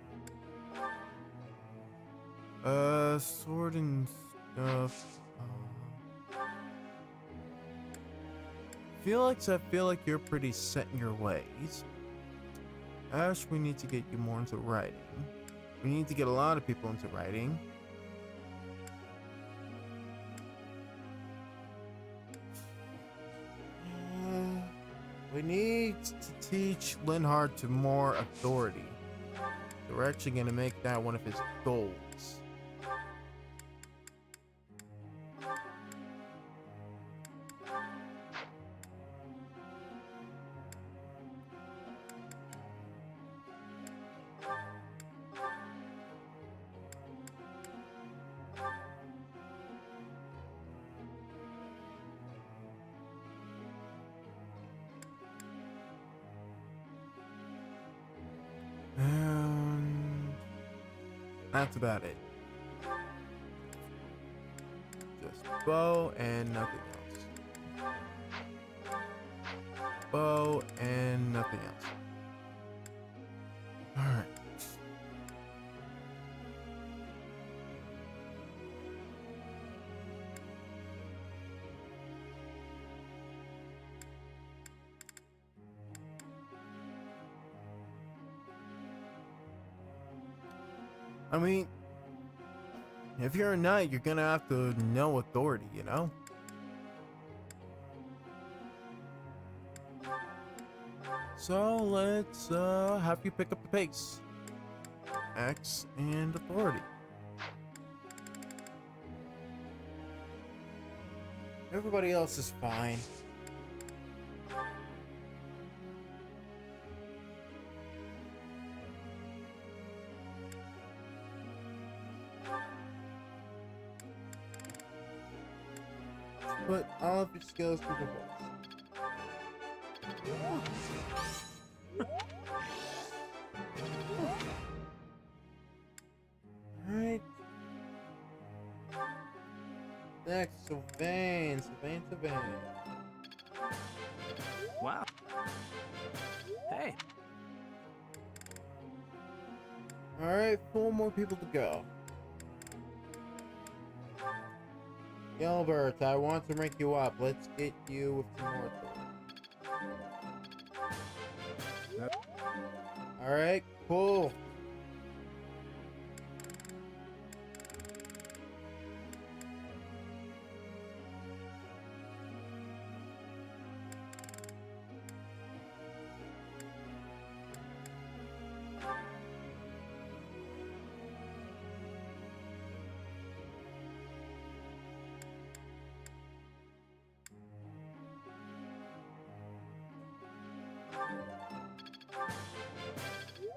Sword and stuff. I feel like you're pretty set in your ways. Ash, we need to get you more into writing. We need to get a lot of people into writing. We need to teach Linhardt to more authority. So we're actually going to make that one of his goals. That's about it. Just bow and nothing else. Bow and nothing else. Alright. I mean, if you're a knight, you're gonna have to know authority, you know? So let's have you pick up the pace. X and authority. Everybody else is fine. Put all of your skills to the voice. Alright. Next, Sylvain. Wow. Hey. Alright, 4 more people to go. Gilbert, I want to rank you up. Let's get you with some more authority. Alright, cool.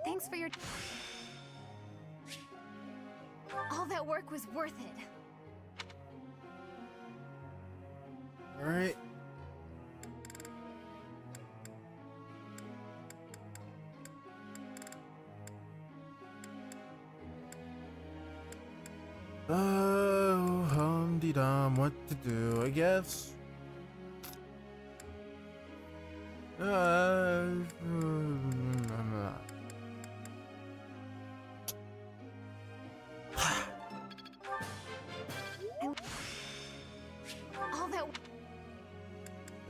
Thanks for your... All that work was worth it. Alright. Oh, hum-de-dum, what to do, I guess. All that...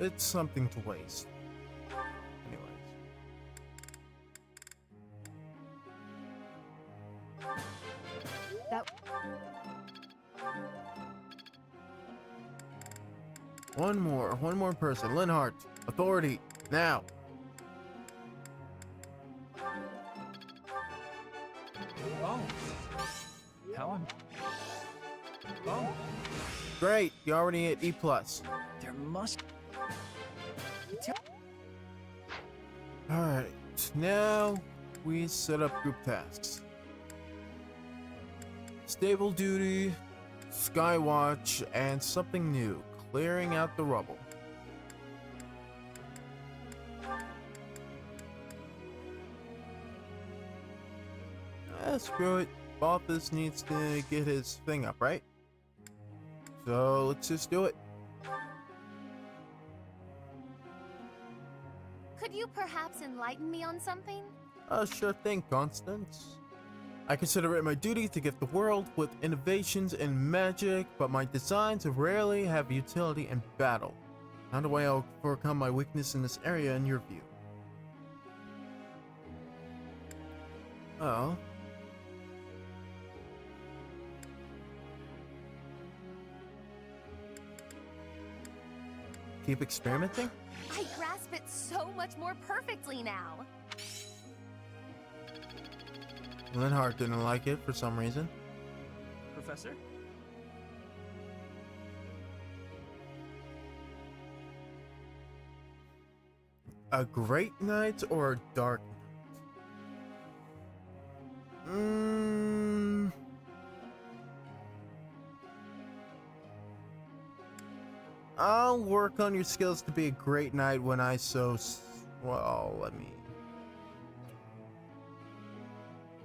It's something to waste. Anyways. That... One more person. Linhardt, authority, now. Oh. Helen. Oh. Great, you already hit E+. There must... Alright, now we set up group tasks. Stable duty, Skywatch, and something new, clearing out the rubble. Screw it. Balthus needs to get his thing up, right? So let's just do it. Could you perhaps enlighten me on something? Sure thing, Constance. I consider it my duty to gift the world with innovations in magic, but my designs rarely have utility in battle. How do I overcome my weakness in this area in your view? Oh. Keep experimenting? I grasp it so much more perfectly now. Linhardt didn't like it for some reason. Professor? A great night or a dark night? I'll work on your skills to be a great knight when I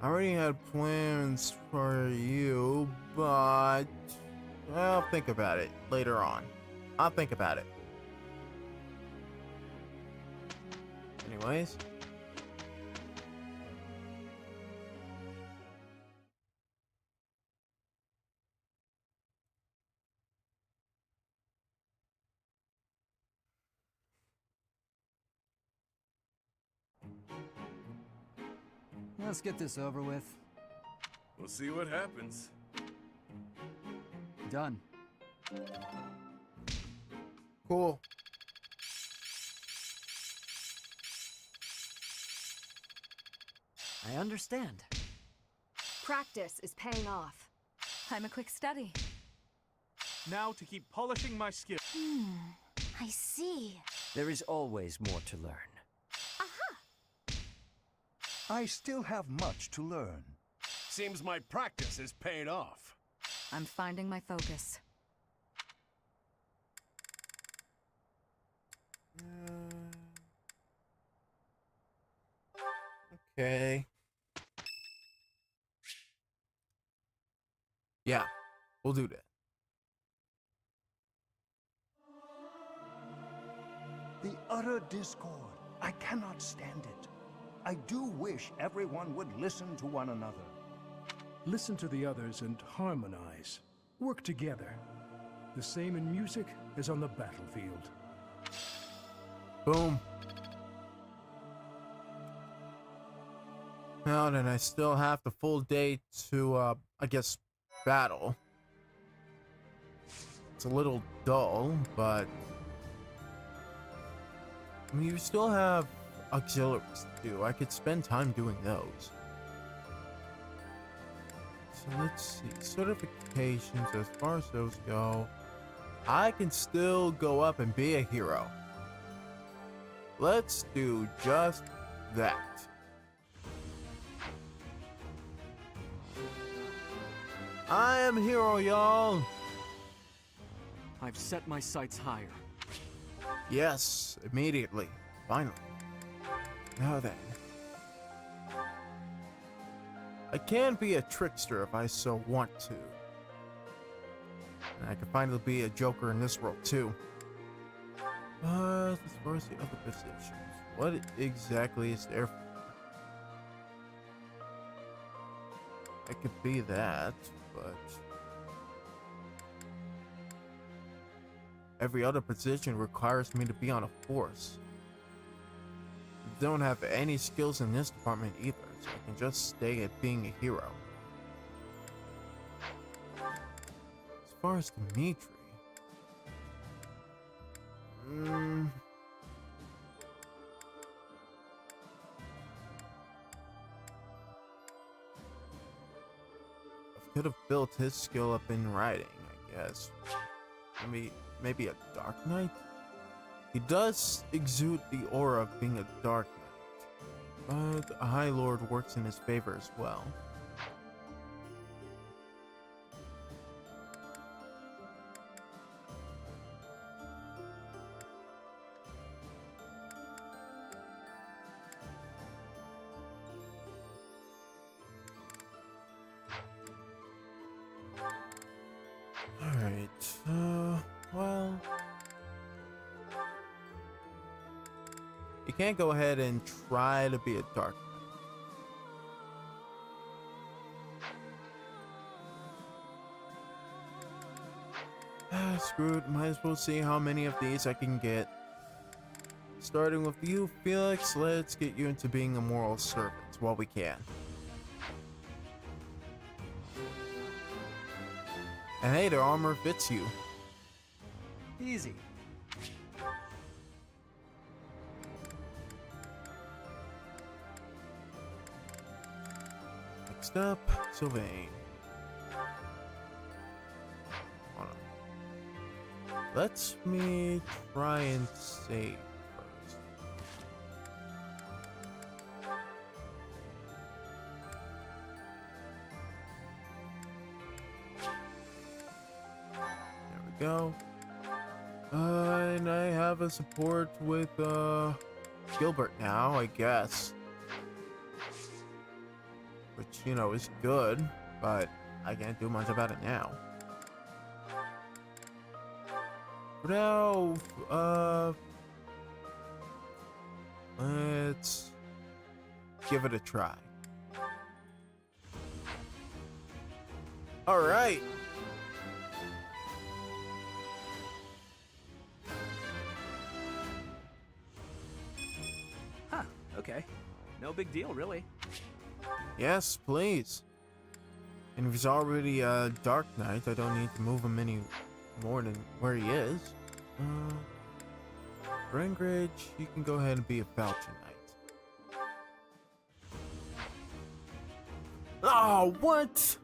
I already had plans for you, but I'll think about it later on. I'll think about it. Anyways. Let's get this over with. We'll see what happens. Done. Cool. I understand. Practice is paying off. I'm a quick study. Now to keep polishing my skill. I see. There is always more to learn. I still have much to learn. Seems my practice is paying off. I'm finding my focus. Okay. Yeah, we'll do that. The utter discord. I cannot stand it. I do wish everyone would listen to one another. Listen to the others and harmonize. Work together. The same in music as on the battlefield. Boom. Now then, I still have the full day to, I guess, battle. It's a little dull, but I mean, you still have auxiliaries to do. I could spend time doing those. So let's see. Certifications, as far as those go, I can still go up and be a hero. Let's do just that. I am a hero, y'all. I've set my sights higher. Yes, immediately. Finally. Now then. I can be a trickster if I so want to. And I can finally be a joker in this world too. But as far as the other positions, what exactly is there? I could be that, but every other position requires me to be on a force. Don't have any skills in this department either, so I can just stay at being a hero. As far as Dimitri, I could have built his skill up in writing, I guess. maybe a Dark Knight? He does exude the aura of being a Dark Knight, but a High Lord works in his favor as well. Well, you can't go ahead and try to be a Dark Knight. Screwed, might as well see how many of these I can get. Starting with you, Felix, let's get you into being a moral servant while we can. And hey, their armor fits you. Easy. Next up, Sylvain. Hold on. Let me try and save first. There we go. And I have a support with Gilbert now, I guess. Which, you know, is good, but I can't do much about it now. For now, let's give it a try. All right. Okay. No big deal, really. Yes, please. And if he's already a Dark Knight, I don't need to move him any more than where he is. Garreg, you can go ahead and be a Falchion Knight. Oh, what?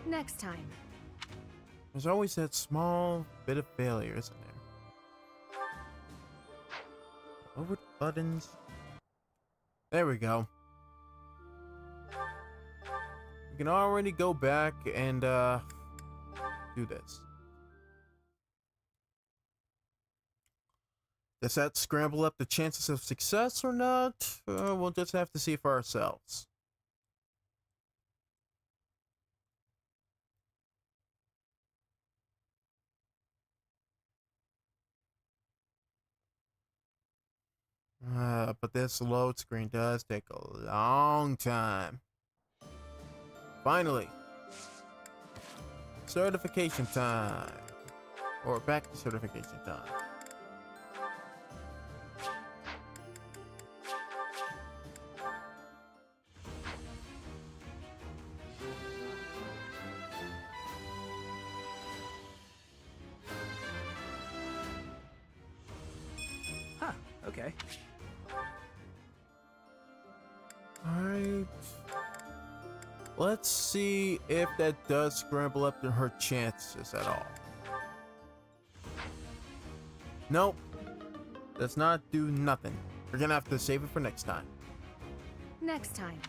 Next time. There's always that small bit of failure, isn't there? Over the buttons. There we go. We can already go back and do this. Does that scramble up the chances of success or not? We'll just have to see for ourselves. But this load screen does take a long time. Finally. Certification time. Or back to certification time. Huh, okay. Alright. Let's see if that does scramble up to her chances at all. Nope. Does not do nothing. We're gonna have to save it for next time. Next time.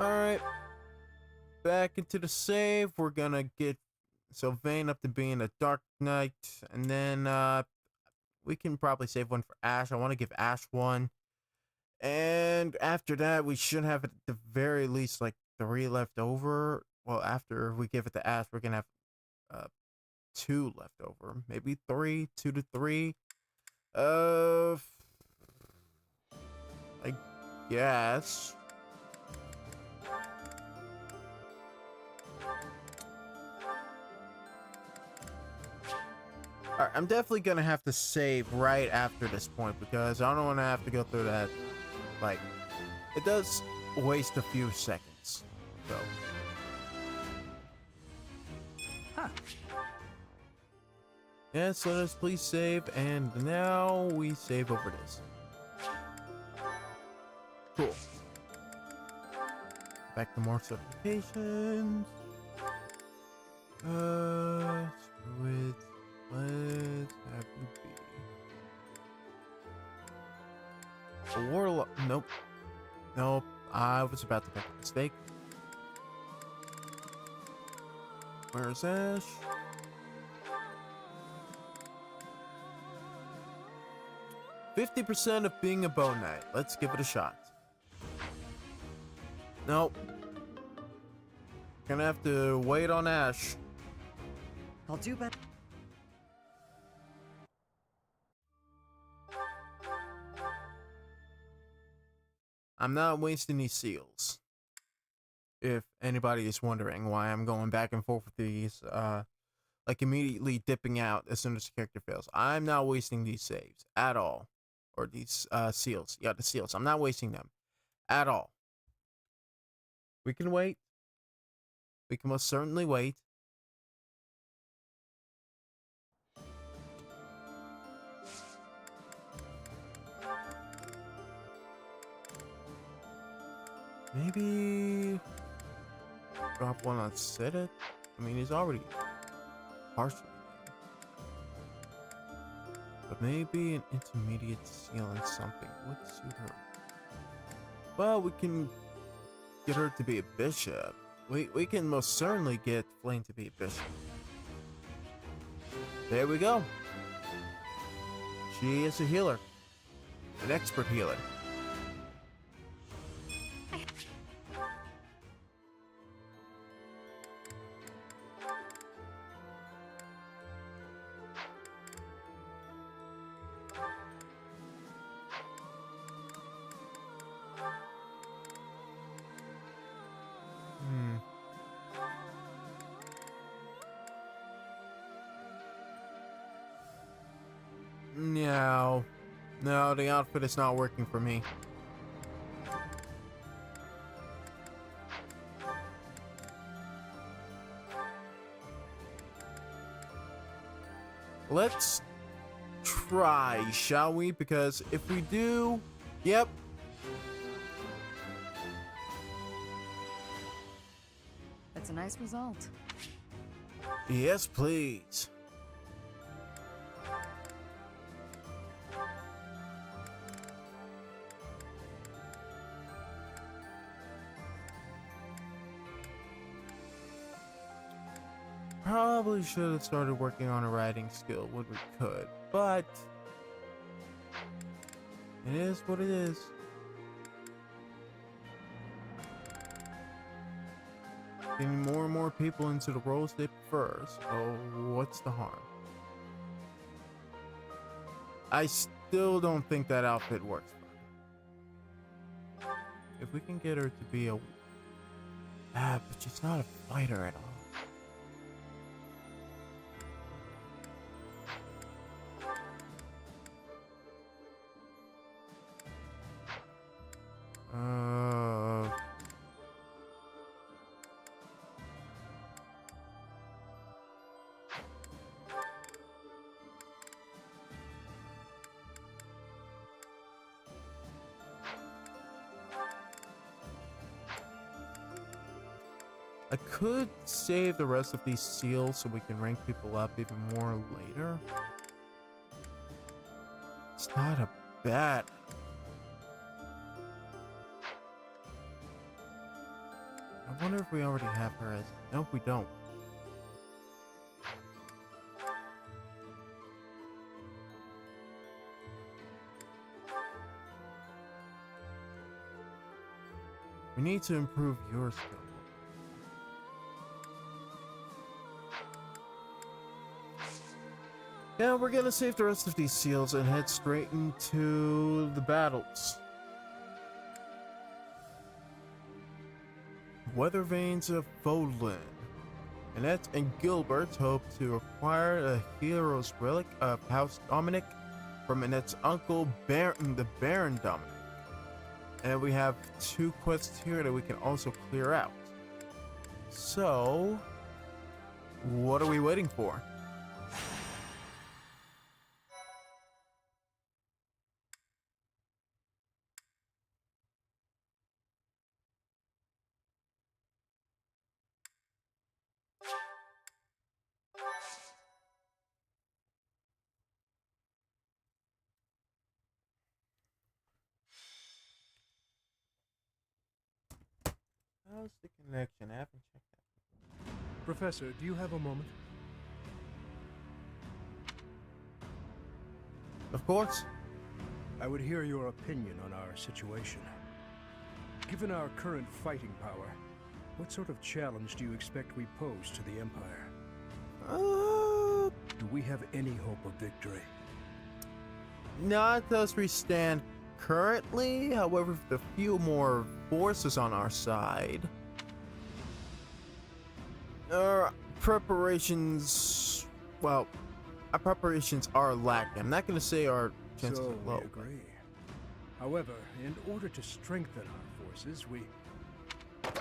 Alright. Back into the save. We're gonna get Sylvain up to being a Dark Knight. And then we can probably save one for Ash. I want to give Ash one. And after that, we should have at the very least like 3 left over. Well, after we give it to Ash, we're gonna have 2 left over. Maybe 3, 2 to 3. I guess. Alright, I'm definitely gonna have to save right after this point because I don't want to have to go through that. Like, it does waste a few seconds. So. Huh. Yes, let us please save, and now we save over this. Cool. back to more certifications. Screw it. Let's have you be a warlock. Nope. Nope. I was about to make a mistake. Where's Ash? %50 of being a bow knight. Let's give it a shot. Nope. Gonna have to wait on Ash. I'll do better. I'm not wasting these seals. If anybody is wondering why I'm going back and forth with these, like immediately dipping out as soon as the character fails. I'm not wasting these saves at all. Or these seals. Yeah, the seals. I'm not wasting them at all. We can wait. We can most certainly wait. Maybe drop one on Sidit. I mean, he's already partially dead. But maybe an intermediate seal and something would suit her. Well, we can get her to be a bishop. We can most certainly get Flame to be a bishop. There we go. She is a healer. An expert healer. No, the outfit is not working for me. Let's try, shall we? Because if we do, yep. That's a nice result. Yes, please. Probably should have started working on a writing skill when we could, but it is what it is. Getting more and more people into the roles they prefer, so what's the harm? I still don't think that outfit works for her. If we can get her to be a... but she's not a fighter at all. I could save the rest of these seals so we can rank people up even more later. It's not a bad... I wonder if we already have her as... Nope, we don't. We need to improve your skill. Yeah, we're gonna save the rest of these seals and head straight into the battles. Weather Veins of Fodlan. Annette and Gilbert hope to acquire a hero's relic of House Dominic from Annette's uncle, the Baron Dominic. And we have 2 quests here that we can also clear out. So, what are we waiting for? How's the connection? I haven't checked that. Professor, do you have a moment? Of course. I would hear your opinion on our situation. Given our current fighting power, what sort of challenge do you expect we pose to the Empire? Do we have any hope of victory? Not as we stand currently, however, with a few more forces on our side, our preparations, well, our preparations are lacking. I'm not going to say our chances So are low. we agree. However, in order to strengthen our forces, we... Why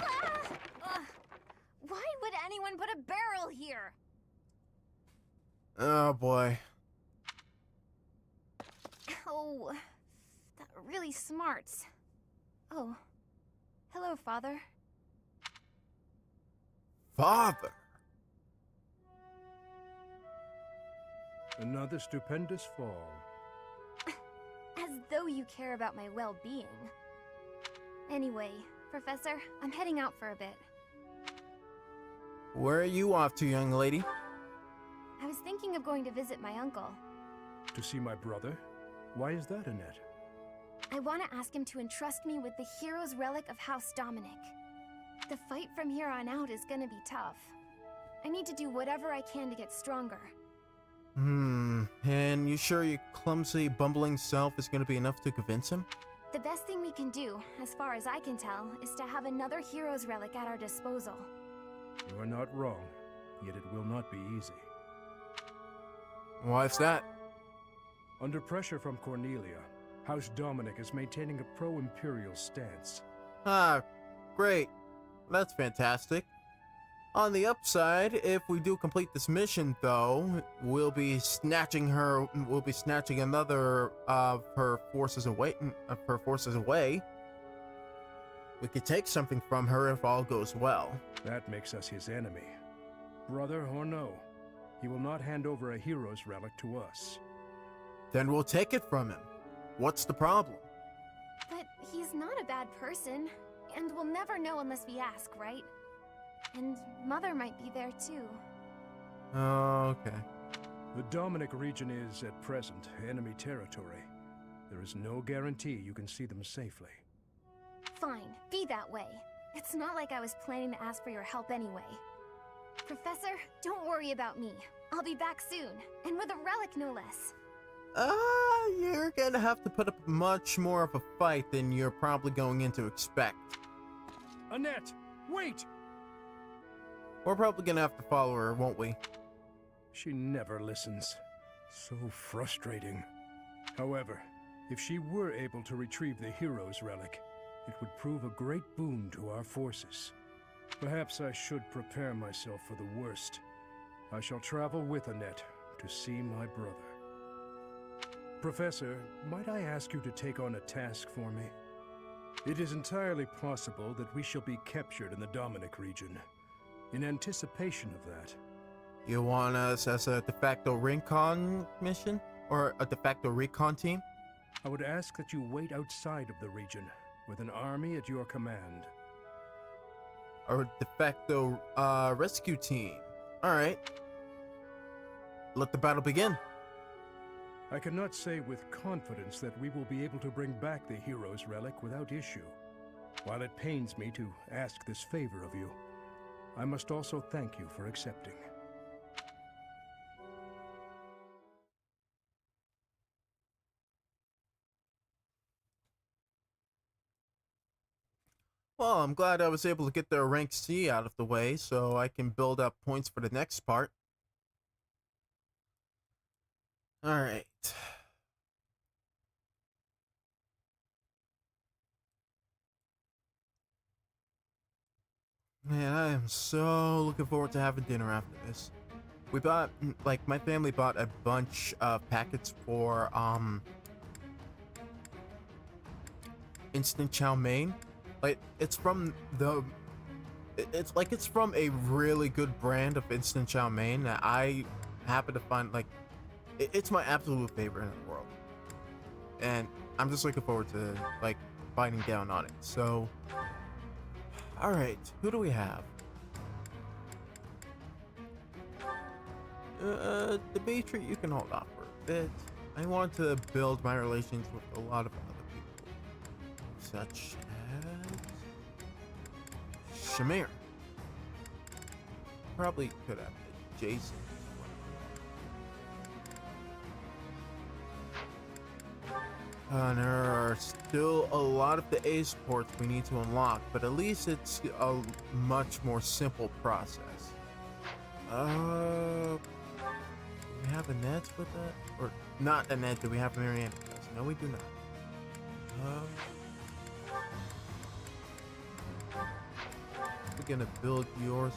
would anyone put a barrel here? Oh boy. Oh, that really smarts. Oh, hello, Father. Father! Another stupendous fall. As though you care about my well-being. Anyway, Professor, I'm heading out for a bit. Where are you off to, young lady? I was thinking of going to visit my uncle. To see my brother? Why is that, Annette? I want to ask him to entrust me with the hero's relic of House Dominic. The fight from here on out is gonna be tough. I need to do whatever I can to get stronger. And you sure your clumsy, bumbling self is gonna be enough to convince him? The best thing we can do, as far as I can tell, is to have another hero's relic at our disposal. You are not wrong, yet it will not be easy. Why's that? Under pressure from Cornelia, House Dominic is maintaining a pro-imperial stance. Ah, great. That's fantastic. On the upside, if we do complete this mission, though, we'll be snatching another of her forces away. We could take something from her if all goes well. That makes us his enemy. Brother or no, he will not hand over a hero's relic to us. Then we'll take it from him. What's the problem? But he's not a bad person, and we'll never know unless we ask, right? And Mother might be there too. Okay. The Dominic region is, at present, enemy territory. There is no guarantee you can see them safely. Fine, be that way. It's not like I was planning to ask for your help anyway. Professor, don't worry about me. I'll be back soon, and with a relic no less. You're gonna have to put up much more of a fight than you're probably going in to expect. Annette, wait! We're probably gonna have to follow her, won't we? She never listens. So frustrating. However, if she were able to retrieve the hero's relic, it would prove a great boon to our forces. Perhaps I should prepare myself for the worst. I shall travel with Annette to see my brother. Professor, might I ask you to take on a task for me? It is entirely possible that we shall be captured in the Dominic region. In anticipation of that... You want us as a de facto recon mission? Or a de facto recon team? I would ask that you wait outside of the region, with an army at your command. Or de facto rescue team. Alright. Let the battle begin. I cannot say with confidence that we will be able to bring back the hero's relic without issue. While it pains me to ask this favor of you, I must also thank you for accepting. Well, I'm glad I was able to get their rank C out of the way so I can build up points for the next part. Alright. Man, I am so looking forward to having dinner after this. We bought, like, my family bought a bunch of packets for, instant chow mein. Like, it's from the, it's from a really good brand of instant chow mein that I happen to find, like, it's my absolute favorite in the world. And I'm just looking forward to, like, biting down on it. So, Alright, who do we have? Demetri, you can hold off for a bit. I want to build my relations with a lot of other people. Such as Shamir. Probably could have Jason. There are still a lot of the Ace ports we need to unlock, but at least it's a much more simple process. Do we have a net with that? Or not a net, do we have Marianne? No, we do not. We're gonna build yours.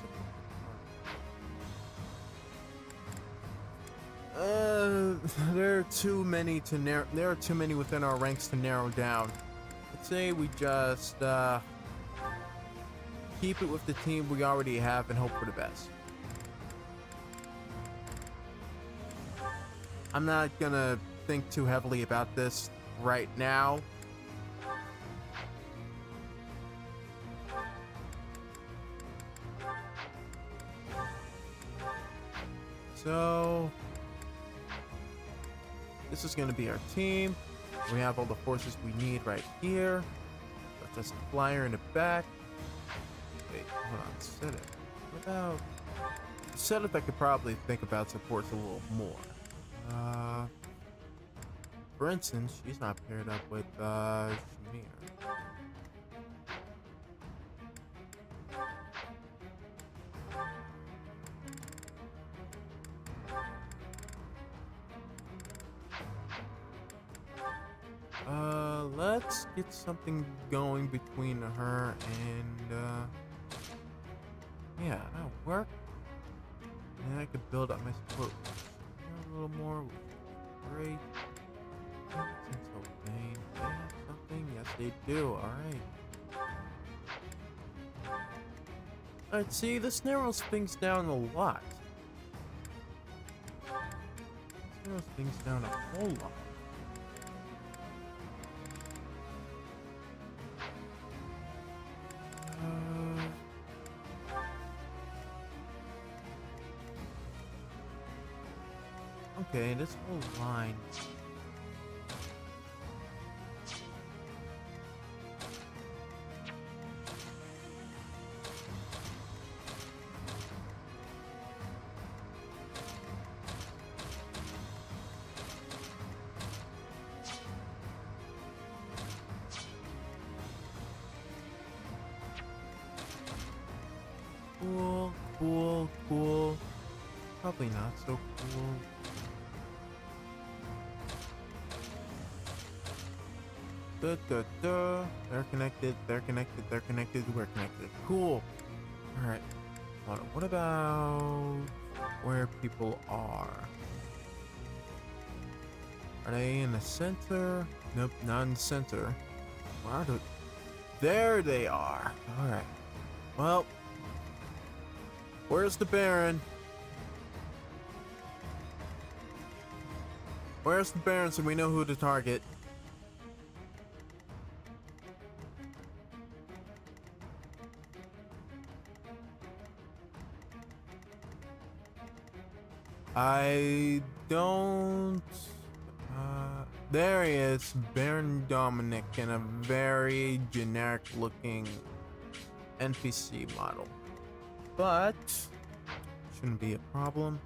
There are too many to narrow. There are too many within our ranks to narrow down. Let's say we just keep it with the team we already have and hope for the best. I'm not gonna think too heavily about this right now. So this is going to be our team. We have all the forces we need right here. That's just a flyer in the back. Wait, hold on. Set it. What about set it? I could probably think about supports a little more. For instance, she's not paired up with Shamir. Let's get something going between her and, yeah, that'll work. And I could build up my support a little more. Great. They have something? Yes, they do. Alright. Alright, see, this narrows things down a lot. This narrows things down a whole lot. Okay, this whole line. Cool. Probably not so cool. They're connected, we're connected. Cool. Alright. What about where people are? Are they in the center? Nope, not in the center. Where are they? There they are. Alright. Well, where's the Baron? Where's the Baron so we know who to target? I don't... there he is, Baron Dominic, in a very generic looking NPC model. But shouldn't be a problem.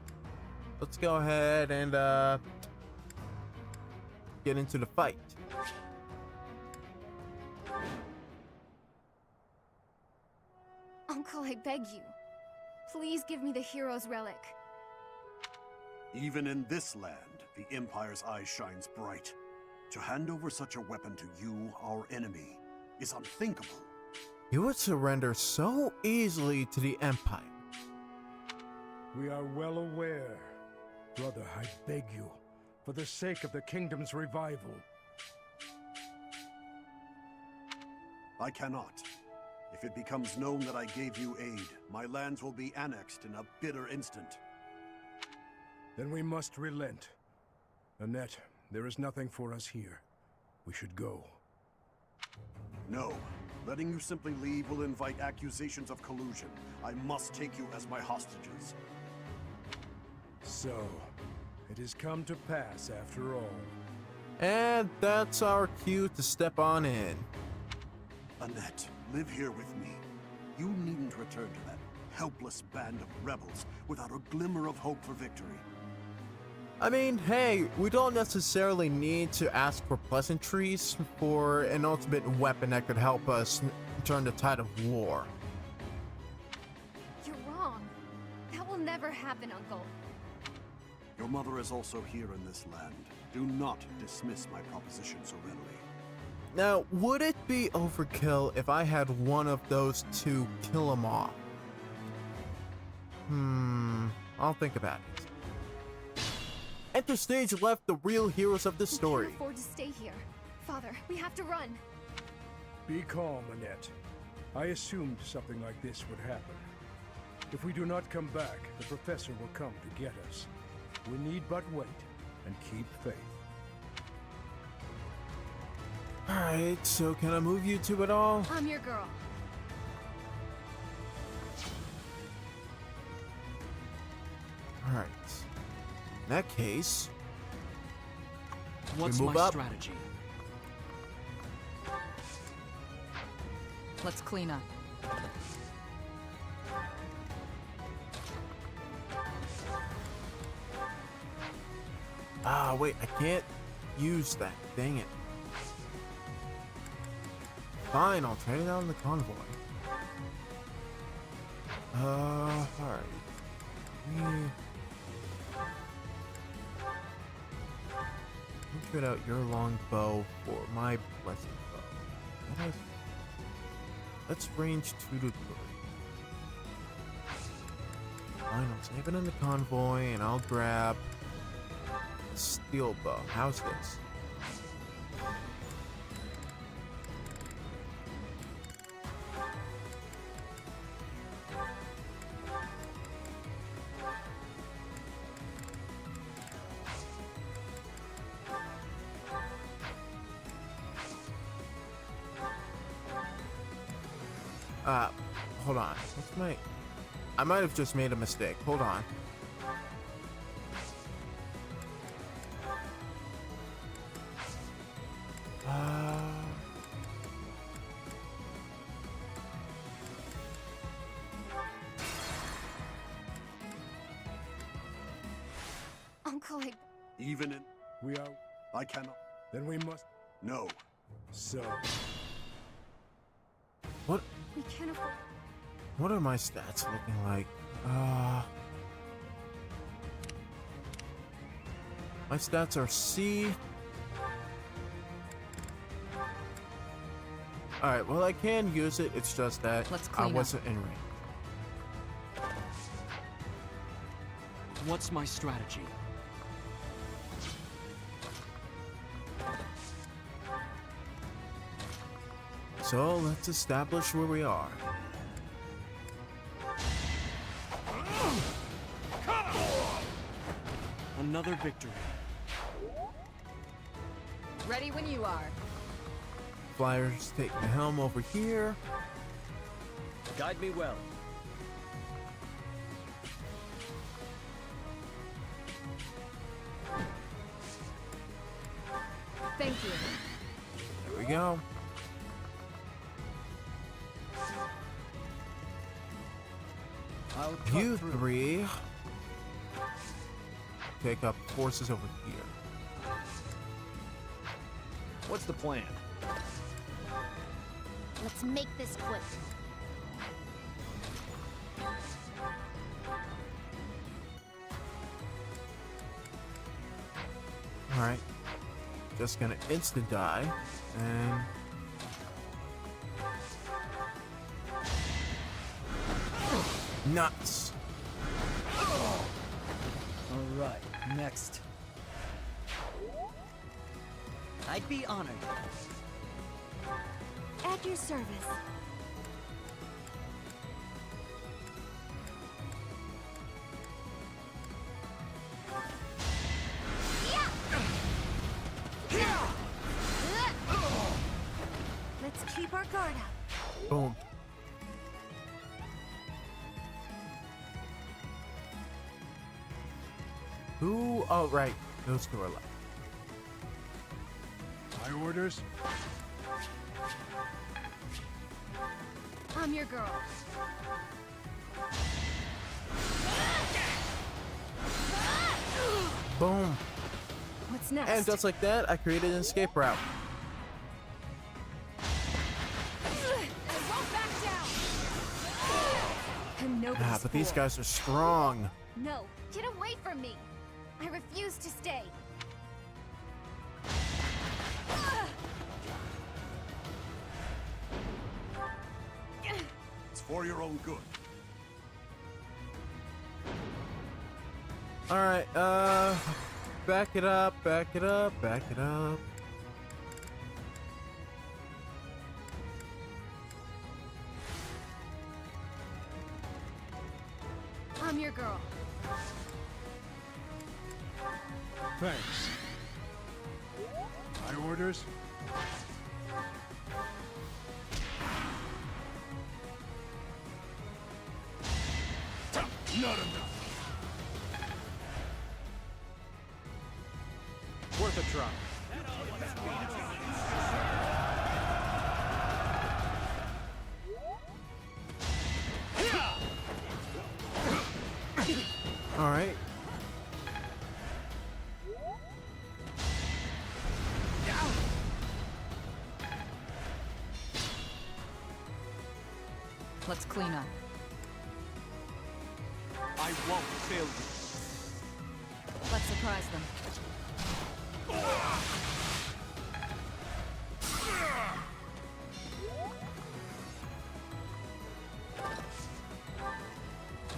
Let's go ahead and get into the fight. Uncle, I beg you. Please give me the hero's relic. Even in this land, the Empire's eye shines bright. To hand over such a weapon to you, our enemy, is unthinkable. You would surrender so easily to the Empire. We are well aware. Brother, I beg you, for the sake of the kingdom's revival. I cannot. If it becomes known that I gave you aid, my lands will be annexed in a bitter instant. Then we must relent. Annette, there is nothing for us here. We should go. No. Letting you simply leave will invite accusations of collusion. I must take you as my hostages. So, it has come to pass after all. And that's our cue to step on in. Annette, live here with me. You needn't return to that helpless band of rebels without a glimmer of hope for victory. I mean, hey, we don't necessarily need to ask for pleasantries for an ultimate weapon that could help us turn the tide of war. You're wrong. That will never happen, Uncle. Your mother is also here in this land. Do not dismiss my proposition so readily. Now, would it be overkill if I had one of those two kill them off? I'll think about it. Enter stage left, the real heroes of the story. We can't afford to stay here. Father, we have to run. Be calm, Annette. I assumed something like this would happen. If we do not come back, the professor will come to get us. We need but wait and keep faith. Alright, so can I move you to it all? I'm your girl. Alright. In that case, what's we move my up. strategy? Let's clean up. Ah, wait, I can't use that. Dang it. Fine, I'll trade it out in the convoy. Alright. Trade out your long bow for my blessed bow. Let's range 2 to 3. Fine, I'll save it in the convoy and I'll grab a steel bow. How's this? Hold on. What's my... I might have just made a mistake. Hold on. Uncle, Even in... We are... I cannot... Then we must... No. So... What? we can't afford... What are my stats looking like? My stats are C. Alright, well I can use it, it's just that I wasn't in range. What's my strategy? So let's establish where we are. Another victory. Ready when you are. Flyers take the helm over here. Guide me well. Thank you. There we go. You three take up forces over here. What's the plan? Let's make this quick. Alright. Just gonna instant die and nuts. Alright, next. I'd be honored. At your service. Let's keep our guard up. Boom. Who? Oh, right. Those two are left. My orders? I'm your girl. Boom. What's next? And just like that, I created an escape route. Ah, but these guys are strong. No, get away from me. I refuse to stay. It's for your own good. All right, back it up, back it up, back it up. I'm your girl. Thanks. My orders? Not enough. Worth a try. All right. Let's clean up. I won't fail you. Let's surprise them.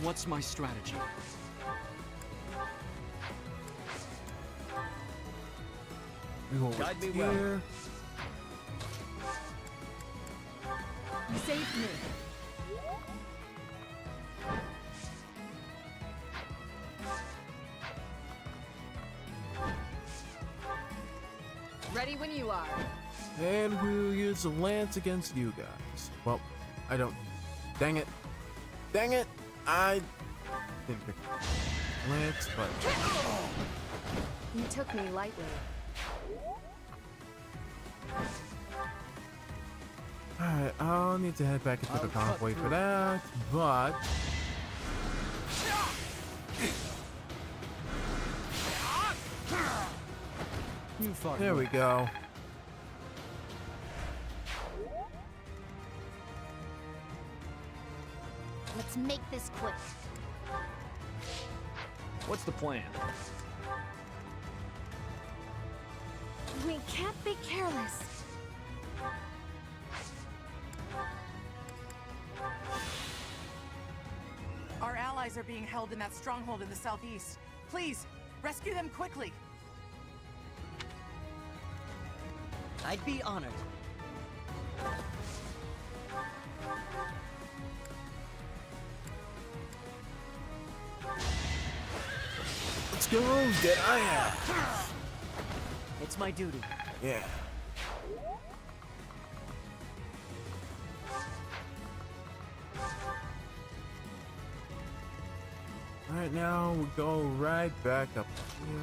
What's my strategy? We go Guide me here. well. You saved me. Ready when you are. And we'll use the lance against you guys. Well, I don't. Dang it. Dang it. I didn't pick lance, but. You took me lightly. Alright, I'll need to head back into the convoy for that, but. There we go. Let's make this quick. What's the plan? We can't be careless. Our allies are being held in that stronghold in the southeast. Please, rescue them quickly. I'd be honored. Let's go, get out. It's my duty. Yeah. Alright, now we'll go right back up here.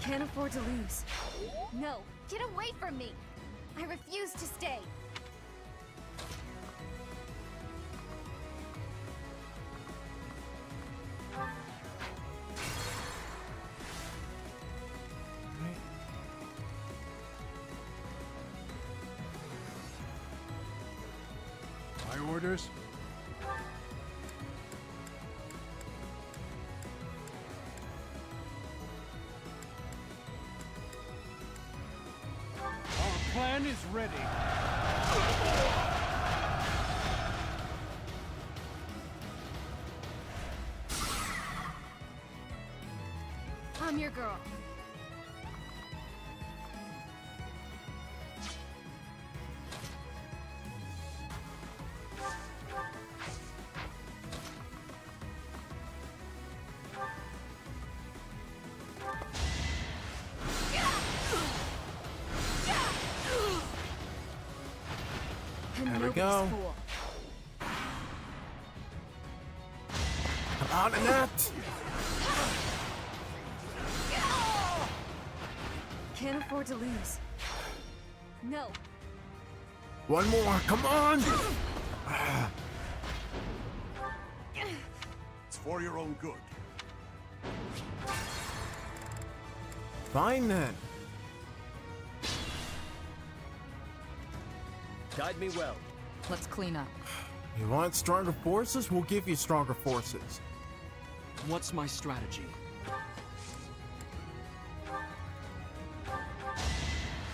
Can't afford to lose. No, get away from me. I refuse to stay. My orders? Our plan is ready. I'm your girl. There we go. Come on, Annette! Can't afford to lose. No. One more, come on! It's for your own good. Fine then. Guide me well. Let's clean up. You want stronger forces? We'll give you stronger forces. What's my strategy?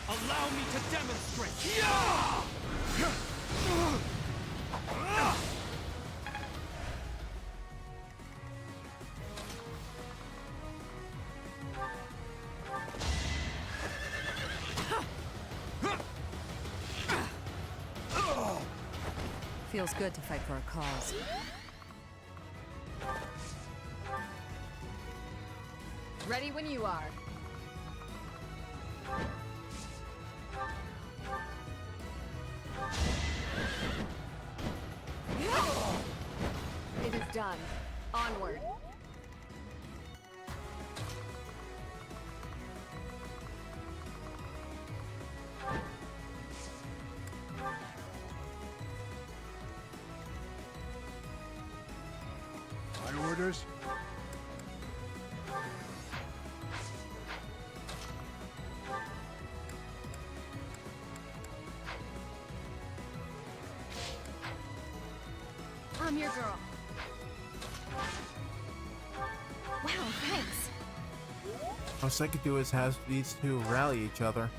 Allow me to demonstrate! Feels good to fight for a cause. Ready when you are. It is done. Onward. My orders? I'm your girl. Wow, thanks. Most I could do is have these two rally each other.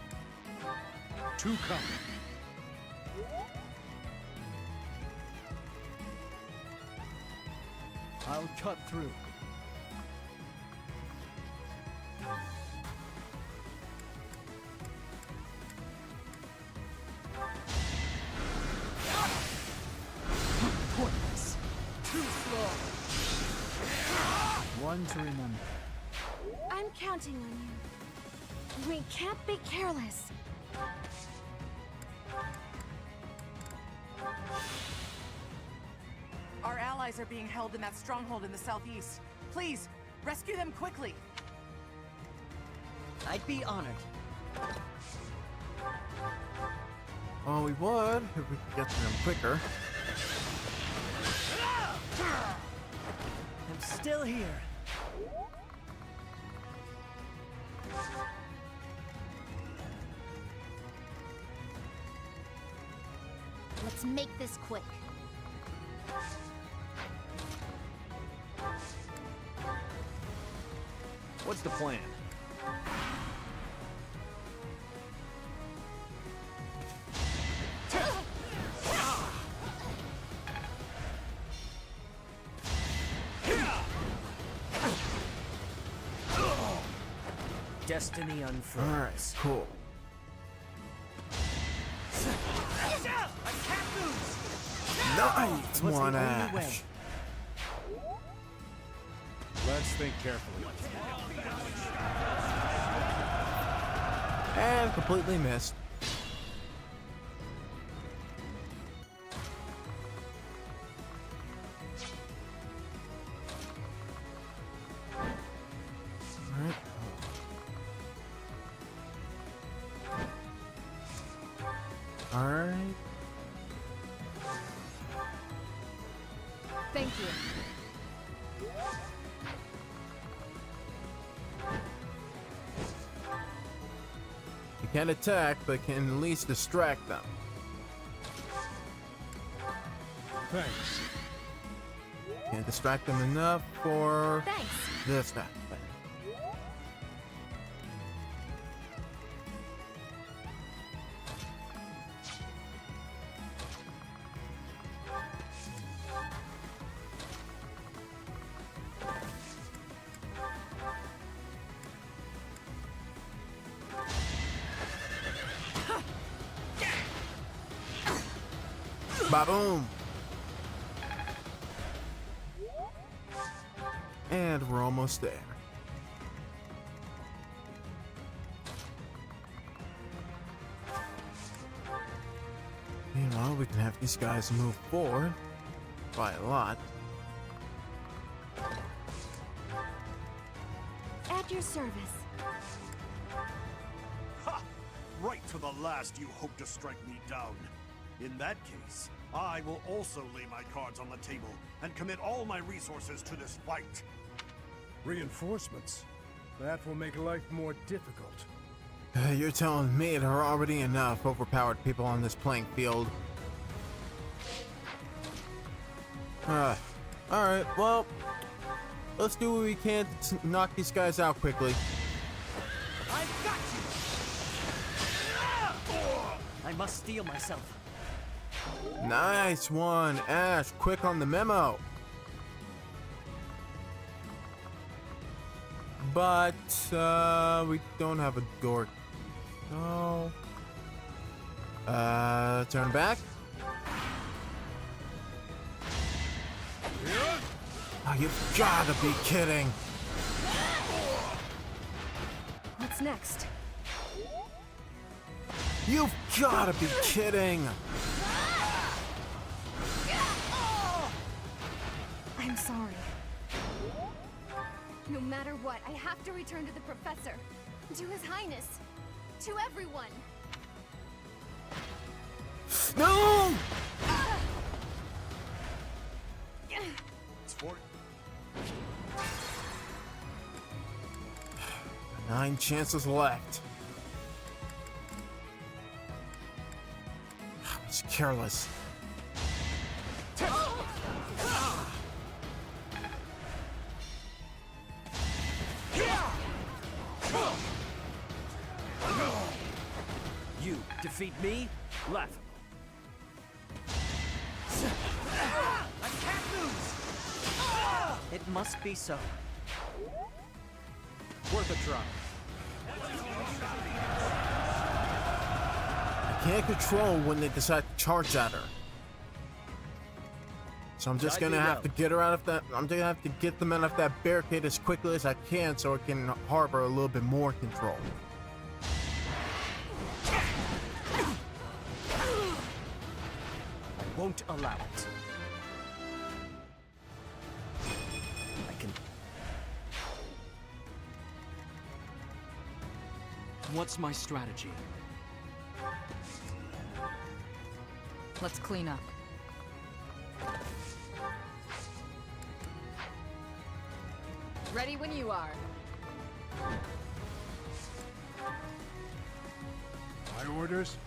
Two come. I'll cut through. Pointless. Too slow. One to remember. I'm counting on you. We can't be careless. Our allies are being held in that stronghold in the southeast. Please, rescue them quickly. I'd be honored. Oh, we would if we could get to them quicker. I'm still here. Let's make this quick. What's the plan? Destiny unfurls. Alright, cool. Nice one, Ash. Let's think carefully. And completely missed. Alright. Alright. Thank you. You can't attack, but can at least distract them. Thanks. Can't distract them enough for this to happen. Ba-boom! And we're almost there. Meanwhile, we can have these guys move forward by a lot. At your service. Ha! Right to the last you hope to strike me down. In that case, I will also lay my cards on the table and commit all my resources to this fight. Reinforcements? That will make life more difficult. You're telling me there are already enough overpowered people on this playing field. Alright, well, let's do what we can to knock these guys out quickly. I've got you! I must steel myself. Nice one, Ash. Quick on the memo. But, we don't have a door. No. Turn back. Oh, you've gotta be kidding. What's next? You've gotta be kidding. I'm sorry. No matter what, I have to return to the professor. To His Highness. To everyone. No! Sport. 9 chances left. It's careless. You defeat me? Left. I can't lose! It must be so. Worth a try. I can't control when they decide to charge at her. So I'm just gonna have to get her out of that. I'm gonna have to get them out of that barricade as quickly as I can so I can harbor a little bit more control. I won't allow it. I can... What's my strategy? Let's clean up. Ready when you are. My orders?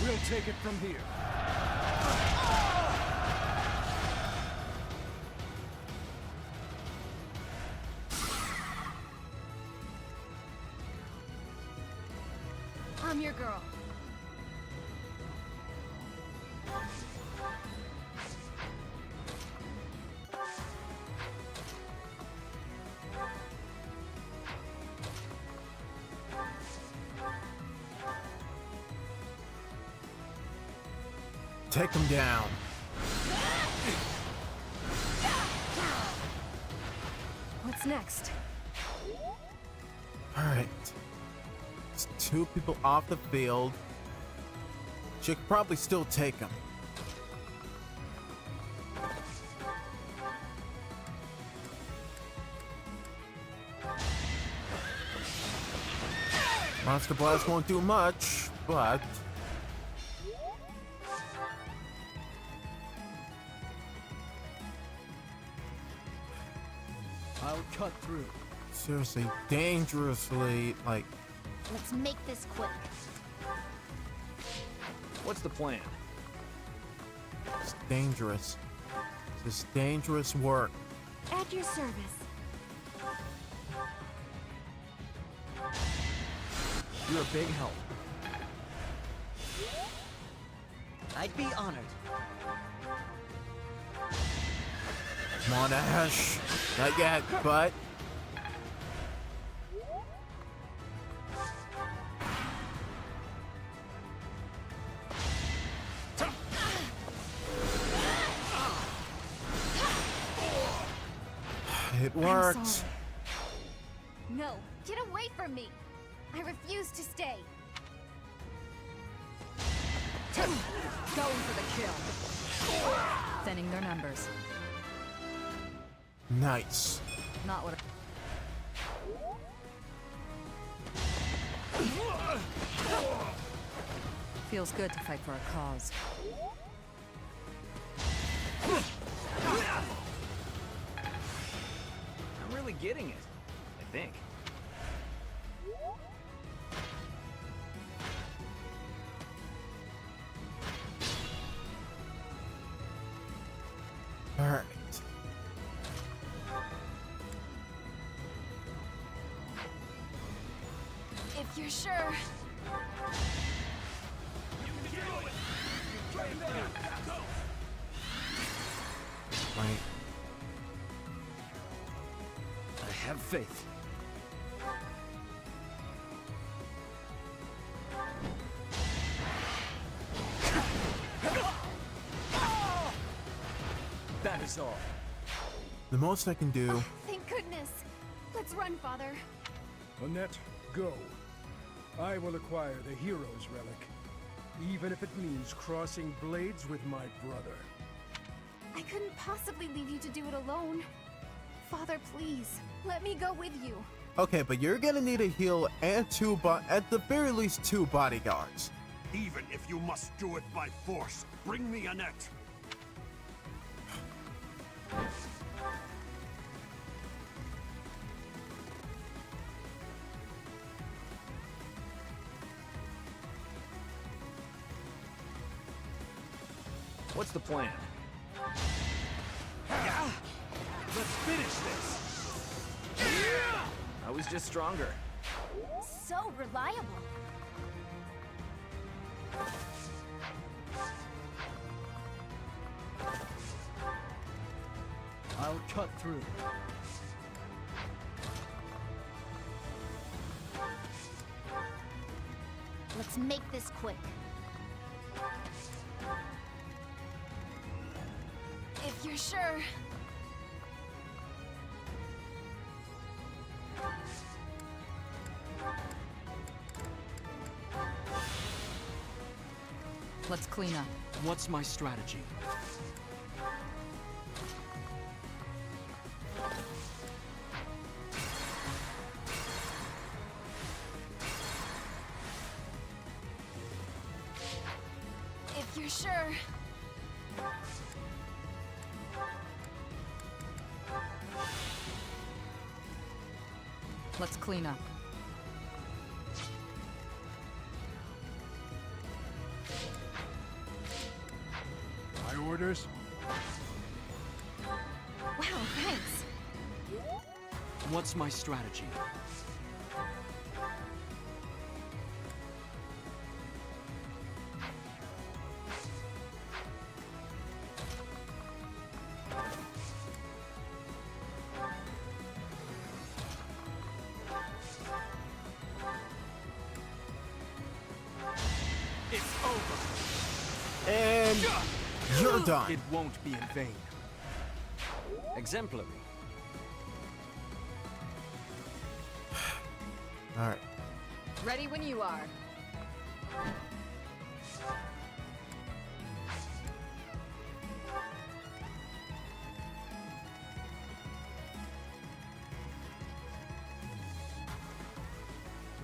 We'll take it from here. I'm your girl. Take them down. What's next? Alright. It's 2 people off the field. She could probably still take them. Monster Blast won't do much, but... I'll cut through. Seriously, dangerously, like... Let's make this quick. What's the plan? It's dangerous. This is dangerous work. At your service. You're a big help. I'd be honored. Come on, Ash. Not yet, but... It I'm worked. sorry. No, get away from me! I refuse to stay. Going for the kill. Thinning their numbers. Nice. Not what. Feels good to fight for a cause. I'm really getting it, I think. Alright. If you're sure. Right. I have faith. That is all. The most I can do. Thank goodness. Let's run, Father. Annette, go. I will acquire the hero's relic, even if it means crossing blades with my brother. I couldn't possibly leave you to do it alone. Father, please, let me go with you. Okay, but you're gonna need a heal and at the very least 2 bodyguards. Even if you must do it by force, bring me Annette. What's the plan? Yeah. Let's finish this. I was just stronger. So reliable. I'll cut through. Let's make this quick. If you're sure. Let's clean up. What's my strategy? If you're sure. Let's clean up. My orders? Wow, thanks. What's my strategy? It's over. And you're done. It won't be in vain. Exemplary. Alright. Ready when you are.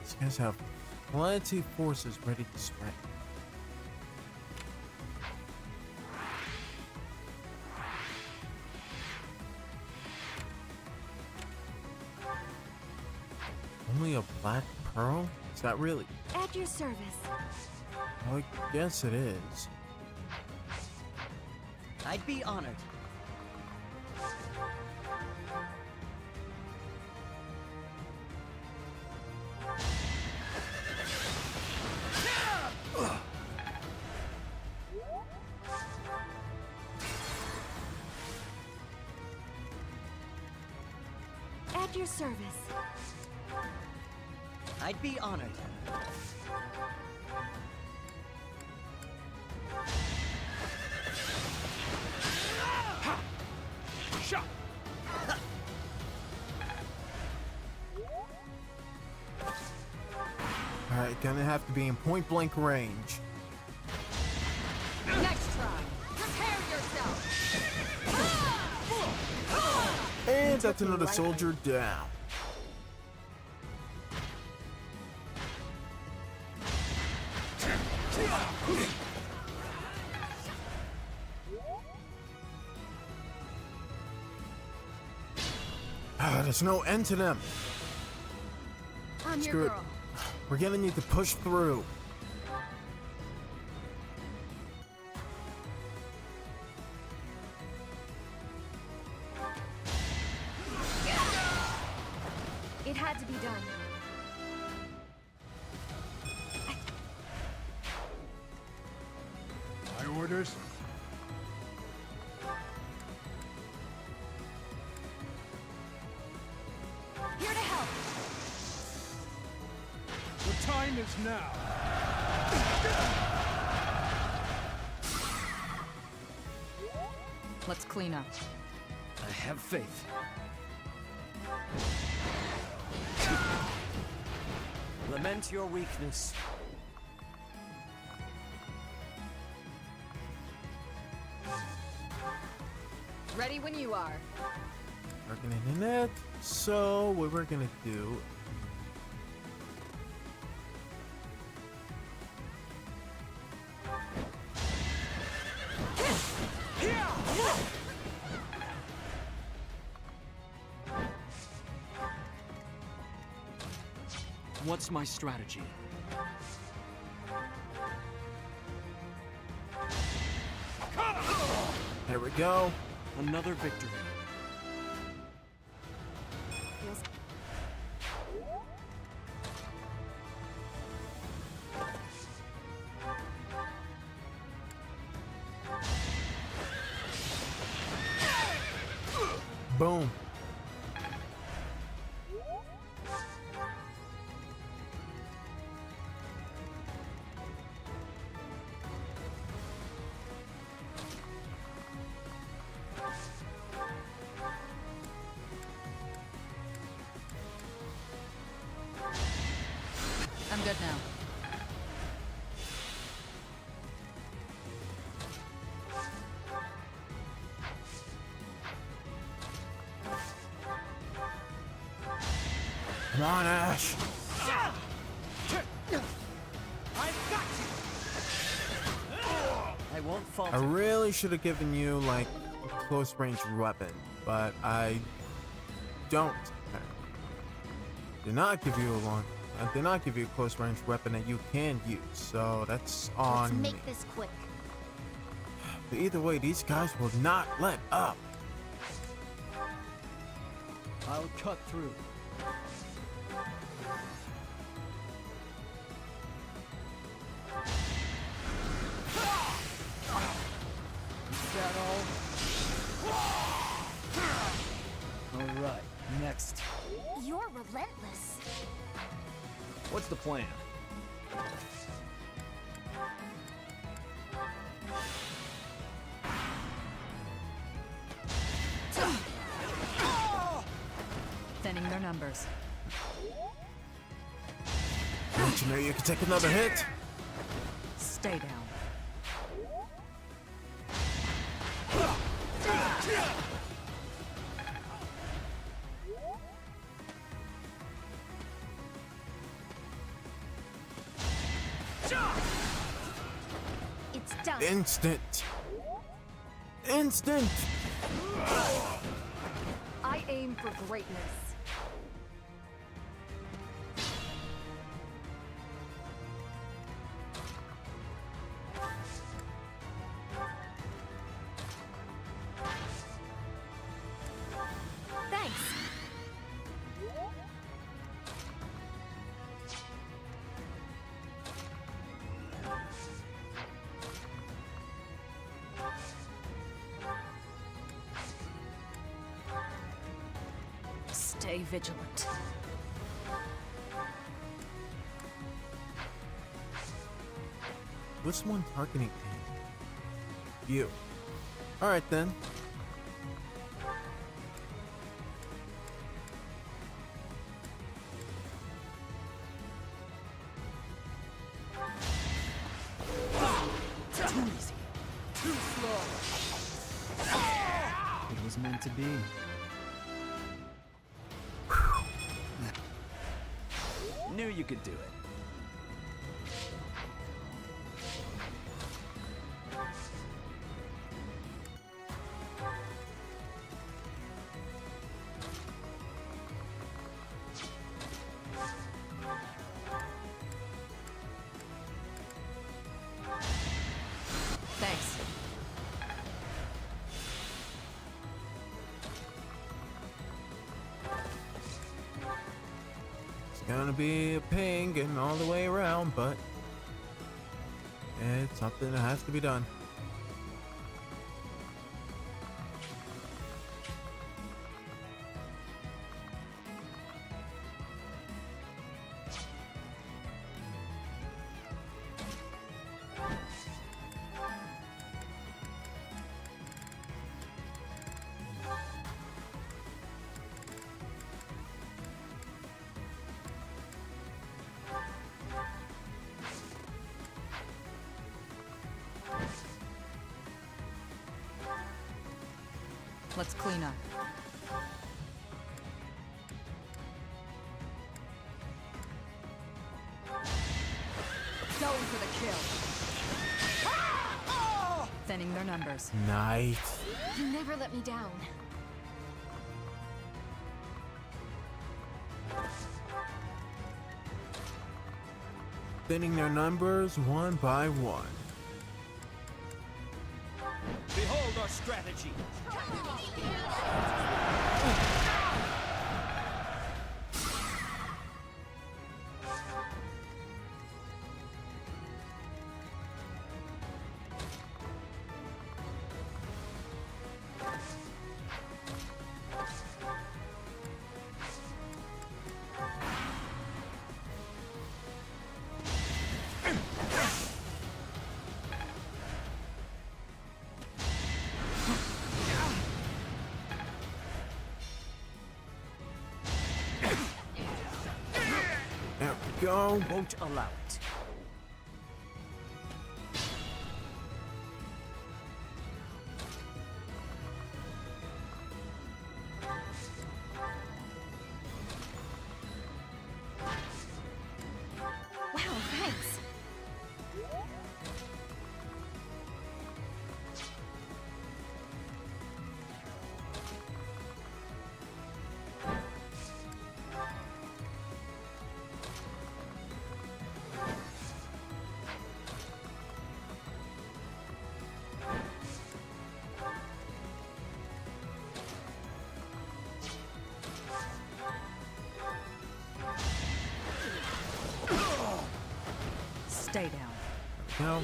These guys have plenty of forces ready to spread. Only a black pearl? Is that really? At your service. I guess it is. I'd be honored. At your service. I'd be honored. gonna have to be in point blank range. Next try. Prepare yourself. And that's another soldier down. There's no end to them. I'm your Screw it. girl. We're gonna need to push through. It had to be done. My orders? Here to help. The time is now. Let's clean up. I have faith. Lament your weakness. Ready when you are. Working in the net. So what we're gonna do. What's my strategy? There we go. Another victory. Boom. I'm good now. Come on, Ash. I won't fall. I really should have given you like a close range weapon, but I don't. Did not give you a long. I did not give you a close range weapon that you can use, so that's on Let's me. make this quick. But either way, these guys will not let up. I'll cut through. Is that all? All right, next. You're relentless. What's the plan? Thinning their numbers. Don't you know you can take another hit? Stay down. It's done. Instant. Instant. I aim for greatness. Thanks. Stay vigilant. Which one targeting me? You. Alright then. meant to be. Knew you could do it. Thanks. It's gonna be a pain getting all the way around, but it's something that has to be done. Let's clean up. Going for the kill. Thinning their numbers. Nice. You never let me down. Thinning their numbers one by one. Behold our strategy. There we go. Won't allow it. Wow, thanks. Stay down. No.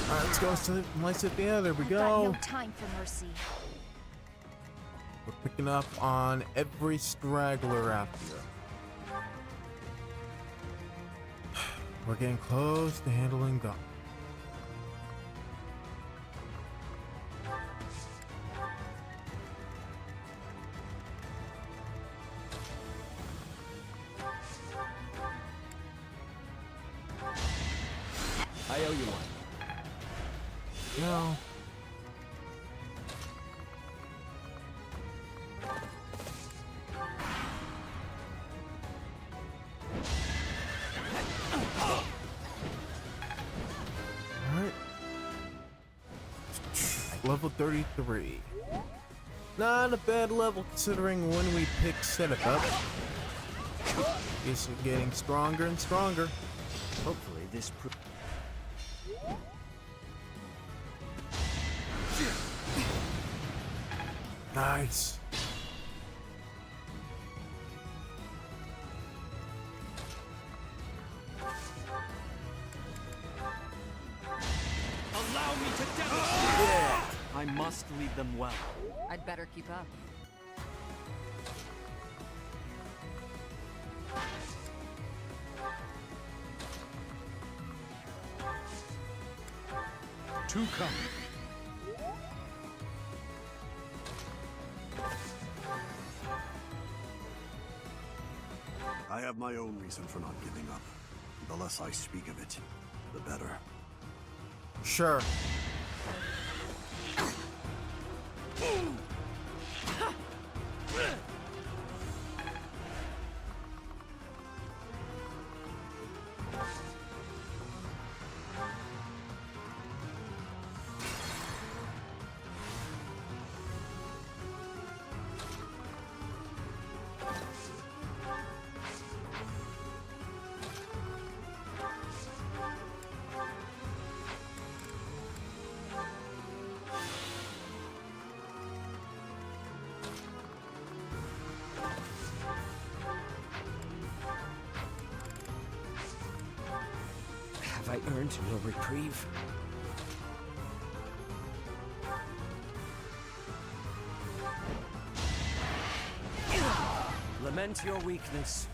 Alright, let's go. Let's hit the other. There we I've got go. no time for mercy. We're picking up on every straggler out here. We're getting close to handling them. I owe you one. No. Alright. Level 33. Not a bad level considering when we pick setup up. It's getting stronger and stronger. Hopefully this Nice. Allow me to demonstrate. Yeah. I must lead them well. I'd better keep up. Two come. I have my own reason for not giving up. The less I speak of it, the better. Sure. Have I earned no reprieve? Lament your weakness.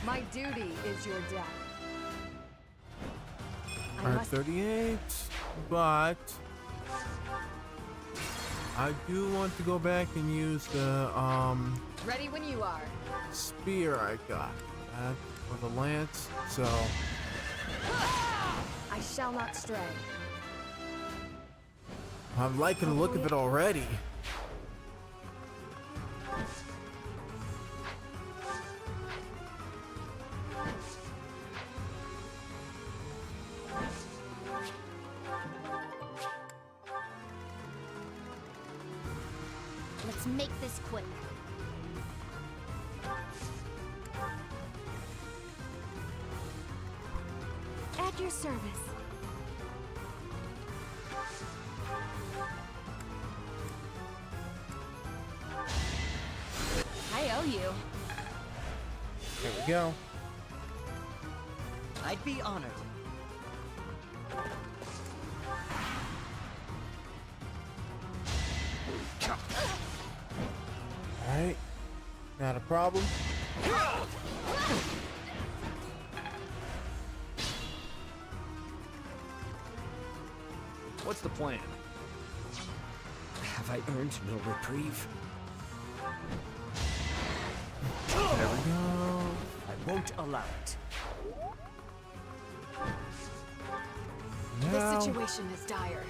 My duty is your death. Alright, 38, but I do want to go back and use the Ready when you are. spear I got that for the lance, so I shall not stray. I'm liking the look of it already. Let's make this quick. At your service. I owe you. There we go. I'd be honored. Alright, not a problem. What's the plan? Have I earned no reprieve? There we go. I won't allow it. Now, The situation is dire.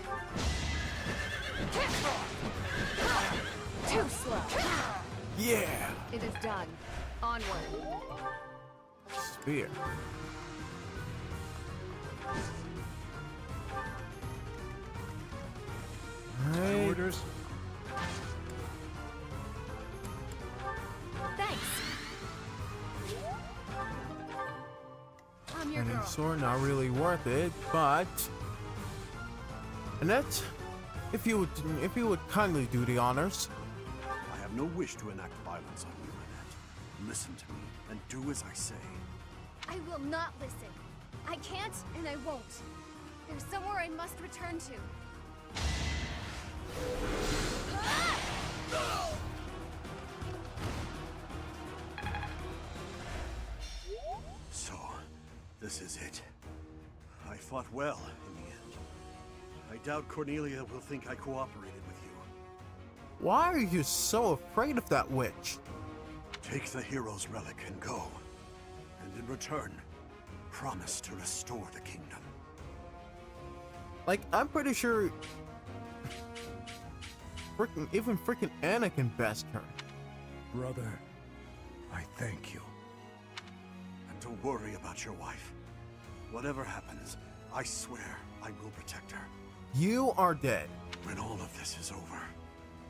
Too slow. yeah, It is done. Onward. spear. Alright. Orders. Thanks. I'm your And girl. sword, not really worth it, but Annette, if you would kindly do the honors. I have no wish to enact violence on you, Annette. Listen to me, and do as I say. I will not listen. I can't and I won't. There's somewhere I must return to. So, this is it. I fought well in the end. I doubt Cornelia will think I cooperated with you. Why are you so afraid of that witch? Take the hero's relic and go. And in return, promise to restore the kingdom. Like, I'm pretty sure even freaking Anna can best her. Brother, I thank you. And don't worry about your wife. Whatever happens, I swear I will protect her. You are dead. When all of this is over,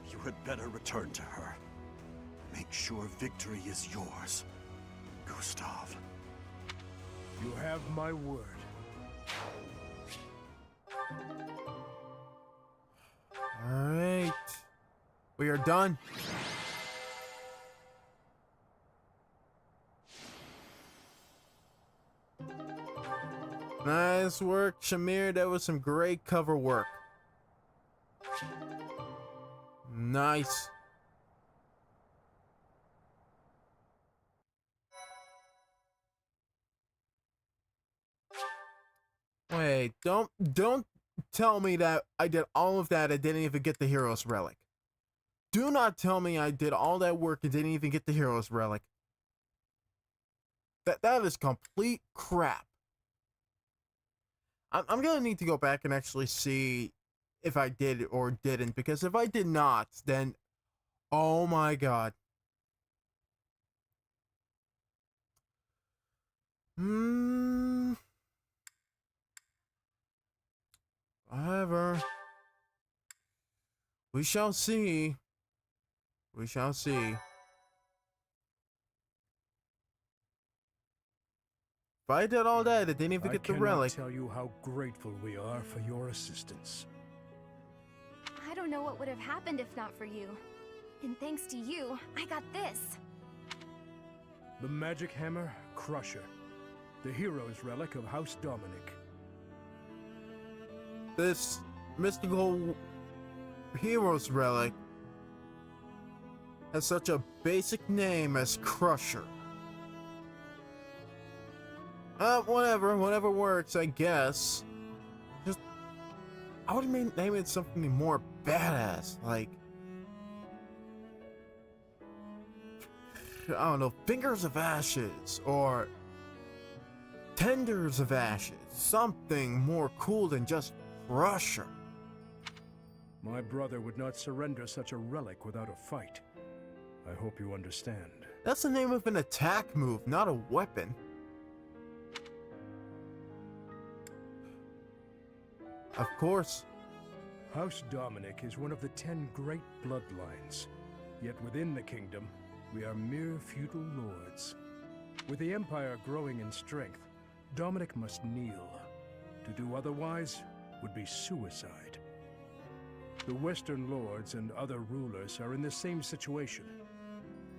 you had better return to her. Make sure victory is yours, Gustav. You have my word. Alright. We are done. Nice work, Shamir. That was some great cover work. Nice. Wait, don't tell me that I did all of that and didn't even get the hero's relic. Do not tell me I did all that work and didn't even get the hero's relic. That is complete crap. I'm gonna need to go back and actually see if I did or didn't, because if I did not, then oh my god. However, we shall see. We shall see. If I did all that, I didn't even get the relic. I cannot tell you how grateful we are for your assistance. I don't know what would have happened if not for you. And thanks to you, I got this. The magic hammer, Crusher. The hero's relic of House Dominic. This mystical hero's relic has such a basic name as Crusher. Whatever works, I guess. Just, I would name it something more badass, like, I don't know, Fingers of Ashes, or Tenders of Ashes, something more cool than just Crusher. My brother would not surrender such a relic without a fight. I hope you understand. That's the name of an attack move, not a weapon. Of course. House Dominic is one of the 10 great bloodlines. Yet within the kingdom, we are mere feudal lords. With the Empire growing in strength, Dominic must kneel. To do otherwise would be suicide. The Western lords and other rulers are in the same situation.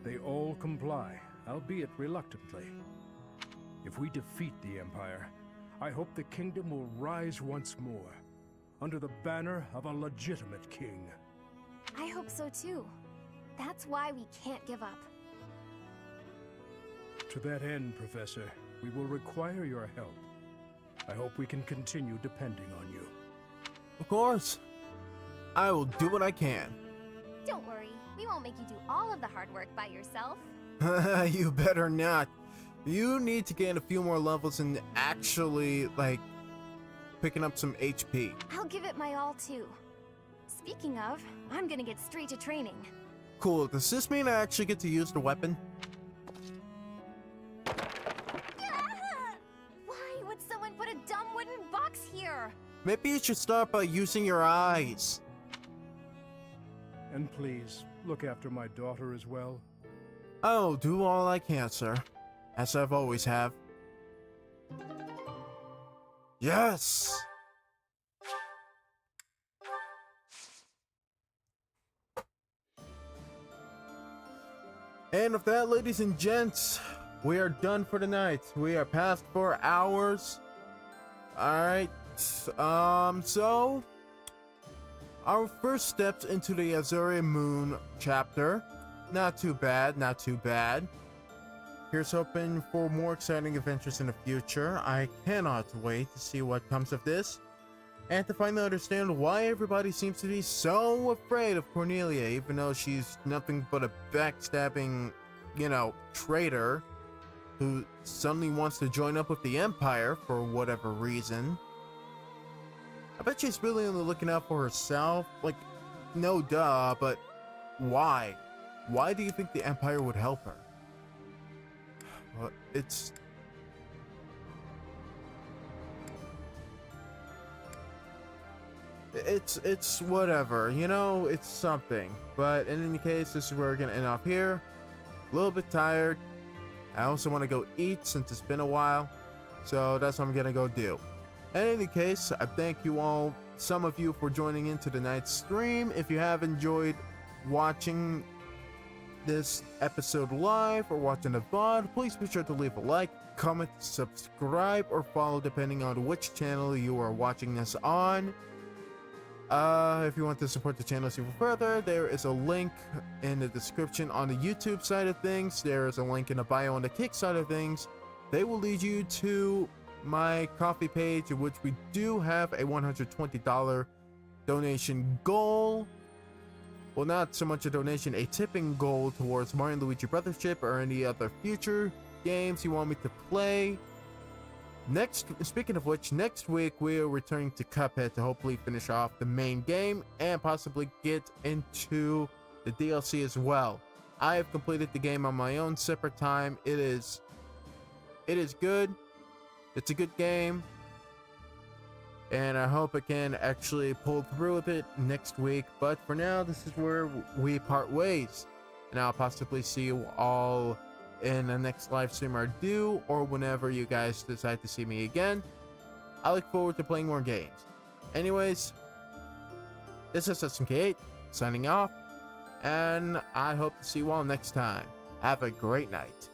They all comply, albeit reluctantly. If we defeat the Empire, I hope the kingdom will rise once more, under the banner of a legitimate king. I hope so too. That's why we can't give up. To that end, Professor, we will require your help. I hope we can continue depending on you. Of course. I will do what I can. Don't worry, we won't make you do all of the hard work by yourself. You better not. You need to gain a few more levels and actually, like, picking up some HP. I'll give it my all too. Speaking of, I'm gonna get straight to training. Cool, does this mean I actually get to use the weapon? Why would someone put a dumb wooden box here? Maybe you should start by using your eyes. And please, look after my daughter as well. I'll do all I can, sir. As I've always have. Yes! And with that, ladies and gents, we are done for the night. We are past 4 hours. Alright, so our first steps into the Azure Moon chapter. Not too bad, not too bad. Here's hoping for more exciting adventures in the future. I cannot wait to see what comes of this, and to finally understand why everybody seems to be so afraid of Cornelia, even though she's nothing but a backstabbing, traitor who suddenly wants to join up with the Empire for whatever reason. I bet she's really only looking out for herself. Like, no duh, but why? Why do you think the Empire would help her? Well, it's whatever, it's something. But in any case, this is where we're gonna end off here. A little bit tired. I also want to go eat since it's been a while, so that's what I'm gonna go do. In any case, I thank you all, some of you, for joining into tonight's stream. If you have enjoyed watching this episode live or watching the VOD, please be sure to leave a like, comment, subscribe, or follow depending on which channel you are watching this on. If you want to support the channel even further, there is a link in the description on the YouTube side of things. There is a link in the bio on the Kick side of things. They will lead you to my Ko-fi page, in which we do have a $120 donation goal. Well, not so much a donation, a tipping goal towards Mario & Luigi Brothership or any other future games you want me to play. Speaking of which, next week we are returning to Cuphead to hopefully finish off the main game and possibly get into the DLC as well. I have completed the game on my own separate time. It is good. It's a good game, and I hope I can actually pull through with it next week. But for now, this is where we part ways, and I'll possibly see you all in the next live stream I do, or whenever you guys decide to see me again. I look forward to playing more games. Anyways, this is SMK8 signing off, and I hope to see you all next time. Have a great night.